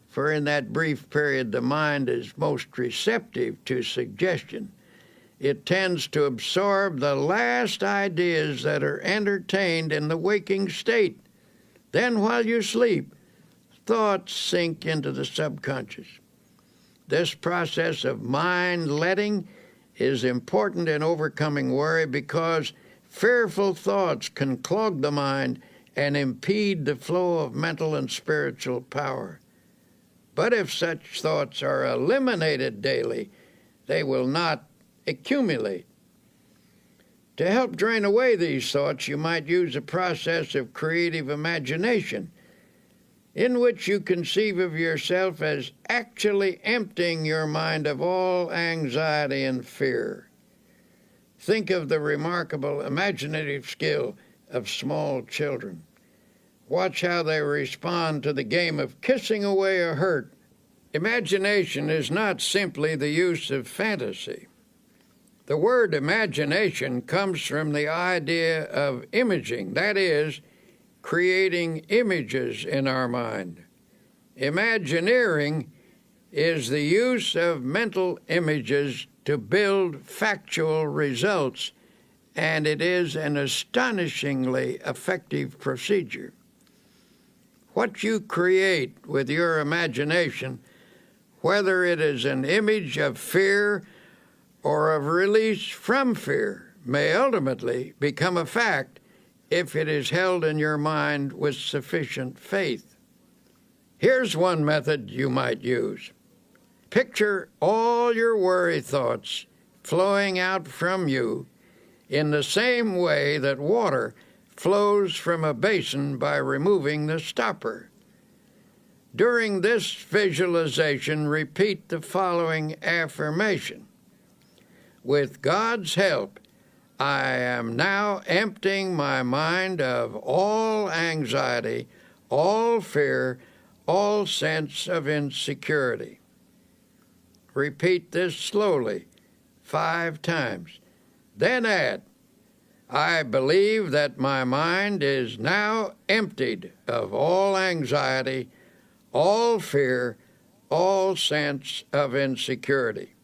for in that brief period the mind is most receptive to suggestion. It tends to absorb the last ideas that are entertained in the waking state. Then while you sleep, thoughts sink into the subconscious. This process of mind letting is important in overcoming worry because fearful thoughts can clog the mind and impede the flow of mental and spiritual power. But if such thoughts are eliminated daily, they will not accumulate. To help drain away these thoughts, you might use a process of creative imagination in which you conceive of yourself as actually emptying your mind of all anxiety and fear. Think of the remarkable imaginative skill of small children. Watch how they respond to the game of kissing away a hurt. Imagination is not simply the use of fantasy. The word imagination comes from the idea of imaging, that is, creating images in our mind. Imagineering is the use of mental images to build factual results, and it is an astonishingly effective procedure. What you create with your imagination, whether it is an image of fear or of release from fear, may ultimately become a fact if it is held in your mind with sufficient faith. Here's one method you might use. Picture all your worry thoughts flowing out from you in the same way that water flows from a basin by removing the stopper. During this visualization, repeat the following affirmation. With God's help, I am now emptying my mind of all anxiety, all fear, all sense of insecurity. Repeat this slowly 5 times. Then add, I believe that my mind is now emptied of all anxiety, all fear, all sense of insecurity.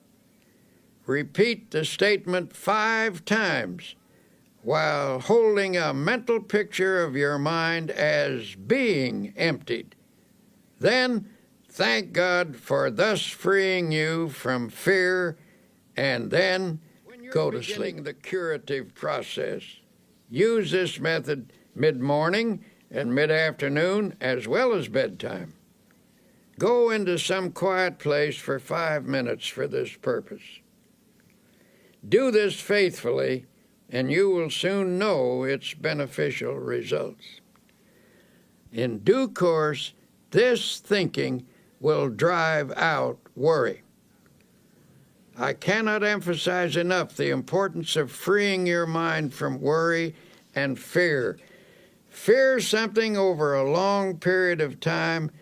Repeat the statement 5 times while holding a mental picture of your mind as being emptied. Then thank God for thus freeing you from fear, and then go to sleep. The curative process. Use this method mid-morning and mid-afternoon as well as bedtime. Go into some quiet place for 5 minutes for this purpose. Do this faithfully, and you will soon know its beneficial results. In due course, this thinking will drive out worry. I cannot emphasize enough the importance of freeing your mind from worry and fear. Fear something over a long period of time,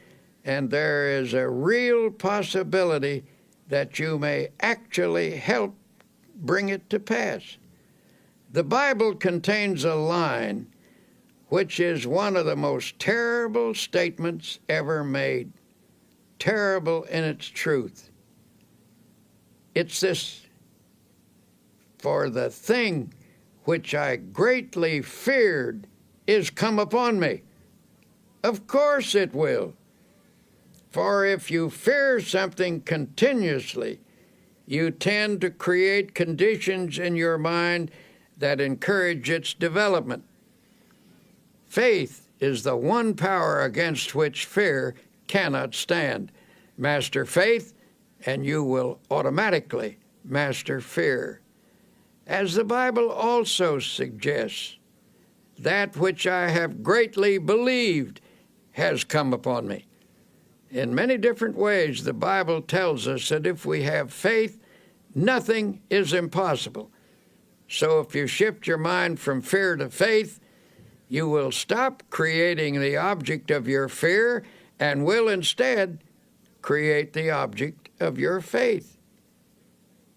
and there is a real possibility that you may actually help bring it to pass. The Bible contains a line which is one of the most terrible statements ever made, terrible in its truth. It's this, for the thing which I greatly feared is come upon me. Of course it will. For if you fear something continuously, you tend to create conditions in your mind that encourage its development. Faith is the one power against which fear cannot stand. Master faith, and you will automatically master fear. As the Bible also suggests, that which I have greatly believed has come upon me. In many different ways, the Bible tells us that if we have faith, nothing is impossible. So if you shift your mind from fear to faith, You will stop creating the object of your fear and will instead create the object of your faith.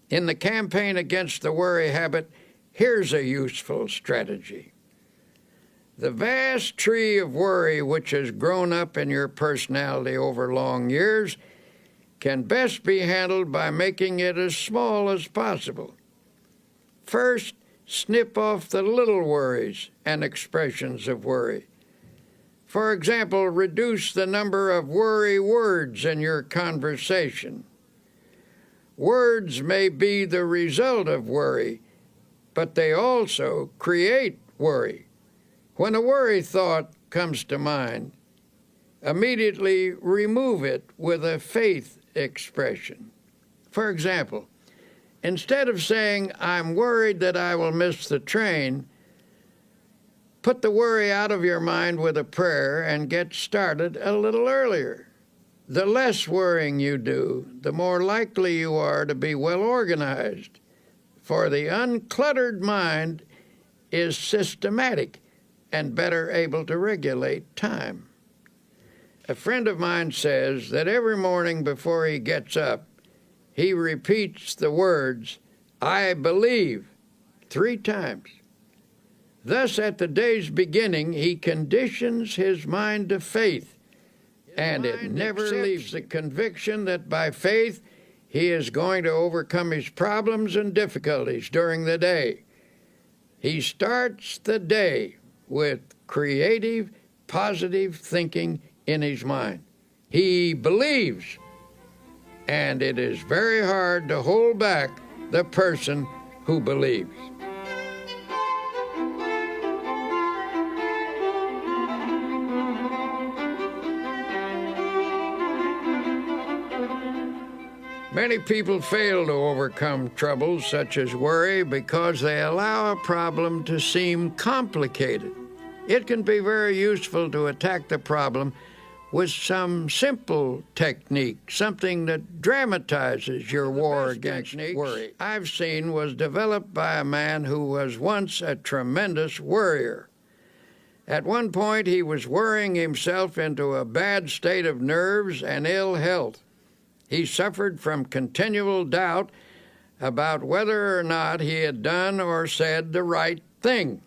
In the campaign against the worry habit, here's a useful strategy. The vast tree of worry which has grown up in your personality over long years can best be handled by making it as small as possible. First, snip off the little worries and expressions of worry. For example, reduce the number of worry words in your conversation. Words may be the result of worry, but they also create worry. When a worry thought comes to mind, immediately remove it with a faith expression. For example, instead of saying, "I'm worried that I will miss the train," put the worry out of your mind with a prayer and get started a little earlier. The less worrying you do, the more likely you are to be well organized, for the uncluttered mind is systematic and better able to regulate time. A friend of mine says that every morning before he gets up, he repeats the words, "I believe," 3 times. Thus, at the day's beginning, he conditions his mind to faith, and it never leaves the conviction that by faith he is going to overcome his problems and difficulties during the day. He starts the day with creative, positive thinking in his mind. He believes, and it is very hard to hold back the person who believes. Many people fail to overcome troubles such as worry because they allow a problem to seem complicated. It can be very useful to attack the problem with some simple technique, something that dramatizes your war against worry I've seen was developed by a man who was once a tremendous worrier. At one point, he was worrying himself into a bad state of nerves and ill health. He suffered from continual doubt about whether or not he had done or said the right thing.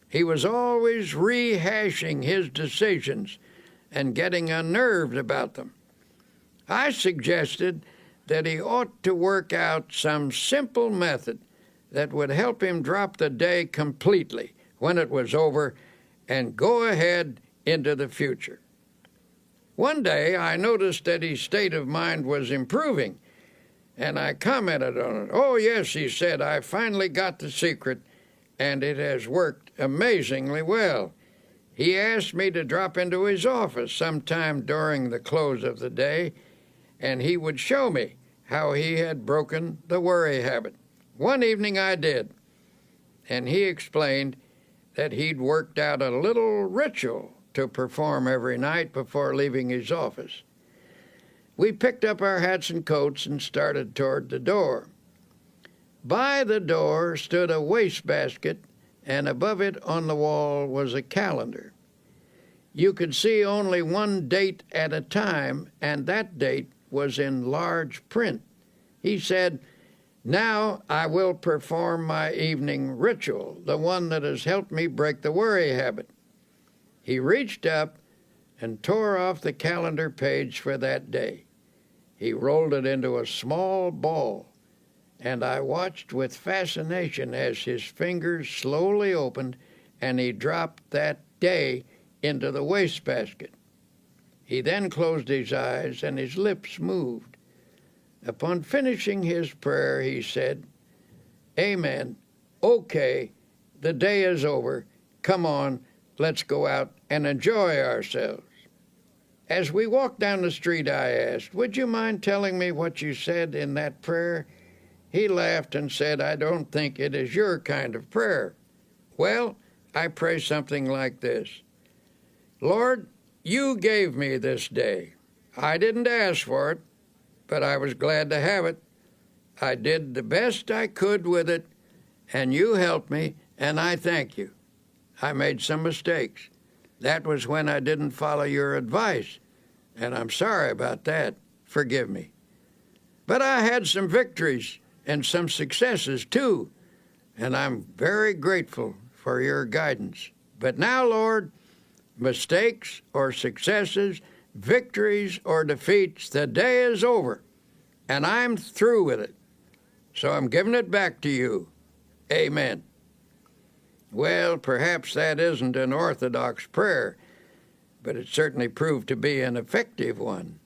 He was always rehashing his decisions and getting unnerved about them. I suggested that he ought to work out some simple method that would help him drop the day completely when it was over and go ahead into the future. One day, I noticed that his state of mind was improving, and I commented on it. "Oh, yes," he said, "I finally got the secret, and it has worked amazingly well." He asked me to drop into his office sometime during the close of the day, and he would show me how he had broken the worry habit. One evening I did, and he explained that he'd worked out a little ritual to perform every night before leaving his office. We picked up our hats and coats and started toward the door. By the door stood a wastebasket, and above it on the wall was a calendar. You could see only one date at a time, and that date was in large print. He said, "Now I will perform my evening ritual, the one that has helped me break the worry habit." He reached up and tore off the calendar page for that day. He rolled it into a small ball, and I watched with fascination as his fingers slowly opened and he dropped that day into the wastebasket. He then closed his eyes and his lips moved. Upon finishing his prayer, he said, "Amen. Okay, the day is over. Come on, let's go out and enjoy ourselves." As we walked down the street, I asked, "Would you mind telling me what you said in that prayer?" He laughed and said, "I don't think it is your kind of prayer." "Well, I pray something like this: Lord, you gave me this day. I didn't ask for it, but I was glad to have it. I did the best I could with it, and you helped me, and I thank you. I made some mistakes. That was when I didn't follow your advice, and I'm sorry about that. Forgive me. But I had some victories and some successes too, and I'm very grateful for your guidance. But now, Lord, mistakes or successes, victories or defeats, the day is over, and I'm through with it. So I'm giving it back to you. Amen. Well, perhaps that isn't an orthodox prayer, but it certainly proved to be an effective one.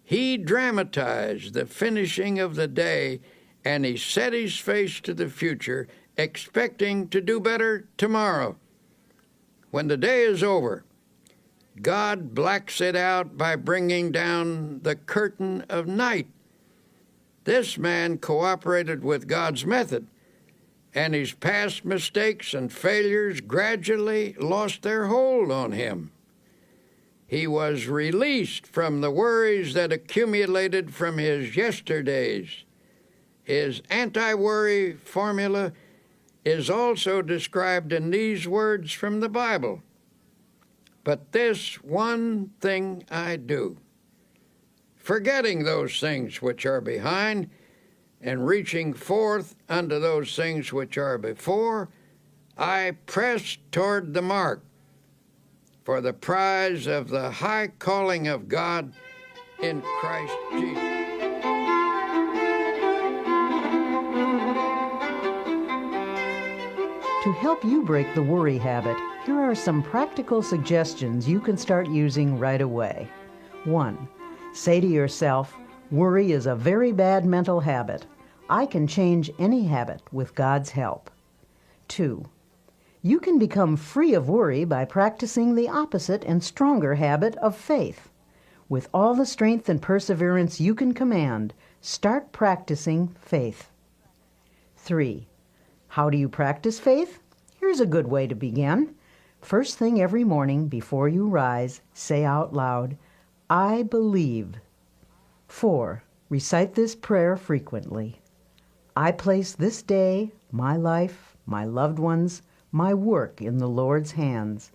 He dramatized the finishing of the day, and he set his face to the future, expecting to do better tomorrow. When the day is over, God blacks it out by bringing down the curtain of night. This man cooperated with God's method, and his past mistakes and failures gradually lost their hold on him. He was released from the worries that accumulated from his yesterdays. His anti-worry formula is also described in these words from the Bible. But this one thing I do, forgetting those things which are behind, and reaching forth unto those things which are before, I press toward the mark for the prize of the high calling of God in Christ Jesus. To help you break the worry habit, here are some practical suggestions you can start using right away. 1. Say to yourself, worry is a very bad mental habit. I can change any habit with God's help. 2. You can become free of worry by practicing the opposite and stronger habit of faith. With all the strength and perseverance you can command, start practicing faith. 3. How do you practice faith? Here's a good way to begin. First thing every morning before you rise, say out loud, I believe. 4. Recite this prayer frequently. I place this day, my life, my loved ones, my work in the Lord's hands.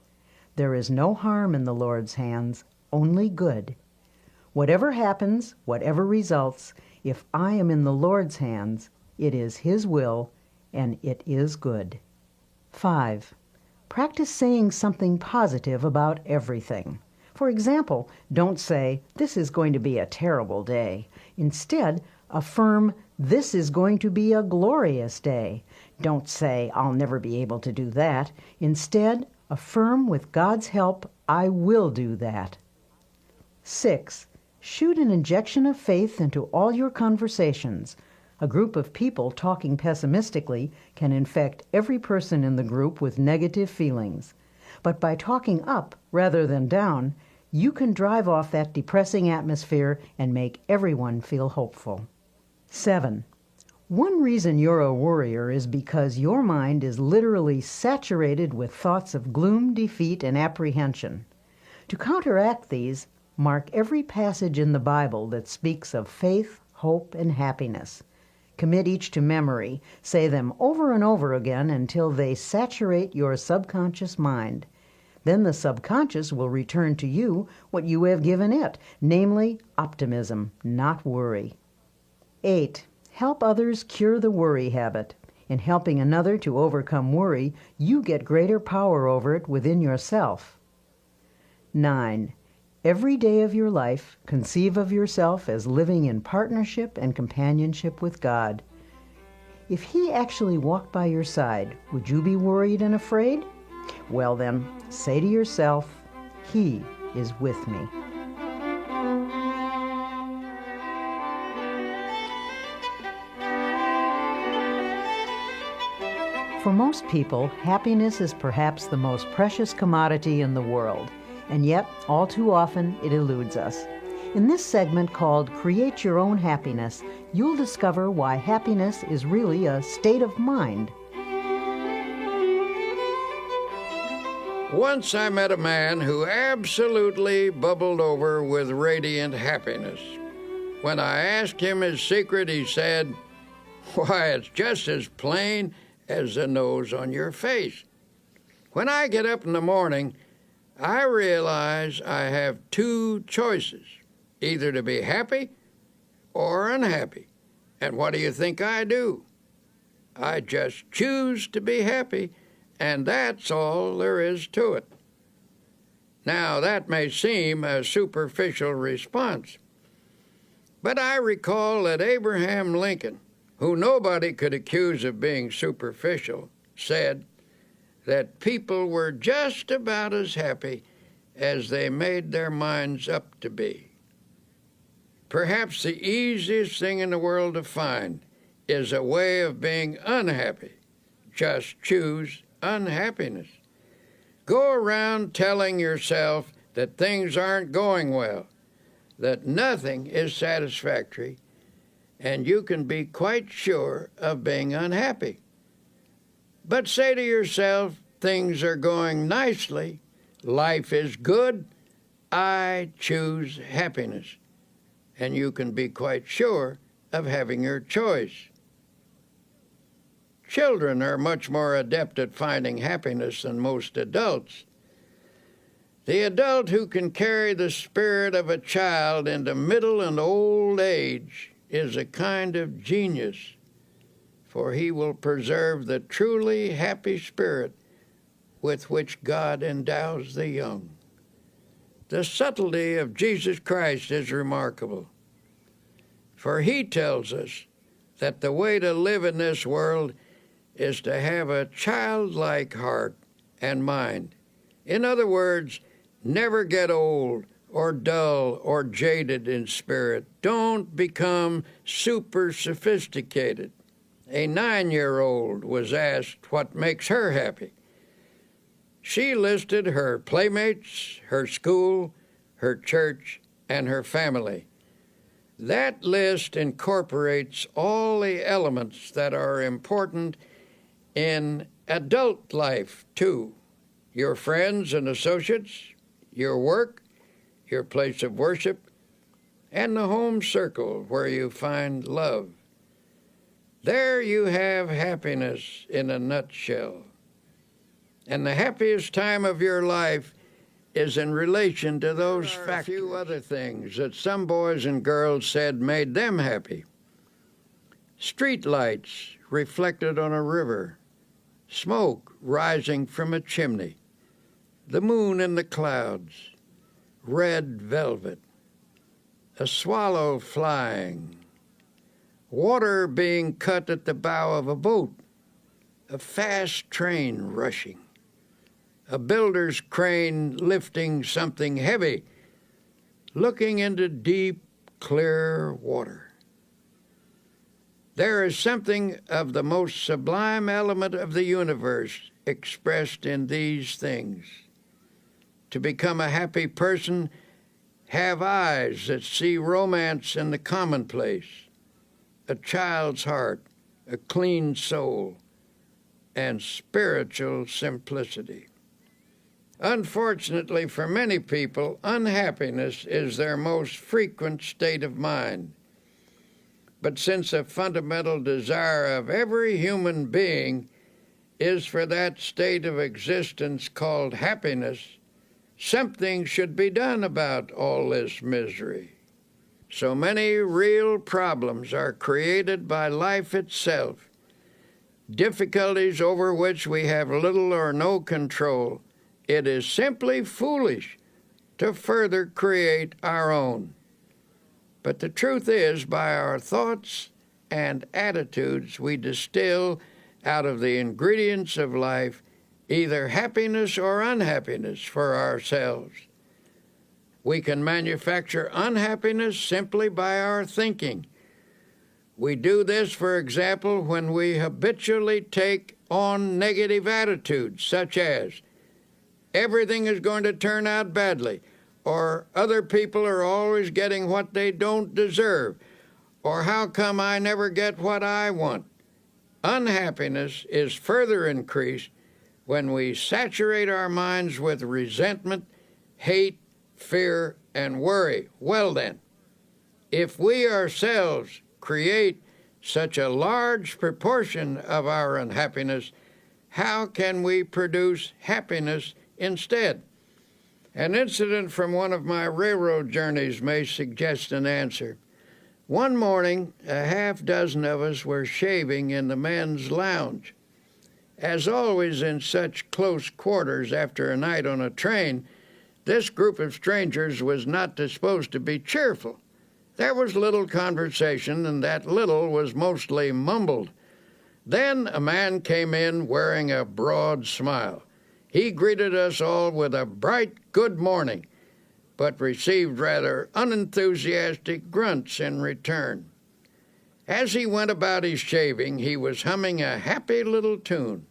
There is no harm in the Lord's hands, only good. Whatever happens, whatever results, if I am in the Lord's hands, it is His will, and it is good. 5. Practice saying something positive about everything. For example, don't say, this is going to be a terrible day. Instead, affirm, this is going to be a glorious day. Don't say, I'll never be able to do that. Instead, affirm with God's help, I will do that. 6. Shoot an injection of faith into all your conversations. A group of people talking pessimistically can infect every person in the group with negative feelings. But by talking up rather than down, you can drive off that depressing atmosphere and make everyone feel hopeful. 7. One reason you're a worrier is because your mind is literally saturated with thoughts of gloom, defeat, and apprehension. To counteract these, mark every passage in the Bible that speaks of faith, hope, and happiness. Commit each to memory. Say them over and over again until they saturate your subconscious mind. Then the subconscious will return to you what you have given it, namely optimism, not worry. 8. Help others cure the worry habit. In helping another to overcome worry, you get greater power over it within yourself. 9. Every day of your life, conceive of yourself as living in partnership and companionship with God. If He actually walked by your side, would you be worried and afraid? Well then, say to yourself, He is with me. For most people, happiness is perhaps the most precious commodity in the world, and yet, all too often, it eludes us. In this segment called Create Your Own Happiness, you'll discover why happiness is really a state of mind. Once I met a man who absolutely bubbled over with radiant happiness. When I asked him his secret, he said, "Why, it's just as plain as the nose on your face. When I get up in the morning, I realize I have two choices, either to be happy or unhappy. And what do you think I do? I just choose to be happy, and that's all there is to it. Now, that may seem a superficial response, but I recall that Abraham Lincoln, who nobody could accuse of being superficial, said that people were just about as happy as they made their minds up to be. Perhaps the easiest thing in the world to find is a way of being unhappy. Just choose unhappiness. Go around telling yourself that things aren't going well, that nothing is satisfactory, and you can be quite sure of being unhappy. But say to yourself, things are going nicely, life is good, I choose happiness, and you can be quite sure of having your choice. Children are much more adept at finding happiness than most adults. The adult who can carry the spirit of a child into middle and old age is a kind of genius, for he will preserve the truly happy spirit with which God endows the young. The subtlety of Jesus Christ is remarkable, for he tells us that the way to live in this world is to have a childlike heart and mind. In other words, never get old or dull or jaded in spirit. Don't become super sophisticated. A 9-year-old was asked what makes her happy. She listed her playmates, her school, her church, and her family. That list incorporates all the elements that are important in adult life, too. Your friends and associates, your work, your place of worship, and the home circle where you find love. There you have happiness in a nutshell. And the happiest time of your life is in relation to those factors. A few other things that some boys and girls said made them happy. Street lights reflected on a river, smoke rising from a chimney, the moon in the clouds, red velvet, a swallow flying, water being cut at the bow of a boat, a fast train rushing, a builder's crane lifting something heavy, looking into deep, clear water. There is something of the most sublime element of the universe expressed in these things. To become a happy person, have eyes that see romance in the commonplace, a child's heart, a clean soul, and spiritual simplicity. Unfortunately for many people, unhappiness is their most frequent state of mind. But since a fundamental desire of every human being is for that state of existence called happiness, something should be done about all this misery. So many real problems are created by life itself, difficulties over which we have little or no control. It is simply foolish to further create our own. But the truth is, by our thoughts and attitudes, we distill out of the ingredients of life either happiness or unhappiness for ourselves. We can manufacture unhappiness simply by our thinking. We do this, for example, when we habitually take on negative attitudes, such as, everything is going to turn out badly, or other people are always getting what they don't deserve, or how come I never get what I want. Unhappiness is further increased when we saturate our minds with resentment, hate, fear, and worry. Well then, if we ourselves create such a large proportion of our unhappiness, how can we produce happiness instead? An incident from one of my railroad journeys may suggest an answer. One morning, a half dozen of us were shaving in the men's lounge. As always in such close quarters after a night on a train, this group of strangers was not disposed to be cheerful. There was little conversation, and that little was mostly mumbled. Then a man came in wearing a broad smile. He greeted us all with a bright good morning, but received rather unenthusiastic grunts in return. As he went about his shaving, he was humming a happy little tune.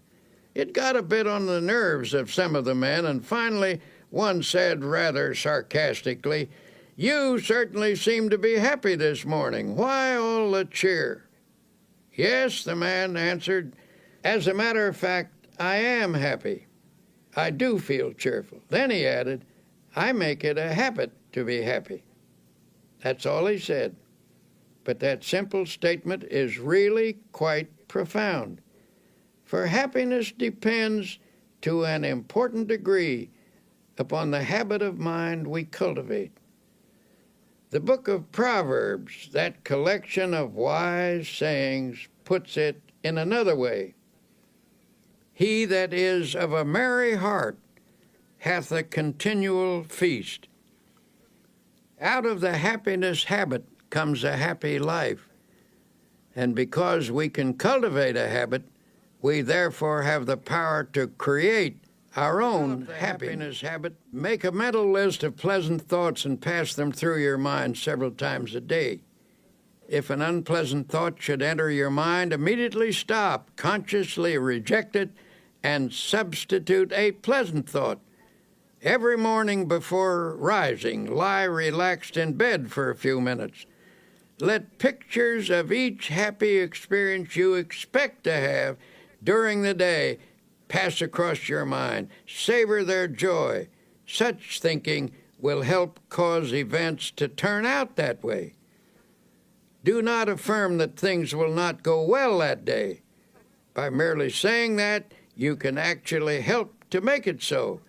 It got a bit on the nerves of some of the men, and finally one said rather sarcastically, "You certainly seem to be happy this morning. Why all the cheer?" "Yes," the man answered. "As a matter of fact, I am happy. I do feel cheerful." Then he added, "I make it a habit to be happy." That's all he said. But that simple statement is really quite profound. For happiness depends, to an important degree, upon the habit of mind we cultivate. The book of Proverbs, that collection of wise sayings, puts it in another way. He that is of a merry heart hath a continual feast. Out of the happiness habit comes a happy life. And because we can cultivate a habit, we therefore have the power to create our own happiness habit. Make a mental list of pleasant thoughts and pass them through your mind several times a day. If an unpleasant thought should enter your mind, immediately stop, consciously reject it, and substitute a pleasant thought. Every morning before rising, lie relaxed in bed for a few minutes. Let pictures of each happy experience you expect to have during the day pass across your mind. Savor their joy. Such thinking will help cause events to turn out that way. Do not affirm that things will not go well that day. By merely saying that, you can actually help to make it so.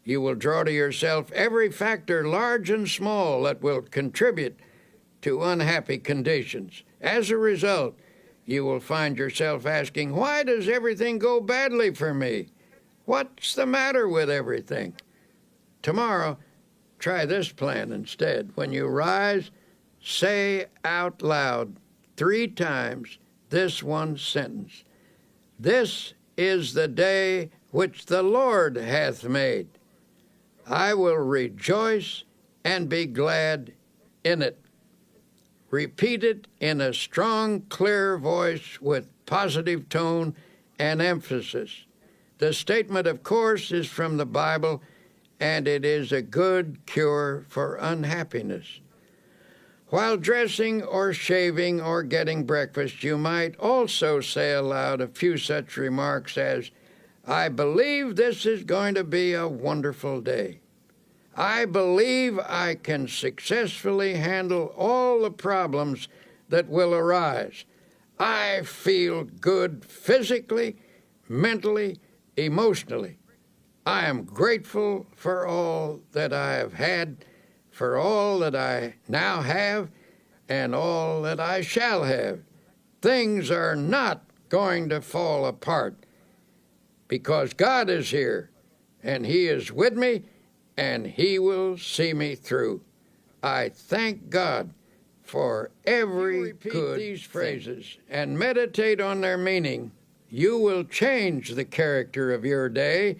You will draw to yourself every factor, large and small, that will contribute to unhappy conditions. As a result, you will find yourself asking, why does everything go badly for me? What's the matter with everything? Tomorrow, try this plan instead. When you rise, say out loud 3 times this one sentence. This is the day which the Lord hath made. I will rejoice and be glad in it. Repeat it in a strong, clear voice with positive tone and emphasis. The statement, of course, is from the Bible, and it is a good cure for unhappiness. While dressing or shaving or getting breakfast, you might also say aloud a few such remarks as, I believe this is going to be a wonderful day. I believe I can successfully handle all the problems that will arise. I feel good physically, mentally, emotionally. I am grateful for all that I have had, for all that I now have, and all that I shall have. Things are not going to fall apart because God is here, and He is with me, and He will see me through. I thank God for every good these phrases and meditate on their meaning. You will change the character of your day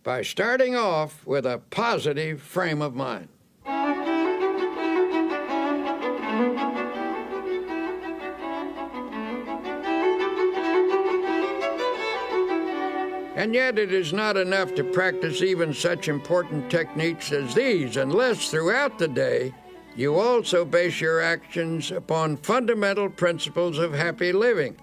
by starting off with a positive frame of mind. And yet it is not enough to practice even such important techniques as these unless throughout the day you also base your actions upon fundamental principles of happy living.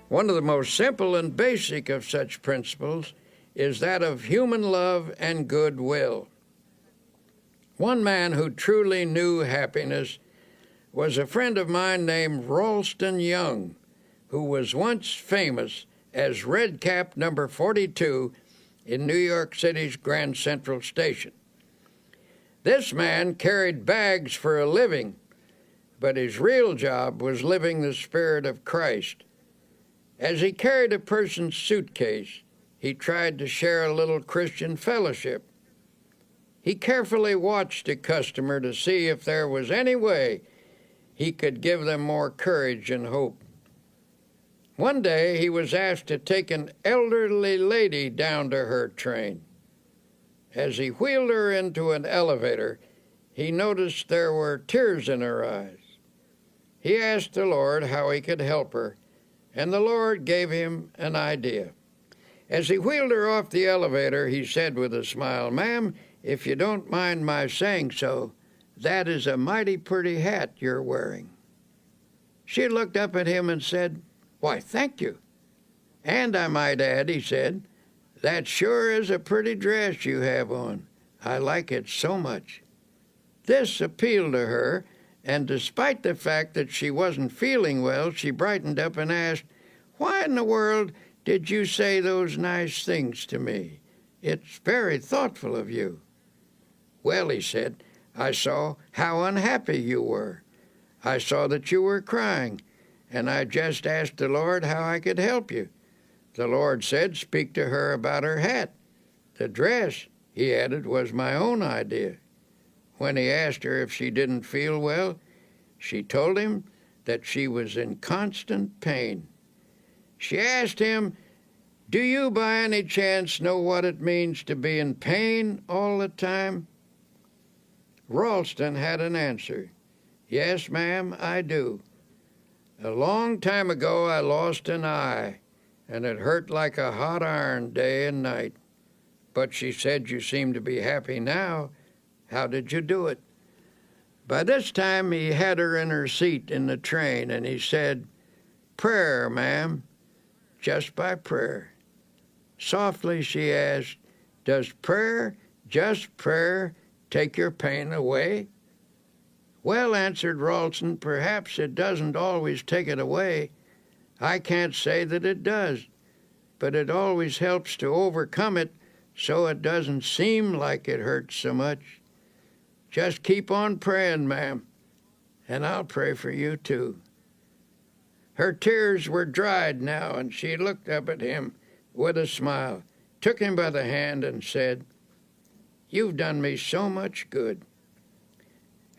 One of the most simple and basic of such principles is that of human love and goodwill. One man who truly knew happiness was a friend of mine named Ralston Young, who was once famous as Red Cap number 42 in New York City's Grand Central Station. This man carried bags for a living, but his real job was living the Spirit of Christ. As he carried a person's suitcase, he tried to share a little Christian fellowship. He carefully watched a customer to see if there was any way he could give them more courage and hope. One day he was asked to take an elderly lady down to her train. As he wheeled her into an elevator, he noticed there were tears in her eyes. He asked the Lord how he could help her, and the Lord gave him an idea. As he wheeled her off the elevator, he said with a smile, "Ma'am, if you don't mind my saying so, that is a mighty pretty hat you're wearing." She looked up at him and said, "Why, thank you. And I might add," he said, "that sure is a pretty dress you have on. I like it so much." This appealed to her, and despite the fact that she wasn't feeling well, she brightened up and asked, "Why in the world did you say those nice things to me? It's very thoughtful of you." "Well," he said, "I saw how unhappy you were. I saw that you were crying, and I just asked the Lord how I could help you. The Lord said, speak to her about her hat. The dress," he added, "was my own idea." When he asked her if she didn't feel well, she told him that she was in constant pain. She asked him, "Do you by any chance know what it means to be in pain all the time?" Ralston had an answer. "Yes, ma'am, I do. A long time ago I lost an eye, and it hurt like a hot iron day and night. But," she said, "you seem to be happy now. How did you do it?" By this time he had her in her seat in the train, and he said, "Prayer, ma'am, just by prayer." Softly she asked, "Does prayer, just prayer, take your pain away?" "Well," answered Ralston, "perhaps it doesn't always take it away. I can't say that it does, but it always helps to overcome it so it doesn't seem like it hurts so much. Just keep on praying, ma'am, and I'll pray for you too." Her tears were dried now, and she looked up at him with a smile, took him by the hand, and said, "You've done me so much good."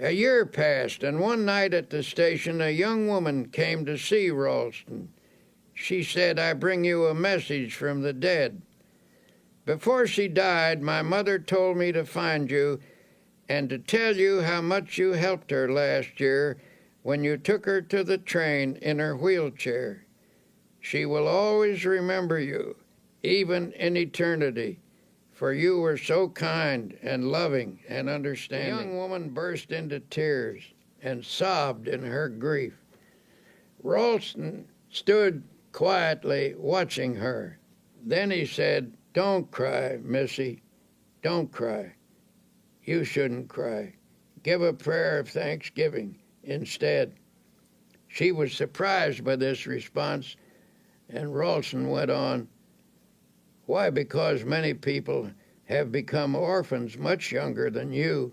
A year passed, and one night at the station a young woman came to see Ralston. She said, "I bring you a message from the dead. Before she died, my mother told me to find you and to tell you how much you helped her last year when you took her to the train in her wheelchair. She will always remember you, even in eternity, for you were so kind and loving and understanding." The young woman burst into tears and sobbed in her grief. Ralston stood quietly watching her. Then he said, "Don't cry, Missy. Don't cry. You shouldn't cry. Give a prayer of thanksgiving instead." She was surprised by this response, and Ralston went on, "Why, because many people have become orphans much younger than you.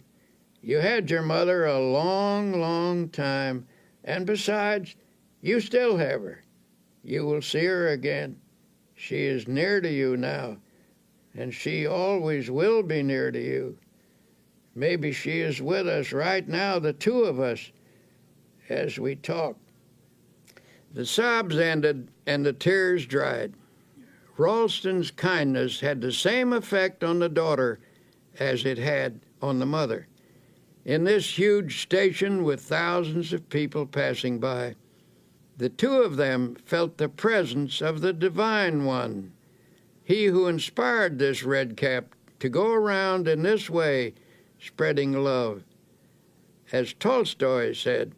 You had your mother a long, long time, and besides, you still have her. You will see her again. She is near to you now, and she always will be near to you. Maybe she is with us right now, the two of us, as we talk." The sobs ended and the tears dried. Ralston's kindness had the same effect on the daughter as it had on the mother. In this huge station with thousands of people passing by, the two of them felt the presence of the Divine One, he who inspired this red cap to go around in this way, spreading love. As Tolstoy said,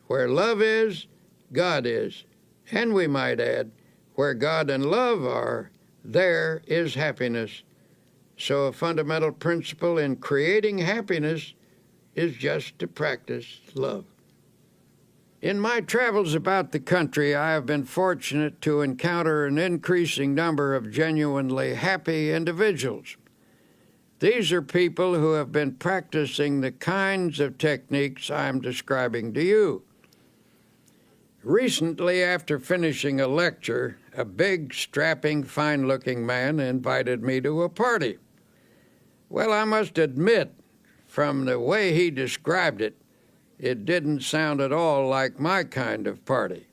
"Where love is, God is." And we might add, where God and love are, there is happiness. So a fundamental principle in creating happiness is just to practice love. In my travels about the country, I have been fortunate to encounter an increasing number of genuinely happy individuals. These are people who have been practicing the kinds of techniques I'm describing to you. Recently, after finishing a lecture, a big, strapping, fine-looking man invited me to a party. Well, I must admit, from the way he described it, it didn't sound at all like my kind of party.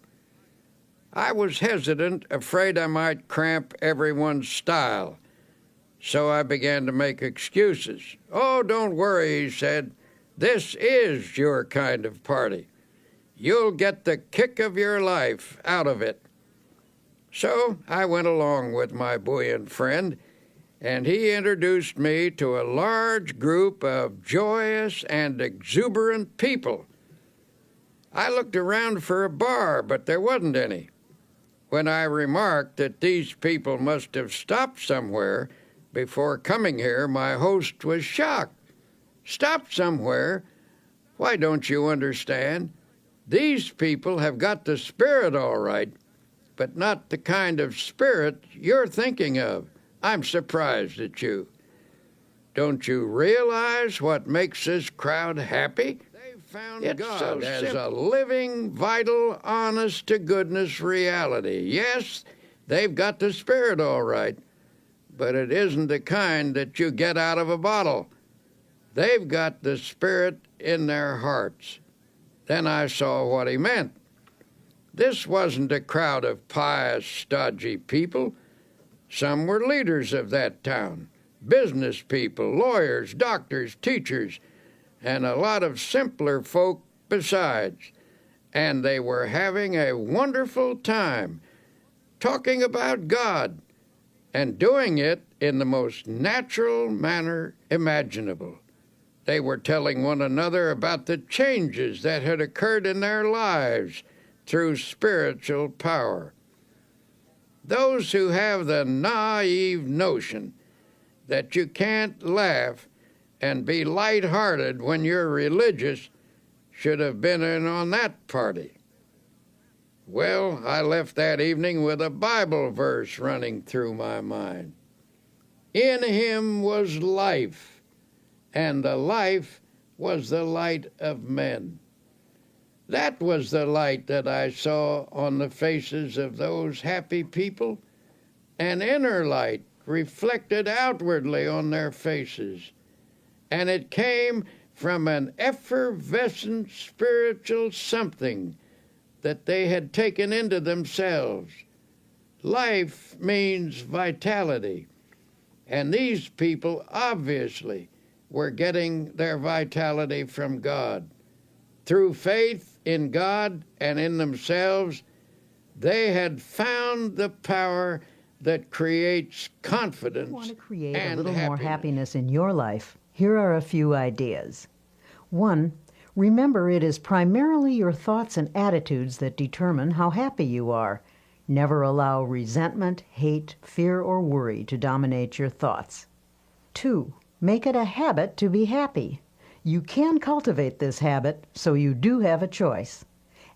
I was hesitant, afraid I might cramp everyone's style, so I began to make excuses. "Oh, don't worry," he said. "This is your kind of party. You'll get the kick of your life out of it." So I went along with my buoyant friend, and he introduced me to a large group of joyous and exuberant people. I looked around for a bar, but there wasn't any. When I remarked that these people must have stopped somewhere before coming here, my host was shocked. "Stopped somewhere? Why, don't you understand? These people have got the spirit all right, but not the kind of spirit you're thinking of. I'm surprised at you. Don't you realize what makes this crowd happy? They've found God as a living, vital, honest-to-goodness reality. Yes, they've got the spirit all right, but it isn't the kind that you get out of a bottle. They've got the spirit in their hearts." Then I saw what he meant. This wasn't a crowd of pious, stodgy people. Some were leaders of that town, business people, lawyers, doctors, teachers, and a lot of simpler folk besides. And they were having a wonderful time, talking about God, and doing it in the most natural manner imaginable. They were telling one another about the changes that had occurred in their lives through spiritual power. Those who have the naive notion that you can't laugh and be light-hearted when you're religious should have been in on that party. Well, I left that evening with a Bible verse running through my mind. "In him was life, and the life was the light of men." That was the light that I saw on the faces of those happy people, an inner light reflected outwardly on their faces, and it came from an effervescent spiritual something that they had taken into themselves. Life means vitality, and these people obviously were getting their vitality from God. Through faith in God and in themselves, they had found the power that creates confidence. If you want to create and a little more happiness. happiness in your life, here are a few ideas. 1. Remember it is primarily your thoughts and attitudes that determine how happy you are. Never allow resentment, hate, fear, or worry to dominate your thoughts. 2. Make it a habit to be happy. You can cultivate this habit, so you do have a choice.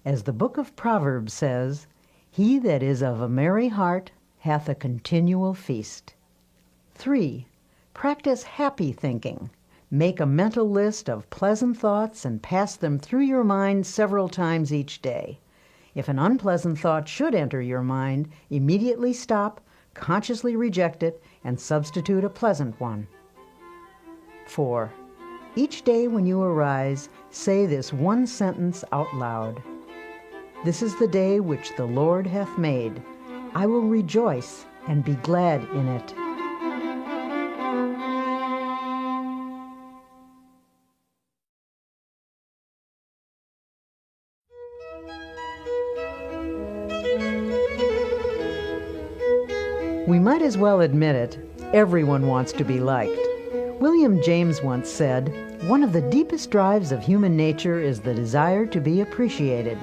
As the book of Proverbs says, "He that is of a merry heart hath a continual feast." 3. Practice happy thinking. Make a mental list of pleasant thoughts and pass them through your mind several times each day. If an unpleasant thought should enter your mind, immediately stop, consciously reject it, and substitute a pleasant one. 4. Each day when you arise, say this one sentence out loud. "This is the day which the Lord hath made. I will rejoice and be glad in it." We might as well admit it, everyone wants to be liked. William James once said, "One of the deepest drives of human nature is the desire to be appreciated.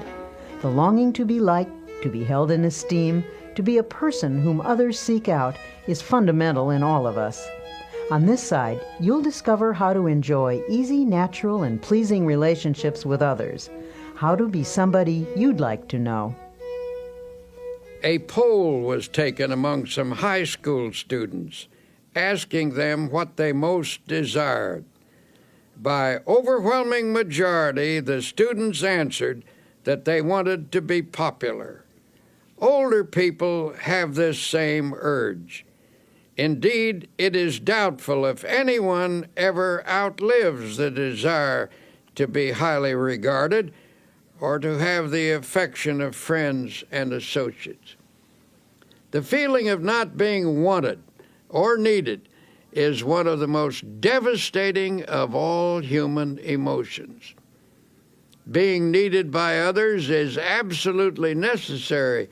The longing to be liked, to be held in esteem, to be a person whom others seek out is fundamental in all of us. On this side, you'll discover how to enjoy easy, natural, and pleasing relationships with others, how to be somebody you'd like to know. A poll was taken among some high school students, asking them what they most desired. By overwhelming majority, the students answered that they wanted to be popular. Older people have this same urge. Indeed, it is doubtful if anyone ever outlives the desire to be highly regarded or to have the affection of friends and associates. The feeling of not being wanted or needed is one of the most devastating of all human emotions. Being needed by others is absolutely necessary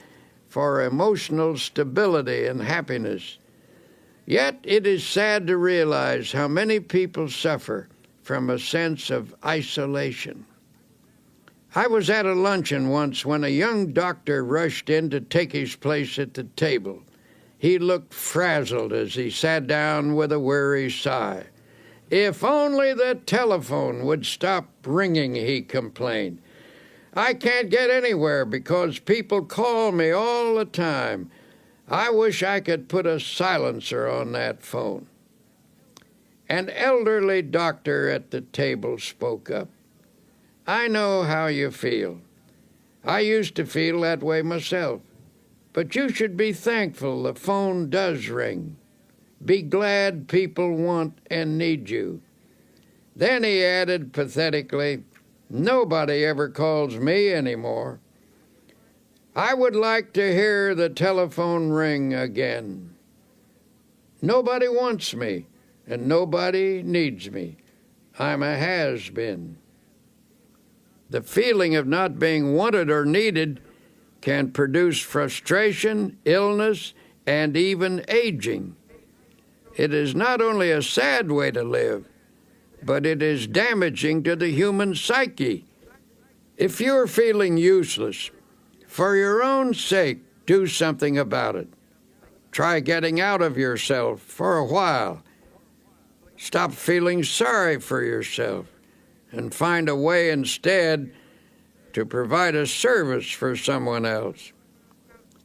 for emotional stability and happiness. Yet it is sad to realize how many people suffer from a sense of isolation. I was at a luncheon once when a young doctor rushed in to take his place at the table. He looked frazzled as he sat down with a weary sigh. "If only the telephone would stop ringing," he complained. "I can't get anywhere because people call me all the time. I wish I could put a silencer on that phone." An elderly doctor at the table spoke up. "I know how you feel. I used to feel that way myself. But you should be thankful the phone does ring. Be glad people want and need you." Then he added pathetically, "Nobody ever calls me anymore. I would like to hear the telephone ring again. Nobody wants me, and nobody needs me. I'm a has-been." The feeling of not being wanted or needed can produce frustration, illness, and even aging. It is not only a sad way to live, but it is damaging to the human psyche. If you're feeling useless, for your own sake, do something about it. Try getting out of yourself for a while. Stop feeling sorry for yourself and find a way instead to provide a service for someone else.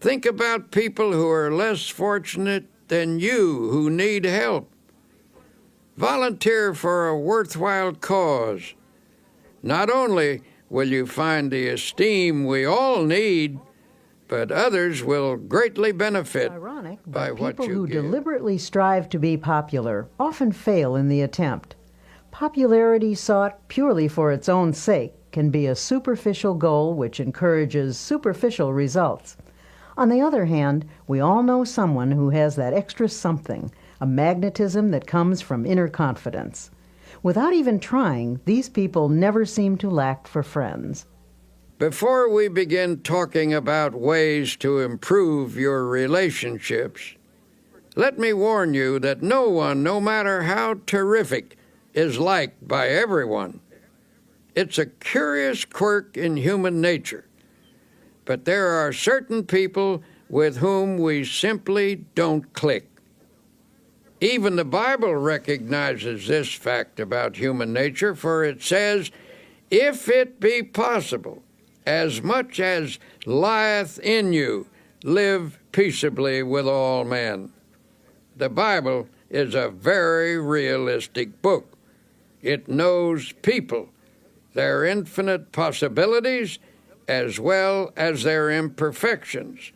Think about people who are less fortunate than you who need help. Volunteer for a worthwhile cause. Not only will you find the esteem we all need, but others will greatly benefit by what people you who give. deliberately strive to be popular often fail in the attempt. Popularity sought purely for its own sake can be a superficial goal which encourages superficial results. On the other hand, we all know someone who has that extra something, a magnetism that comes from inner confidence. Without even trying, these people never seem to lack for friends. Before we begin talking about ways to improve your relationships, let me warn you that no one, no matter how terrific, is liked by everyone. It's a curious quirk in human nature, but there are certain people with whom we simply don't click. Even the Bible recognizes this fact about human nature, for it says, "If it be possible, as much as lieth in you, live peaceably with all men." The Bible is a very realistic book. It knows people, their infinite possibilities, as well as their imperfections.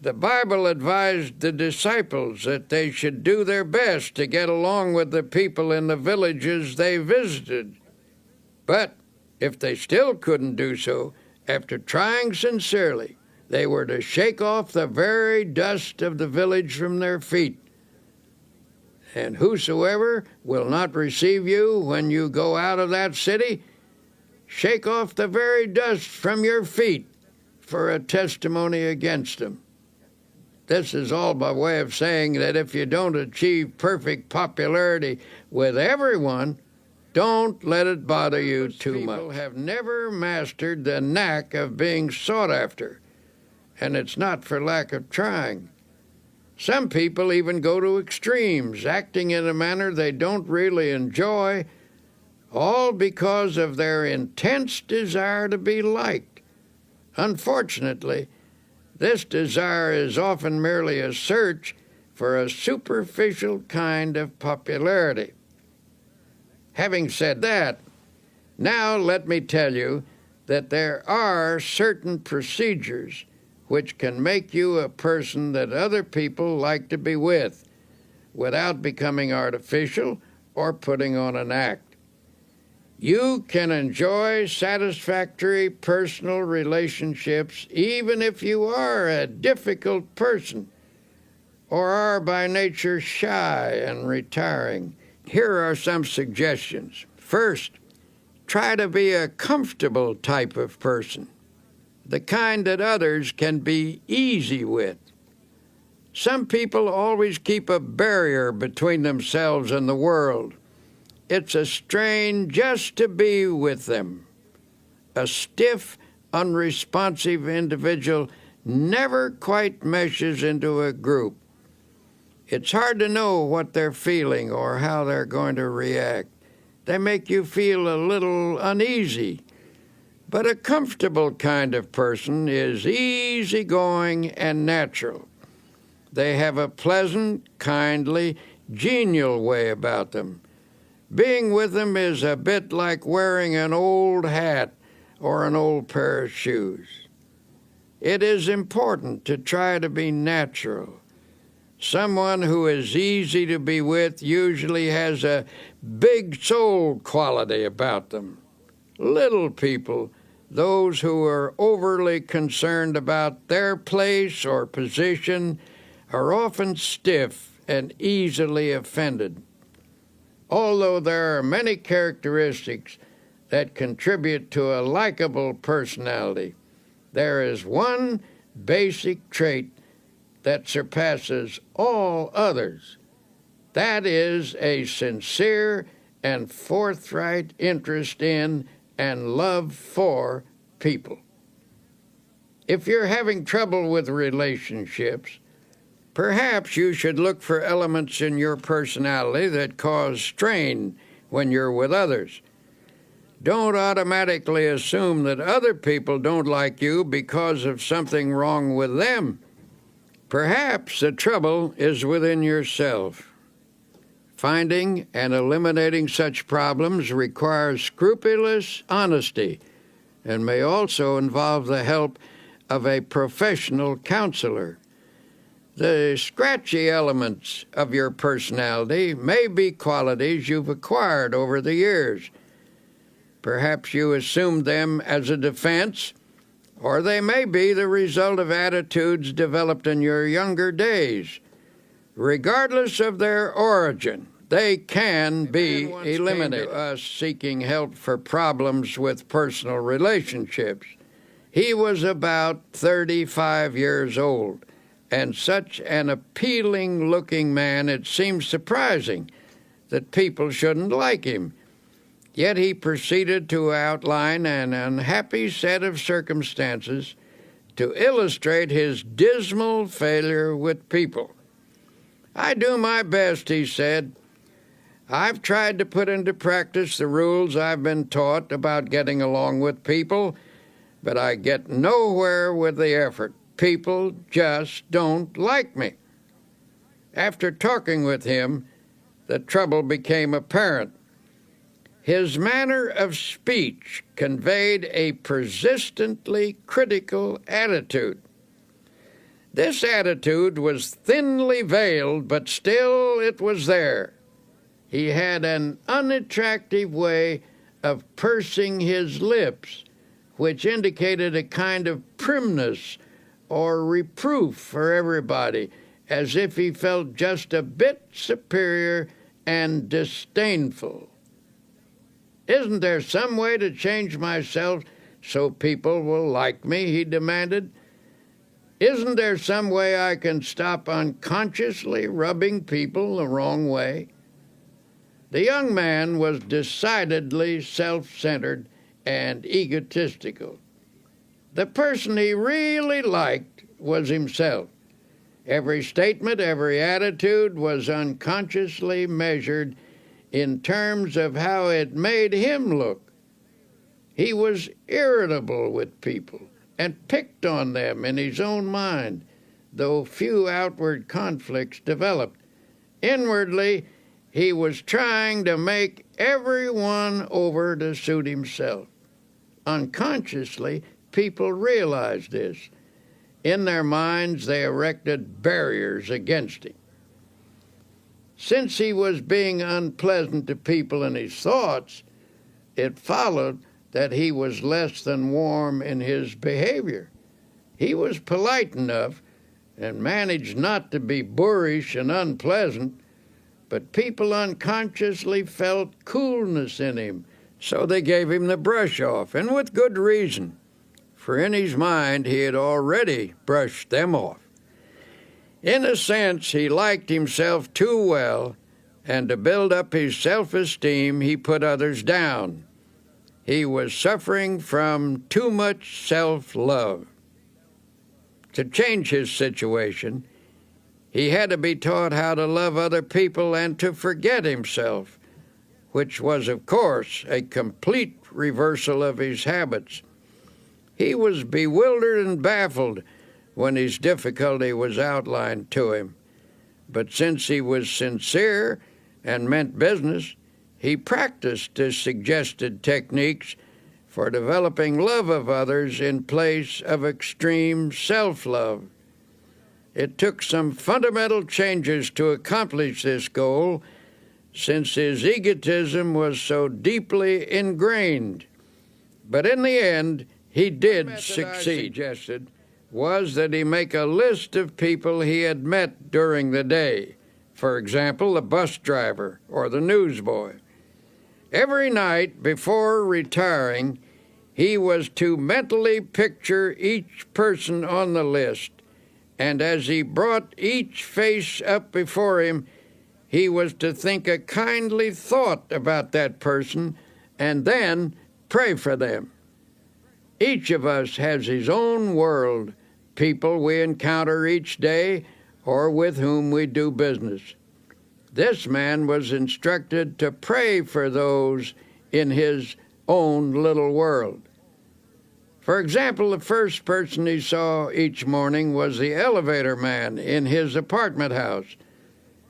The Bible advised the disciples that they should do their best to get along with the people in the villages they visited. But if they still couldn't do so, after trying sincerely, they were to shake off the very dust of the village from their feet. "And whosoever will not receive you when you go out of that city, shake off the very dust from your feet for a testimony against them." This is all by way of saying that if you don't achieve perfect popularity with everyone, don't let it bother you too much. People have never mastered the knack of being sought after, and it's not for lack of trying. Some people even go to extremes, acting in a manner they don't really enjoy, all because of their intense desire to be liked. Unfortunately, this desire is often merely a search for a superficial kind of popularity. Having said that, now let me tell you that there are certain procedures which can make you a person that other people like to be with, without becoming artificial or putting on an act. You can enjoy satisfactory personal relationships even if you are a difficult person or are by nature shy and retiring. Here are some suggestions. First, try to be a comfortable type of person, the kind that others can be easy with. Some people always keep a barrier between themselves and the world. It's a strain just to be with them. A stiff, unresponsive individual never quite meshes into a group. It's hard to know what they're feeling or how they're going to react. They make you feel a little uneasy. But a comfortable kind of person is easygoing and natural. They have a pleasant, kindly, genial way about them. Being with them is a bit like wearing an old hat or an old pair of shoes. It is important to try to be natural. Someone who is easy to be with usually has a big soul quality about them. Little people, those who are overly concerned about their place or position, are often stiff and easily offended. Although there are many characteristics that contribute to a likable personality, there is one basic trait that surpasses all others. That is a sincere and forthright interest in and love for people. If you're having trouble with relationships, perhaps you should look for elements in your personality that cause strain when you're with others. Don't automatically assume that other people don't like you because of something wrong with them. Perhaps the trouble is within yourself. Finding and eliminating such problems requires scrupulous honesty and may also involve the help of a professional counselor. The scratchy elements of your personality may be qualities you've acquired over the years. Perhaps you assumed them as a defense, or they may be the result of attitudes developed in your younger days. Regardless of their origin, they can be eliminated. Came to us seeking help for problems with personal relationships. He was about 35 years old, and such an appealing-looking man, it seems surprising that people shouldn't like him. Yet he proceeded to outline an unhappy set of circumstances to illustrate his dismal failure with people. "I do my best," he said. "I've tried to put into practice the rules I've been taught about getting along with people, but I get nowhere with the effort. People just don't like me." After talking with him, the trouble became apparent. His manner of speech conveyed a persistently critical attitude. This attitude was thinly veiled, but still it was there. He had an unattractive way of pursing his lips, which indicated a kind of primness or reproof for everybody, as if he felt just a bit superior and disdainful. "Isn't there some way to change myself so people will like me?" he demanded. "Isn't there some way I can stop unconsciously rubbing people the wrong way?" The young man was decidedly self-centered and egotistical. The person he really liked was himself. Every statement, every attitude was unconsciously measured in terms of how it made him look. He was irritable with people and picked on them in his own mind, though few outward conflicts developed. Inwardly, he was trying to make everyone over to suit himself. Unconsciously, people realized this. In their minds, they erected barriers against him. Since he was being unpleasant to people in his thoughts, it followed that he was less than warm in his behavior. He was polite enough and managed not to be boorish and unpleasant, but people unconsciously felt coolness in him, so they gave him the brush off, and with good reason, for in his mind he had already brushed them off. In a sense, he liked himself too well, and to build up his self-esteem, he put others down. He was suffering from too much self-love. To change his situation, he had to be taught how to love other people and to forget himself, which was, of course, a complete reversal of his habits. He was bewildered and baffled when his difficulty was outlined to him. But since he was sincere and meant business, he practiced the suggested techniques for developing love of others in place of extreme self-love. It took some fundamental changes to accomplish this goal, since his egotism was so deeply ingrained. But in the end, he did succeed. Suggested was that he make a list of people he had met during the day, for example, the bus driver or the newsboy. Every night before retiring, he was to mentally picture each person on the list, and as he brought each face up before him, he was to think a kindly thought about that person and then pray for them. Each of us has his own world, people we encounter each day or with whom we do business. This man was instructed to pray for those in his own little world. For example, the first person he saw each morning was the elevator man in his apartment house.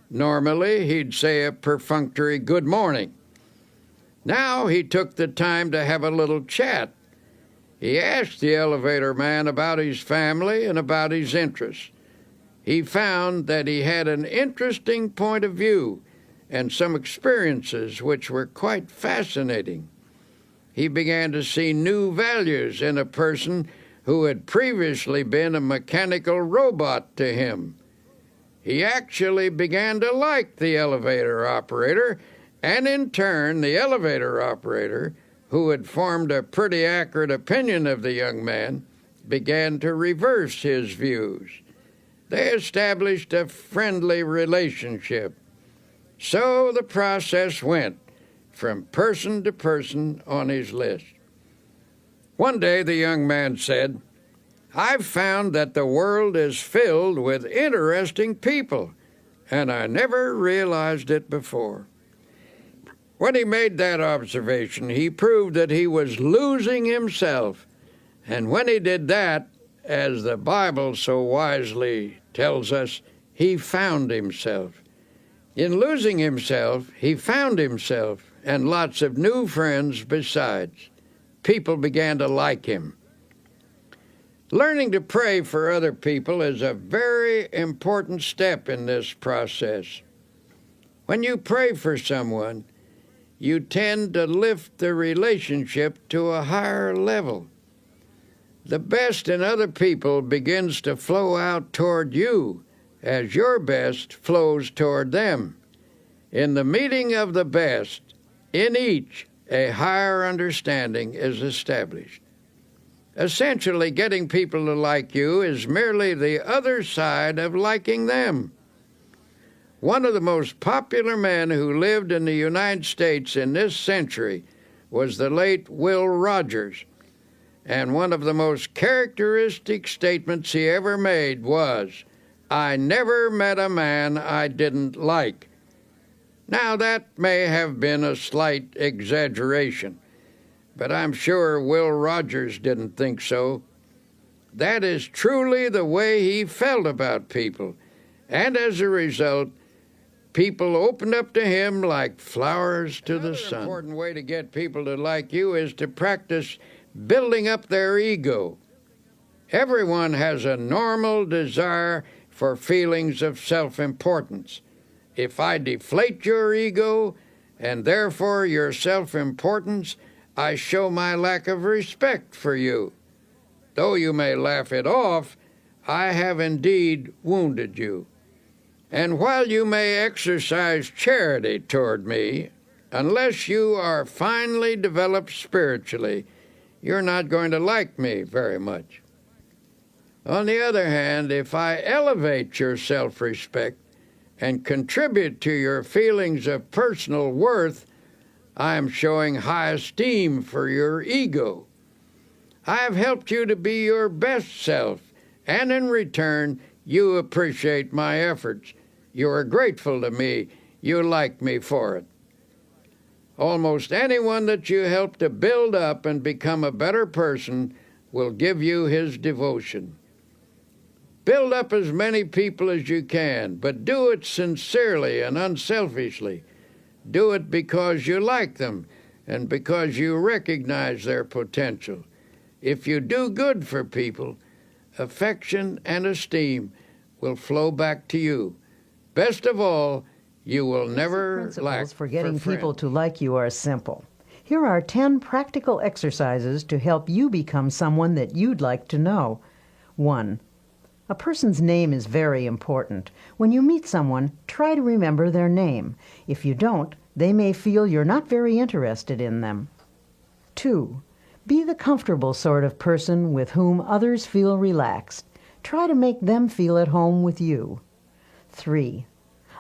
Normally, he'd say a perfunctory good morning. Now he took the time to have a little chat. He asked the elevator man about his family and about his interests. He found that he had an interesting point of view and some experiences which were quite fascinating. He began to see new values in a person who had previously been a mechanical robot to him. He actually began to like the elevator operator, and in turn, the elevator operator, who had formed a pretty accurate opinion of the young man, began to reverse his views. They established a friendly relationship. So the process went from person to person on his list. One day the young man said, "I've found that the world is filled with interesting people, and I never realized it before." When he made that observation, he proved that he was losing himself. And when he did that, as the Bible so wisely tells us, he found himself. In losing himself, he found himself and lots of new friends besides. People began to like him. Learning to pray for other people is a very important step in this process. When you pray for someone, you tend to lift the relationship to a higher level. The best in other people begins to flow out toward you as your best flows toward them. In the meeting of the best, in each, a higher understanding is established. Essentially, getting people to like you is merely the other side of liking them. One of the most popular men who lived in the United States in this century was the late Will Rogers, and one of the most characteristic statements he ever made was, I never met a man I didn't like. Now, that may have been a slight exaggeration, but I'm sure Will Rogers didn't think so. That is truly the way he felt about people, and as a result, people opened up to him like flowers to the sun. Another important way to get people to like you is to practice building up their ego. Everyone has a normal desire for feelings of self-importance. If I deflate your ego, and therefore your self-importance, I show my lack of respect for you. Though you may laugh it off, I have indeed wounded you. And while you may exercise charity toward me, unless you are finely developed spiritually, you're not going to like me very much. On the other hand, if I elevate your self-respect and contribute to your feelings of personal worth, I am showing high esteem for your ego. I have helped you to be your best self, and in return, you appreciate my efforts. You are grateful to me. You like me for it. Almost anyone that you help to build up and become a better person will give you his devotion. Build up as many people as you can, but do it sincerely and unselfishly. Do it because you like them and because you recognize their potential. If you do good for people, affection and esteem will flow back to you. Best of all, you will never lack principles for getting people friends. to like you are simple. Here are 10 practical exercises to help you become someone that you'd like to know. 1. A person's name is very important. When you meet someone, try to remember their name. If you don't, they may feel you're not very interested in them. 2. Be the comfortable sort of person with whom others feel relaxed. Try to make them feel at home with you. 3.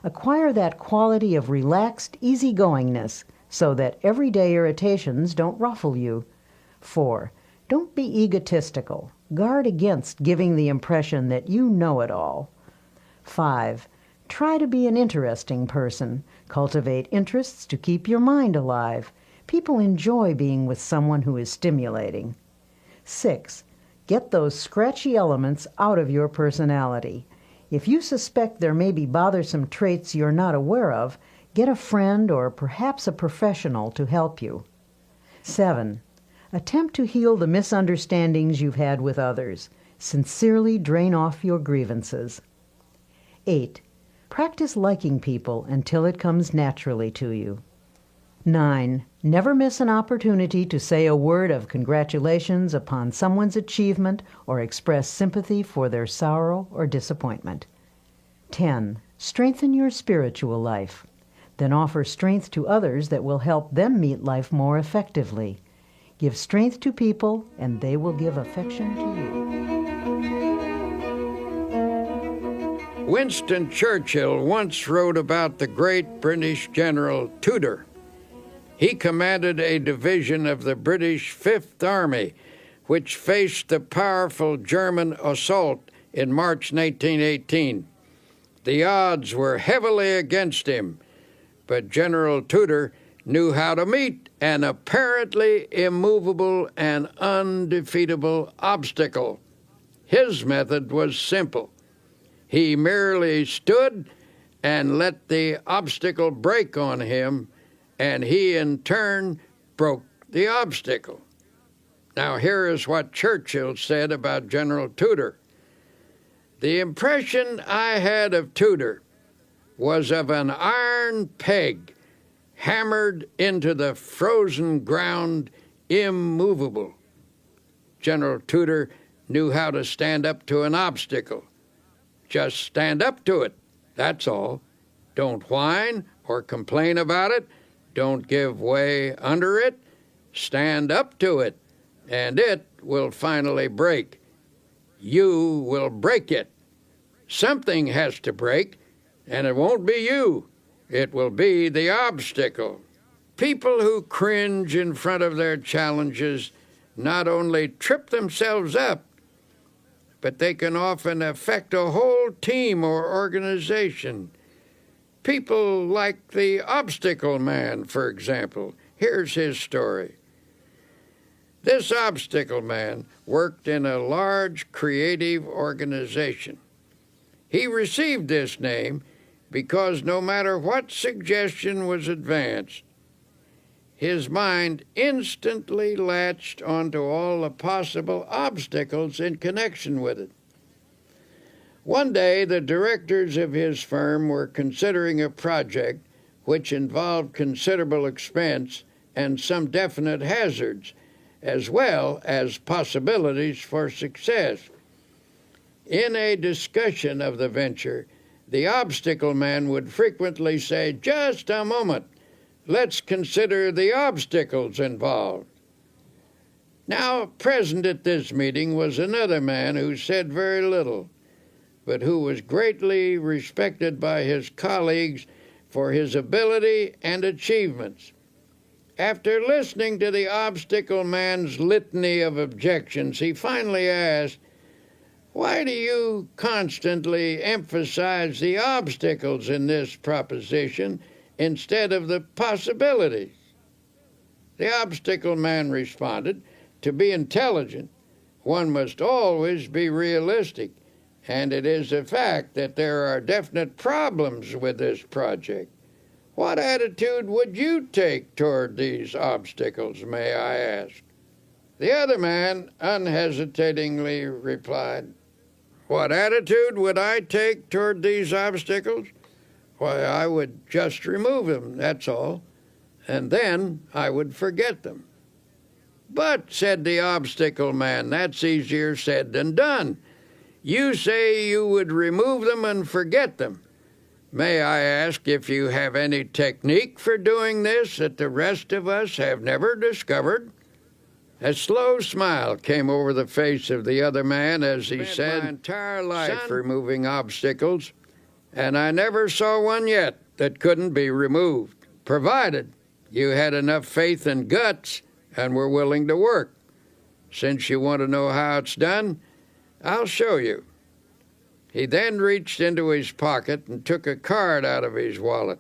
Acquire that quality of relaxed easygoingness so that everyday irritations don't ruffle you. 4. Don't be egotistical. Guard against giving the impression that you know it all. 5. Try to be an interesting person. Cultivate interests to keep your mind alive. People enjoy being with someone who is stimulating. 6. Get those scratchy elements out of your personality. If you suspect there may be bothersome traits you're not aware of, get a friend or perhaps a professional to help you. 7. Attempt to heal the misunderstandings you've had with others. Sincerely drain off your grievances. 8. Practice liking people until it comes naturally to you. 9. Never miss an opportunity to say a word of congratulations upon someone's achievement or express sympathy for their sorrow or disappointment. 10. Strengthen your spiritual life. Then offer strength to others that will help them meet life more effectively. Give strength to people, and they will give affection to you. Winston Churchill once wrote about the great British general Tudor. He commanded a division of the British Fifth Army, which faced the powerful German assault in March 1918. The odds were heavily against him, but General Tudor knew how to meet an apparently immovable and undefeatable obstacle. His method was simple. He merely stood and let the obstacle break on him, and he in turn broke the obstacle. Now here is what Churchill said about General Tudor. The impression I had of Tudor was of an iron peg hammered into the frozen ground, immovable. General Tudor knew how to stand up to an obstacle. Just stand up to it, that's all. Don't whine or complain about it. Don't give way under it. Stand up to it, and it will finally break. You will break it. Something has to break, and it won't be you. It will be the obstacle. People who cringe in front of their challenges not only trip themselves up, but they can often affect a whole team or organization. People like the Obstacle Man, for example. Here's his story. This Obstacle Man worked in a large creative organization. He received this name because no matter what suggestion was advanced, his mind instantly latched onto all the possible obstacles in connection with it. One day, the directors of his firm were considering a project which involved considerable expense and some definite hazards, as well as possibilities for success. In a discussion of the venture, the Obstacle Man would frequently say, "Just a moment, let's consider the obstacles involved." Now, present at this meeting was another man who said very little, but who was greatly respected by his colleagues for his ability and achievements. After listening to the Obstacle Man's litany of objections, he finally asked, "Why do you constantly emphasize the obstacles in this proposition instead of the possibilities?" The Obstacle Man responded, "To be intelligent, one must always be realistic, and it is a fact that there are definite problems with this project. What attitude would you take toward these obstacles, may I ask?" The other man unhesitatingly replied, "What attitude would I take toward these obstacles? Why, I would just remove them, that's all, and then I would forget them." "But," said the Obstacle Man, "that's easier said than done. You say you would remove them and forget them. May I ask if you have any technique for doing this that the rest of us have never discovered?" A slow smile came over the face of the other man as he said, "My entire life removing obstacles, and I never saw one yet that couldn't be removed, provided you had enough faith and guts and were willing to work. Since you want to know how it's done, I'll show you." He then reached into his pocket and took a card out of his wallet.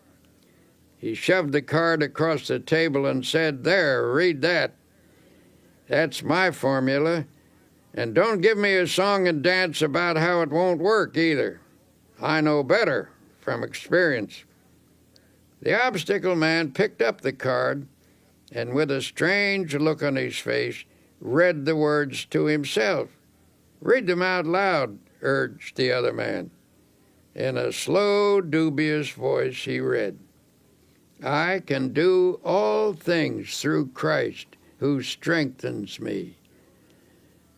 He shoved the card across the table and said, "There, read that. That's my formula. And don't give me a song and dance about how it won't work either. I know better from experience." The Obstacle Man picked up the card and, with a strange look on his face, read the words to himself. "Read them out loud," urged the other man. In a slow, dubious voice he read, "I can do all things through Christ who strengthens me."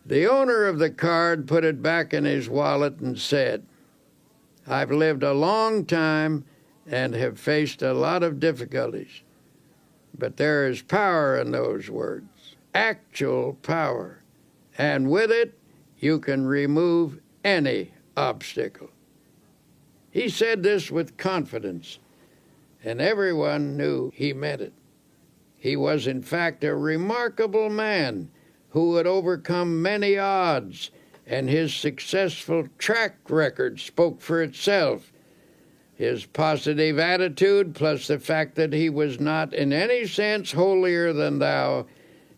The owner of the card put it back in his wallet and said, "I've lived a long time and have faced a lot of difficulties, but there is power in those words, actual power, and with it you can remove any obstacle." He said this with confidence, and everyone knew he meant it. He was, in fact, a remarkable man who had overcome many odds, and his successful track record spoke for itself. His positive attitude, plus the fact that he was not in any sense holier than thou,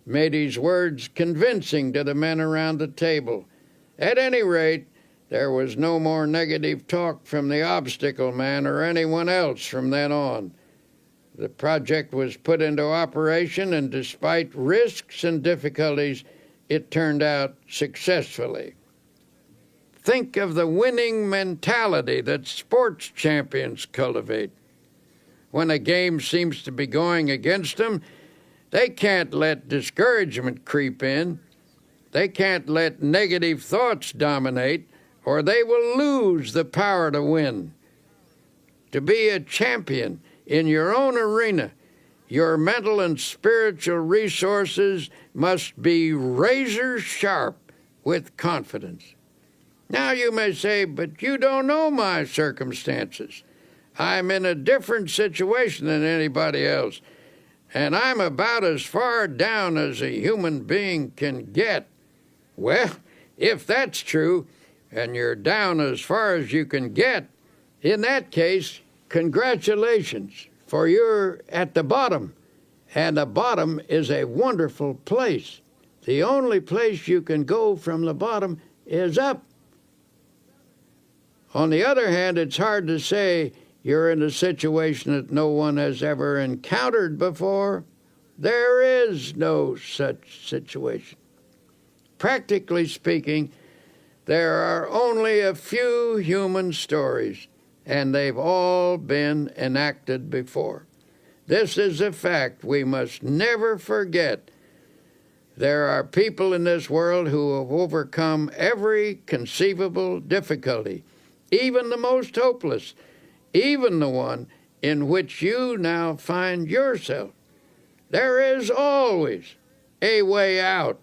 made his words convincing to the men around the table. At any rate, there was no more negative talk from the Obstacle Man or anyone else from then on. The project was put into operation, and despite risks and difficulties, it turned out successfully. Think of the winning mentality that sports champions cultivate. When a game seems to be going against them, they can't let discouragement creep in. They can't let negative thoughts dominate, or they will lose the power to win. To be a champion in your own arena, your mental and spiritual resources must be razor sharp with confidence. Now you may say, "But you don't know my circumstances. I'm in a different situation than anybody else, and I'm about as far down as a human being can get." Well, if that's true, and you're down as far as you can get, in that case, congratulations, for you're at the bottom. And the bottom is a wonderful place. The only place you can go from the bottom is up. On the other hand, it's hard to say you're in a situation that no one has ever encountered before. There is no such situation. Practically speaking, there are only a few human stories, and they've all been enacted before. This is a fact we must never forget. There are people in this world who have overcome every conceivable difficulty, even the most hopeless, even the one in which you now find yourself. There is always a way out.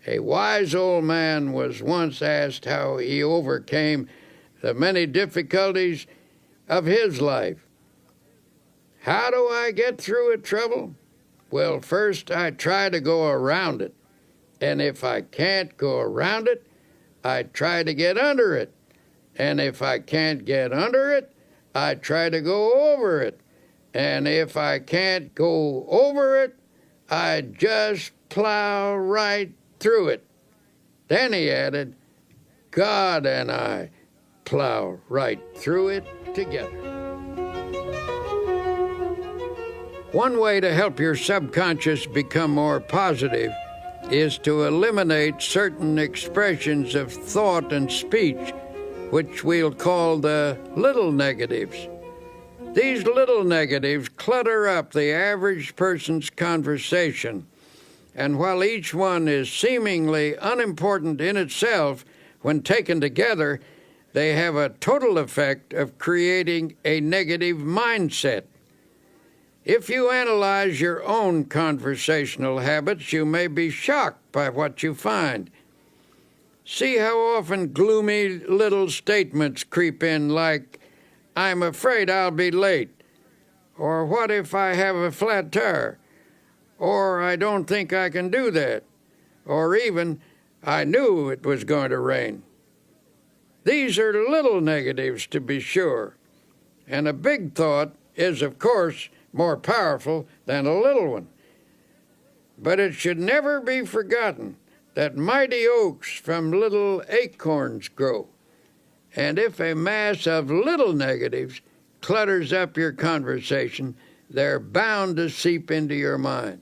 A wise old man was once asked how he overcame the many difficulties of his life. How do I get through a trouble? Well, first I try to go around it. And if I can't go around it, I try to get under it. And if I can't get under it, I try to go over it. And if I can't go over it, I just plow right through it. Then he added, God and I plow right through it together. One way to help your subconscious become more positive is to eliminate certain expressions of thought and speech, which we'll call the little negatives. These little negatives clutter up the average person's conversation, and while each one is seemingly unimportant in itself, when taken together, they have a total effect of creating a negative mindset. If you analyze your own conversational habits, you may be shocked by what you find. See how often gloomy little statements creep in like, I'm afraid I'll be late, or what if I have a flat tire, or I don't think I can do that, or even, I knew it was going to rain. These are little negatives, to be sure, and a big thought is, of course, more powerful than a little one. But it should never be forgotten that mighty oaks from little acorns grow. And if a mass of little negatives clutters up your conversation, they're bound to seep into your mind.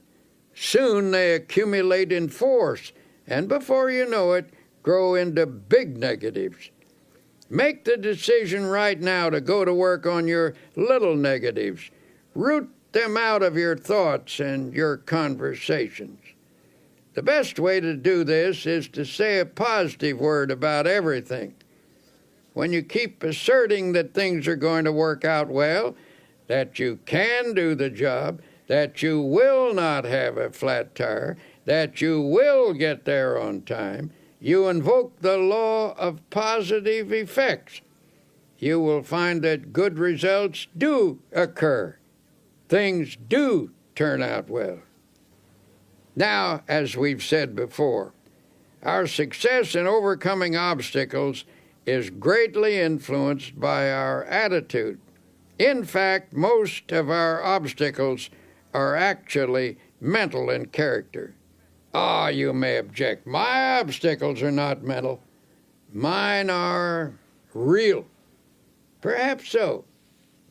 Soon they accumulate in force, and before you know it, grow into big negatives. Make the decision right now to go to work on your little negatives. Root them out of your thoughts and your conversations. The best way to do this is to say a positive word about everything. When you keep asserting that things are going to work out well, that you can do the job, that you will not have a flat tire, that you will get there on time, you invoke the law of positive effects. You will find that good results do occur. Things do turn out well. Now, as we've said before, our success in overcoming obstacles is greatly influenced by our attitude. In fact, most of our obstacles are actually mental in character. Ah, you may object, my obstacles are not mental. Mine are real. Perhaps so,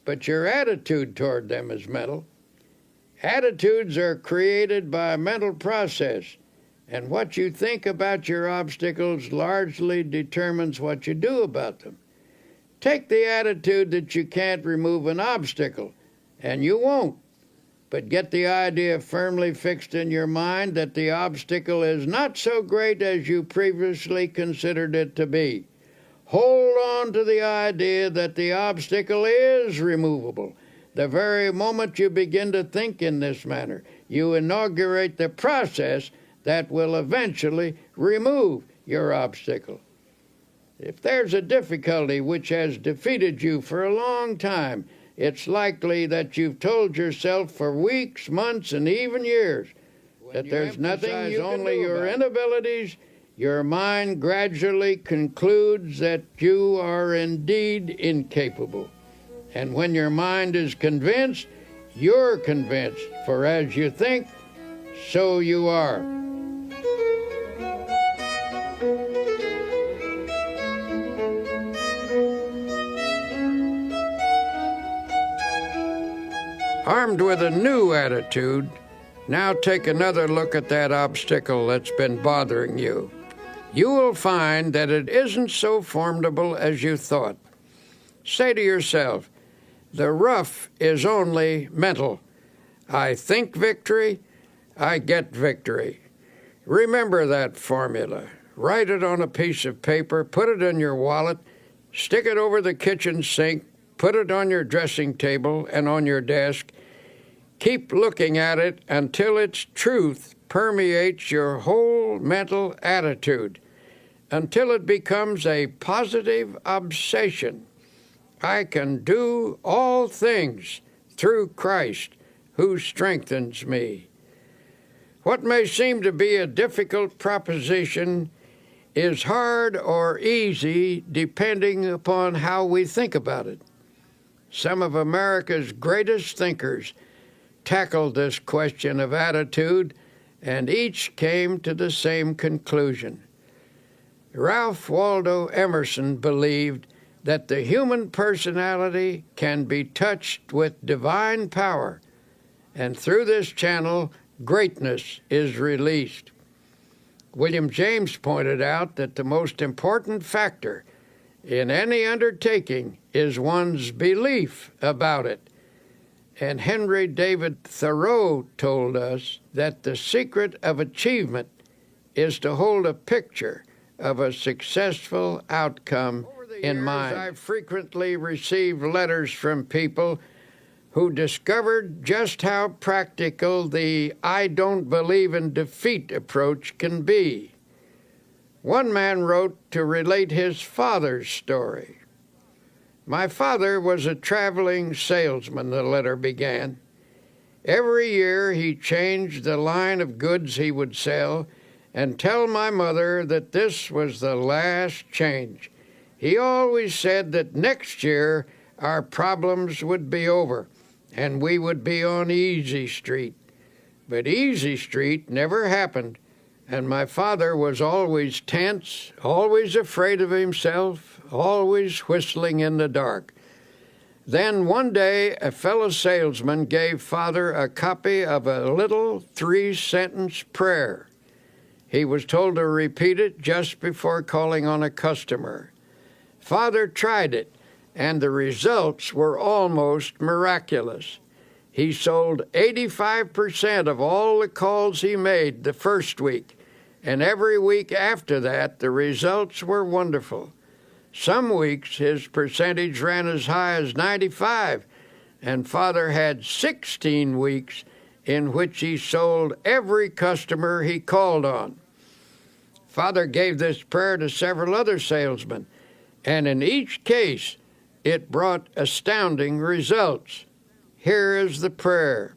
but your attitude toward them is mental. Attitudes are created by a mental process, and what you think about your obstacles largely determines what you do about them. Take the attitude that you can't remove an obstacle, and you won't. But get the idea firmly fixed in your mind that the obstacle is not so great as you previously considered it to be. Hold on to the idea that the obstacle is removable. The very moment you begin to think in this manner, you inaugurate the process that will eventually remove your obstacle. If there's a difficulty which has defeated you for a long time, it's likely that you've told yourself for weeks, months, and even years that there's nothing you can do about it. Only your inabilities, your mind gradually concludes that you are indeed incapable. And when your mind is convinced, you're convinced, for as you think, so you are. Armed with a new attitude, now take another look at that obstacle that's been bothering you. You will find that it isn't so formidable as you thought. Say to yourself, the rough is only mental. I think victory, I get victory. Remember that formula. Write it on a piece of paper, put it in your wallet, stick it over the kitchen sink, put it on your dressing table and on your desk. Keep looking at it until its truth permeates your whole mental attitude, until it becomes a positive obsession. I can do all things through Christ who strengthens me. What may seem to be a difficult proposition is hard or easy depending upon how we think about it. Some of America's greatest thinkers tackled this question of attitude, and each came to the same conclusion. Ralph Waldo Emerson believed that the human personality can be touched with divine power, and through this channel, greatness is released. William James pointed out that the most important factor in any undertaking is one's belief about it. And Henry David Thoreau told us that the secret of achievement is to hold a picture of a successful outcome in mind. I frequently receive letters from people who discovered just how practical the I don't believe in defeat approach can be. One man wrote to relate his father's story. My father was a traveling salesman, the letter began. Every year he changed the line of goods he would sell and tell my mother that this was the last change. He always said that next year our problems would be over and we would be on Easy Street. But Easy Street never happened, and my father was always tense, always afraid of himself, always whistling in the dark. Then one day a fellow salesman gave Father a copy of a little 3-sentence prayer. He was told to repeat it just before calling on a customer. Father tried it, and the results were almost miraculous. He sold 85% of all the calls he made the first week, and every week after that the results were wonderful. Some weeks his percentage ran as high as 95, and Father had 16 weeks in which he sold every customer he called on. Father gave this prayer to several other salesmen, and in each case it brought astounding results. Here is the prayer.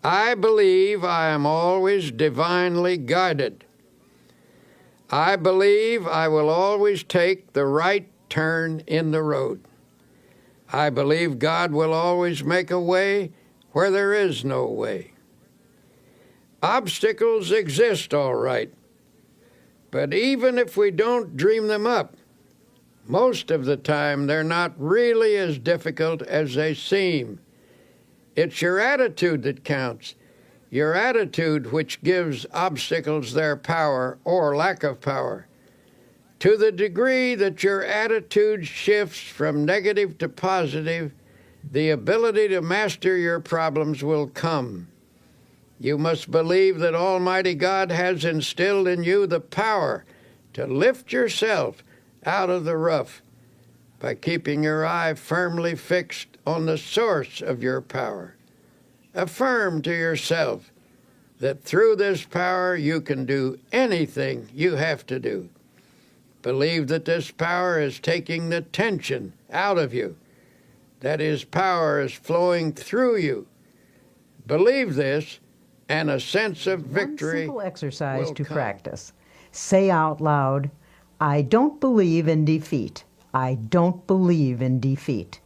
I believe I am always divinely guided. I believe I will always take the right turn in the road. I believe God will always make a way where there is no way. Obstacles exist, all right, but even if we don't dream them up, most of the time they're not really as difficult as they seem. It's your attitude that counts. Your attitude which gives obstacles their power or lack of power. To the degree that your attitude shifts from negative to positive, the ability to master your problems will come. You must believe that Almighty God has instilled in you the power to lift yourself out of the rough by keeping your eye firmly fixed on the source of your power. Affirm to yourself that through this power you can do anything you have to do. Believe that this power is taking the tension out of you, that His power is flowing through you. Believe this, and a sense of victory. One simple exercise to practice. Say out loud, "I don't believe in defeat. I don't believe in defeat."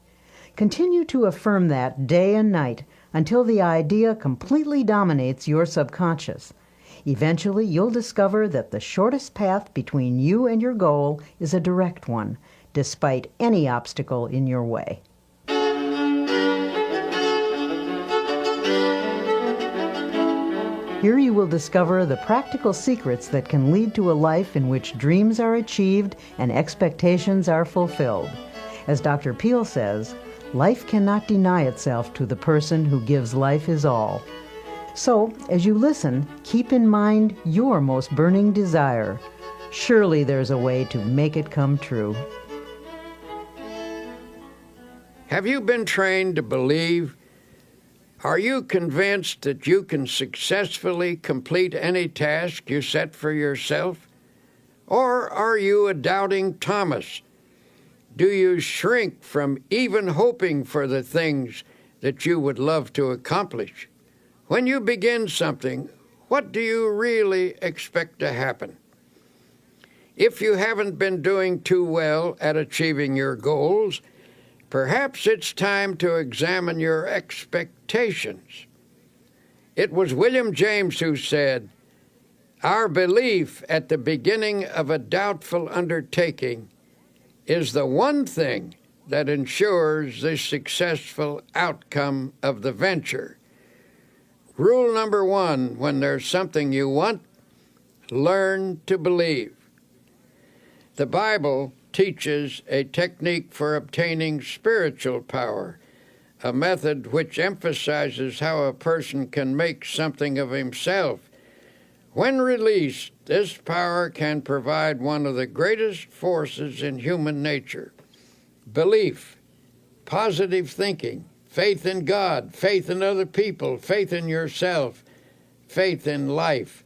Continue to affirm that day and night until the idea completely dominates your subconscious. Eventually, you'll discover that the shortest path between you and your goal is a direct one, despite any obstacle in your way. Here you will discover the practical secrets that can lead to a life in which dreams are achieved and expectations are fulfilled. As Dr. Peale says, life cannot deny itself to the person who gives life his all. So, as you listen, keep in mind your most burning desire. Surely there's a way to make it come true. Have you been trained to believe? Are you convinced that you can successfully complete any task you set for yourself? Or are you a doubting Thomas? Do you shrink from even hoping for the things that you would love to accomplish? When you begin something, what do you really expect to happen? If you haven't been doing too well at achieving your goals, perhaps it's time to examine your expectations. It was William James who said, "Our belief at the beginning of a doubtful undertaking is the one thing that ensures the successful outcome of the venture." Rule number 1, when there's something you want, learn to believe. The Bible teaches a technique for obtaining spiritual power, a method which emphasizes how a person can make something of himself. When released, this power can provide one of the greatest forces in human nature: belief, positive thinking, faith in God, faith in other people, faith in yourself, faith in life.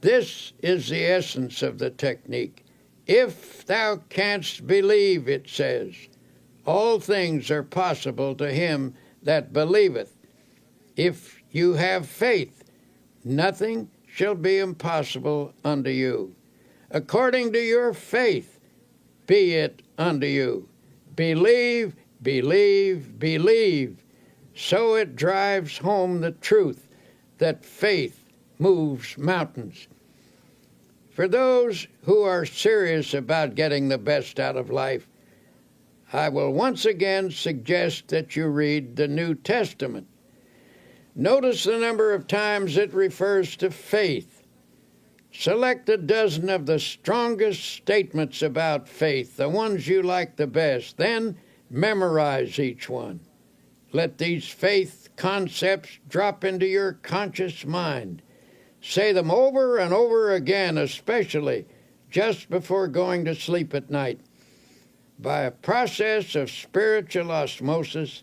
This is the essence of the technique. If thou canst believe, it says, all things are possible to him that believeth. If you have faith, nothing shall be impossible unto you. According to your faith, be it unto you. Believe, believe, believe. So it drives home the truth that faith moves mountains. For those who are serious about getting the best out of life, I will once again suggest that you read the New Testament. Notice the number of times it refers to faith. Select a dozen of the strongest statements about faith, the ones you like the best, then memorize each one. Let these faith concepts drop into your conscious mind. Say them over and over again, especially just before going to sleep at night. By a process of spiritual osmosis,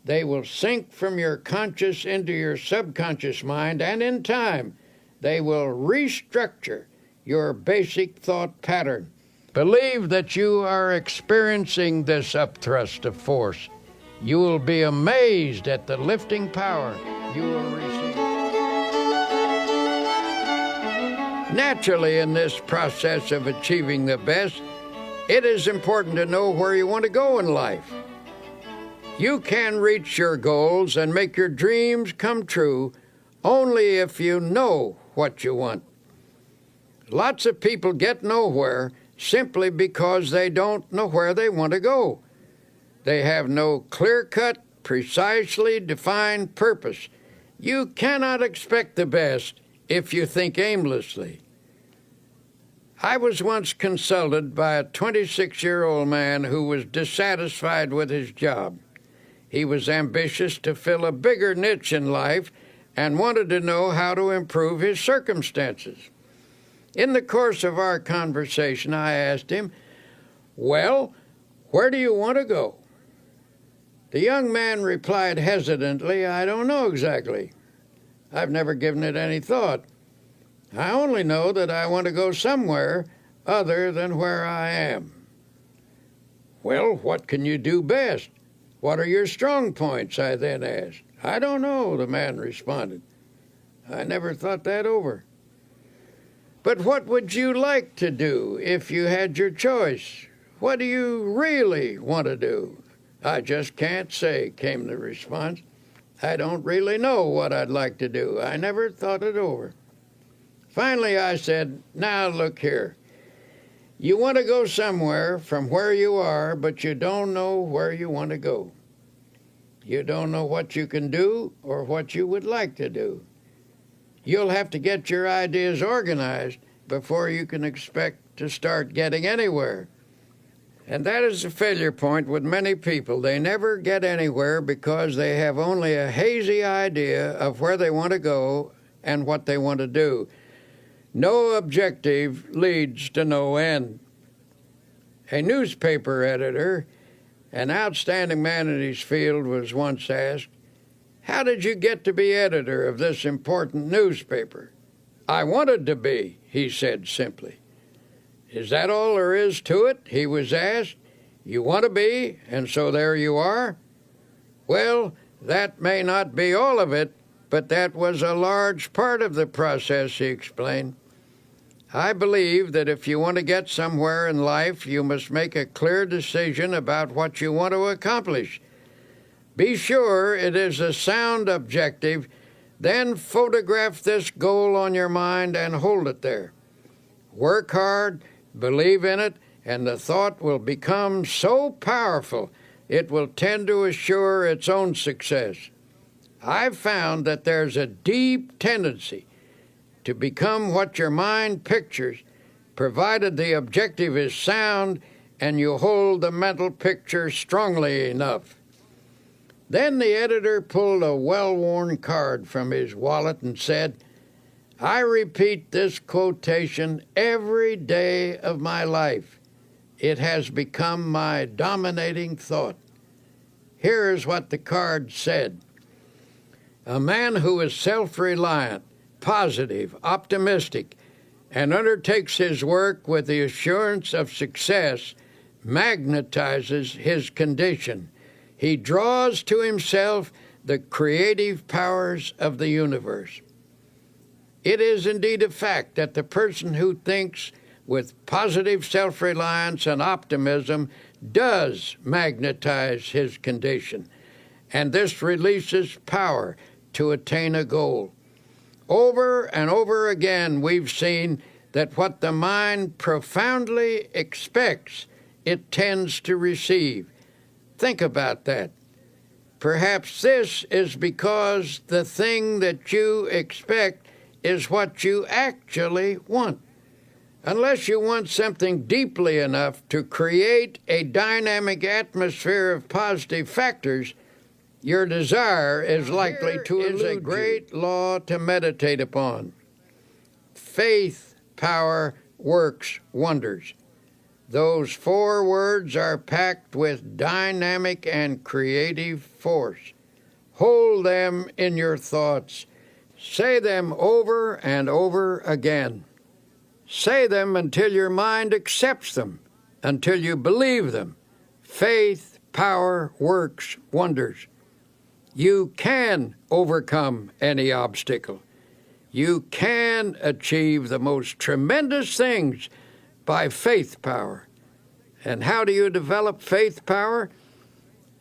they will sink from your conscious into your subconscious mind, and in time, they will restructure your basic thought pattern. Believe that you are experiencing this upthrust of force. You will be amazed at the lifting power you will receive. Naturally, in this process of achieving the best, it is important to know where you want to go in life. You can reach your goals and make your dreams come true only if you know what you want. Lots of people get nowhere simply because they don't know where they want to go. They have no clear-cut, precisely defined purpose. You cannot expect the best if you think aimlessly. I was once consulted by a 26-year-old man who was dissatisfied with his job. He was ambitious to fill a bigger niche in life and wanted to know how to improve his circumstances. In the course of our conversation, I asked him, "Well, where do you want to go?" The young man replied hesitantly, "I don't know exactly. I've never given it any thought. I only know that I want to go somewhere other than where I am." "Well, what can you do best? What are your strong points?" I then asked. "I don't know," the man responded. "I never thought that over." But what would you like to do if you had your choice? What do you really want to do? I just can't say, came the response. I don't really know what I'd like to do. I never thought it over. Finally, I said, now look here. You want to go somewhere from where you are, but you don't know where you want to go. You don't know what you can do or what you would like to do. You'll have to get your ideas organized before you can expect to start getting anywhere. And that is a failure point with many people. They never get anywhere because they have only a hazy idea of where they want to go and what they want to do. No objective leads to no end. A newspaper editor, an outstanding man in his field, was once asked, "How did you get to be editor of this important newspaper?" "I wanted to be," he said simply. "Is that all there is to it?" he was asked. "You want to be, and so there you are?" "Well, that may not be all of it, but that was a large part of the process," he explained. I believe that if you want to get somewhere in life, you must make a clear decision about what you want to accomplish. Be sure it is a sound objective, then photograph this goal on your mind and hold it there. Work hard, believe in it, and the thought will become so powerful it will tend to assure its own success. I've found that there's a deep tendency to become what your mind pictures, provided the objective is sound and you hold the mental picture strongly enough. Then the editor pulled a well-worn card from his wallet and said, "I repeat this quotation every day of my life. It has become my dominating thought." Here is what the card said. "A man who is self-reliant, positive, optimistic, and undertakes his work with the assurance of success magnetizes his condition. He draws to himself the creative powers of the universe." It is indeed a fact that the person who thinks with positive self-reliance and optimism does magnetize his condition, and this releases power to attain a goal. Over and over again, we've seen that what the mind profoundly expects, it tends to receive. Think about that. Perhaps this is because the thing that you expect is what you actually want. Unless you want something deeply enough to create a dynamic atmosphere of positive factors, your desire is likely to elude you. Is a great law to meditate upon. Faith, power, works wonders. Those 4 words are packed with dynamic and creative force. Hold them in your thoughts. Say them over and over again. Say them until your mind accepts them, until you believe them. Faith, power, works wonders. You can overcome any obstacle. You can achieve the most tremendous things by faith power. And how do you develop faith power?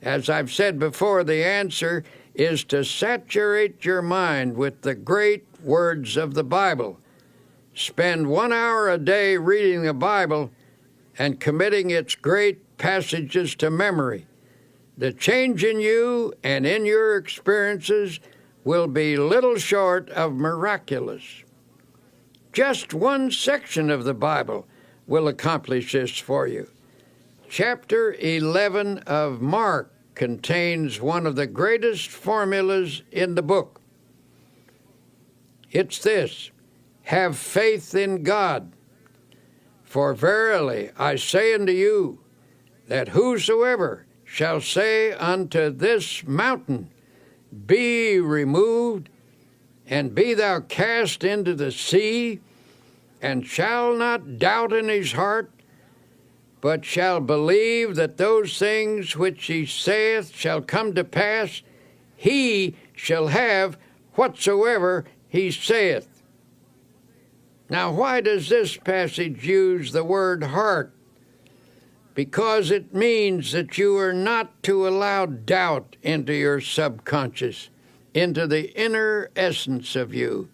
As I've said before, the answer is to saturate your mind with the great words of the Bible. Spend 1 hour a day reading the Bible and committing its great passages to memory. The change in you and in your experiences will be little short of miraculous. Just one section of the Bible will accomplish this for you. Chapter 11 of Mark contains one of the greatest formulas in the book. It's this: have faith in God. For verily I say unto you, that whosoever shall say unto this mountain, Be removed, and be thou cast into the sea, and shall not doubt in his heart, but shall believe that those things which he saith shall come to pass, he shall have whatsoever he saith. Now, why does this passage use the word heart? Because it means that you are not to allow doubt into your subconscious, into the inner essence of you.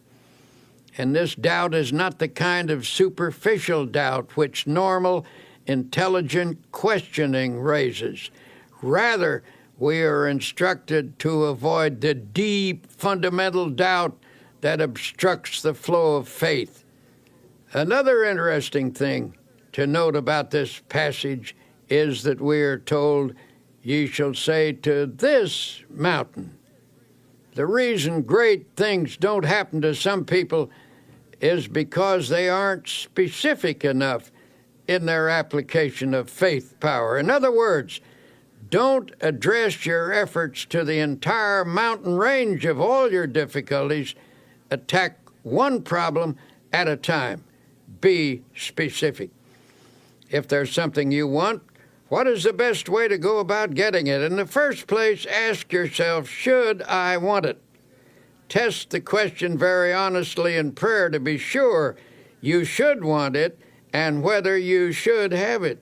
And this doubt is not the kind of superficial doubt which normal, intelligent questioning raises. Rather, we are instructed to avoid the deep, fundamental doubt that obstructs the flow of faith. Another interesting thing to note about this passage is that we are told, "Ye shall say to this mountain." The reason great things don't happen to some people is because they aren't specific enough in their application of faith power. In other words, don't address your efforts to the entire mountain range of all your difficulties. Attack one problem at a time. Be specific. If there's something you want, what is the best way to go about getting it? In the first place, ask yourself, should I want it? Test the question very honestly in prayer to be sure you should want it and whether you should have it.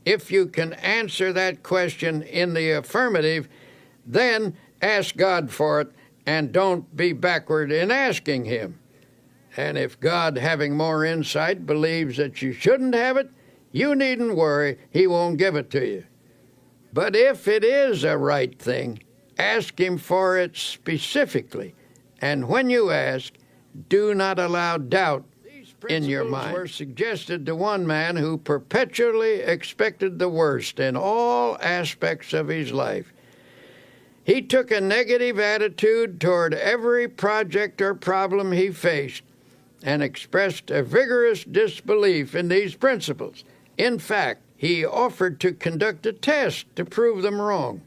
If you can answer that question in the affirmative, then ask God for it and don't be backward in asking Him. And if God, having more insight, believes that you shouldn't have it, you needn't worry, He won't give it to you. But if it is a right thing, ask Him for it specifically. And when you ask, do not allow doubt in your mind. These were suggested to one man who perpetually expected the worst in all aspects of his life. He took a negative attitude toward every project or problem he faced and expressed a vigorous disbelief in these principles. In fact, he offered to conduct a test to prove them wrong.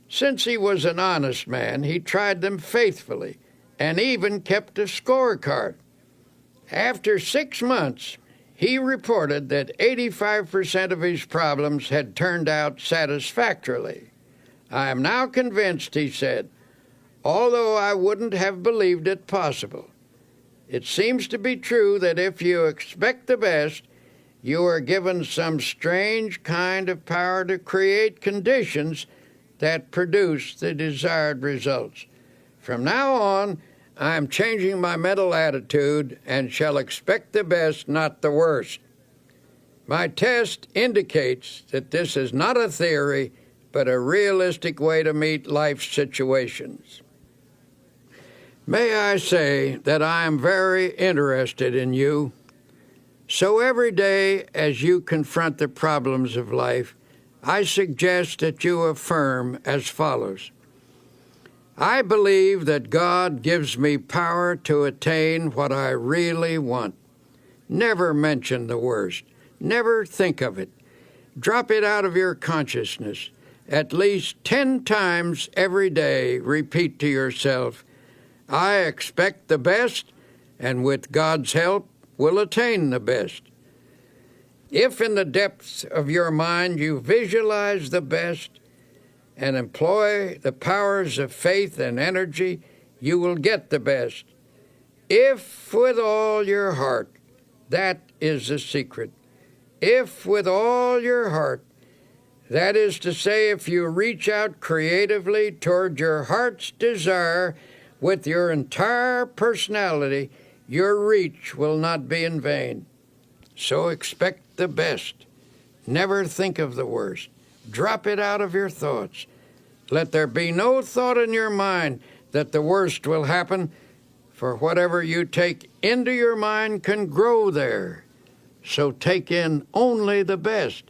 Since he was an honest man, he tried them faithfully and even kept a scorecard. After 6 months, he reported that 85% of his problems had turned out satisfactorily. "I am now convinced," he said, "although I wouldn't have believed it possible. It seems to be true that if you expect the best, you are given some strange kind of power to create conditions that produce the desired results. From now on, I am changing my mental attitude and shall expect the best, not the worst. My test indicates that this is not a theory, but a realistic way to meet life's situations." May I say that I am very interested in you. So every day as you confront the problems of life, I suggest that you affirm as follows: I believe that God gives me power to attain what I really want. Never mention the worst. Never think of it. Drop it out of your consciousness. At least 10 times every day, repeat to yourself, I expect the best, and with God's help, will attain the best. If in the depths of your mind you visualize the best and employ the powers of faith and energy, you will get the best. If with all your heart, that is the secret. If with all your heart, that is to say, if you reach out creatively toward your heart's desire with your entire personality, your reach will not be in vain. So expect the best. Never think of the worst. Drop it out of your thoughts. Let there be no thought in your mind that the worst will happen, for whatever you take into your mind can grow there. So take in only the best.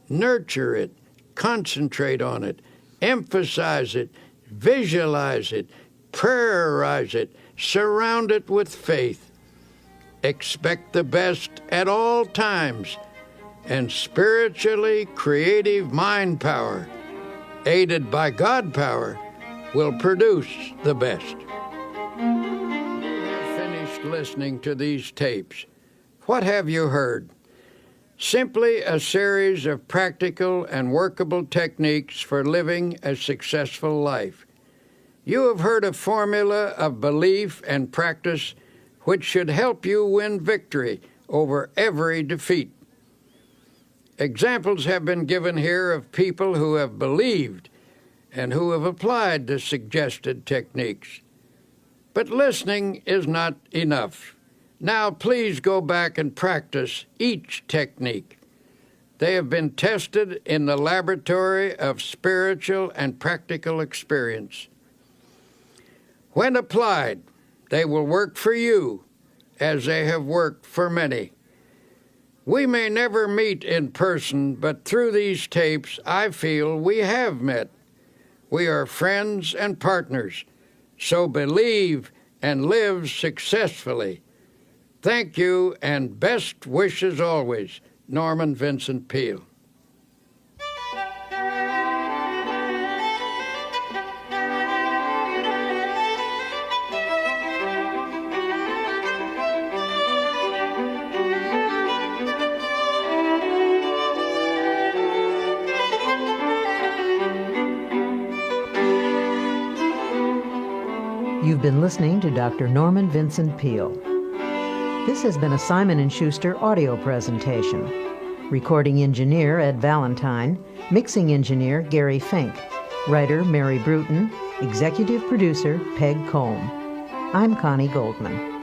Nurture it. Concentrate on it. Emphasize it. Visualize it. Prayerize it. Surround it with faith. Expect the best at all times, and spiritually creative mind power, aided by God power, will produce the best. You have finished listening to these tapes. What have you heard? Simply a series of practical and workable techniques for living a successful life. You have heard a formula of belief and practice which should help you win victory over every defeat. Examples have been given here of people who have believed and who have applied the suggested techniques. But listening is not enough. Now please go back and practice each technique. They have been tested in the laboratory of spiritual and practical experience. When applied, they will work for you as they have worked for many. We may never meet in person, but through these tapes, I feel we have met. We are friends and partners, so believe and live successfully. Thank you, and best wishes always, Norman Vincent Peale. You've been listening to Dr. Norman Vincent Peale. This has been a Simon & Schuster audio presentation. Recording engineer Ed Valentine, mixing engineer Gary Fink, writer Mary Bruton, executive producer Peg Combe. I'm Connie Goldman.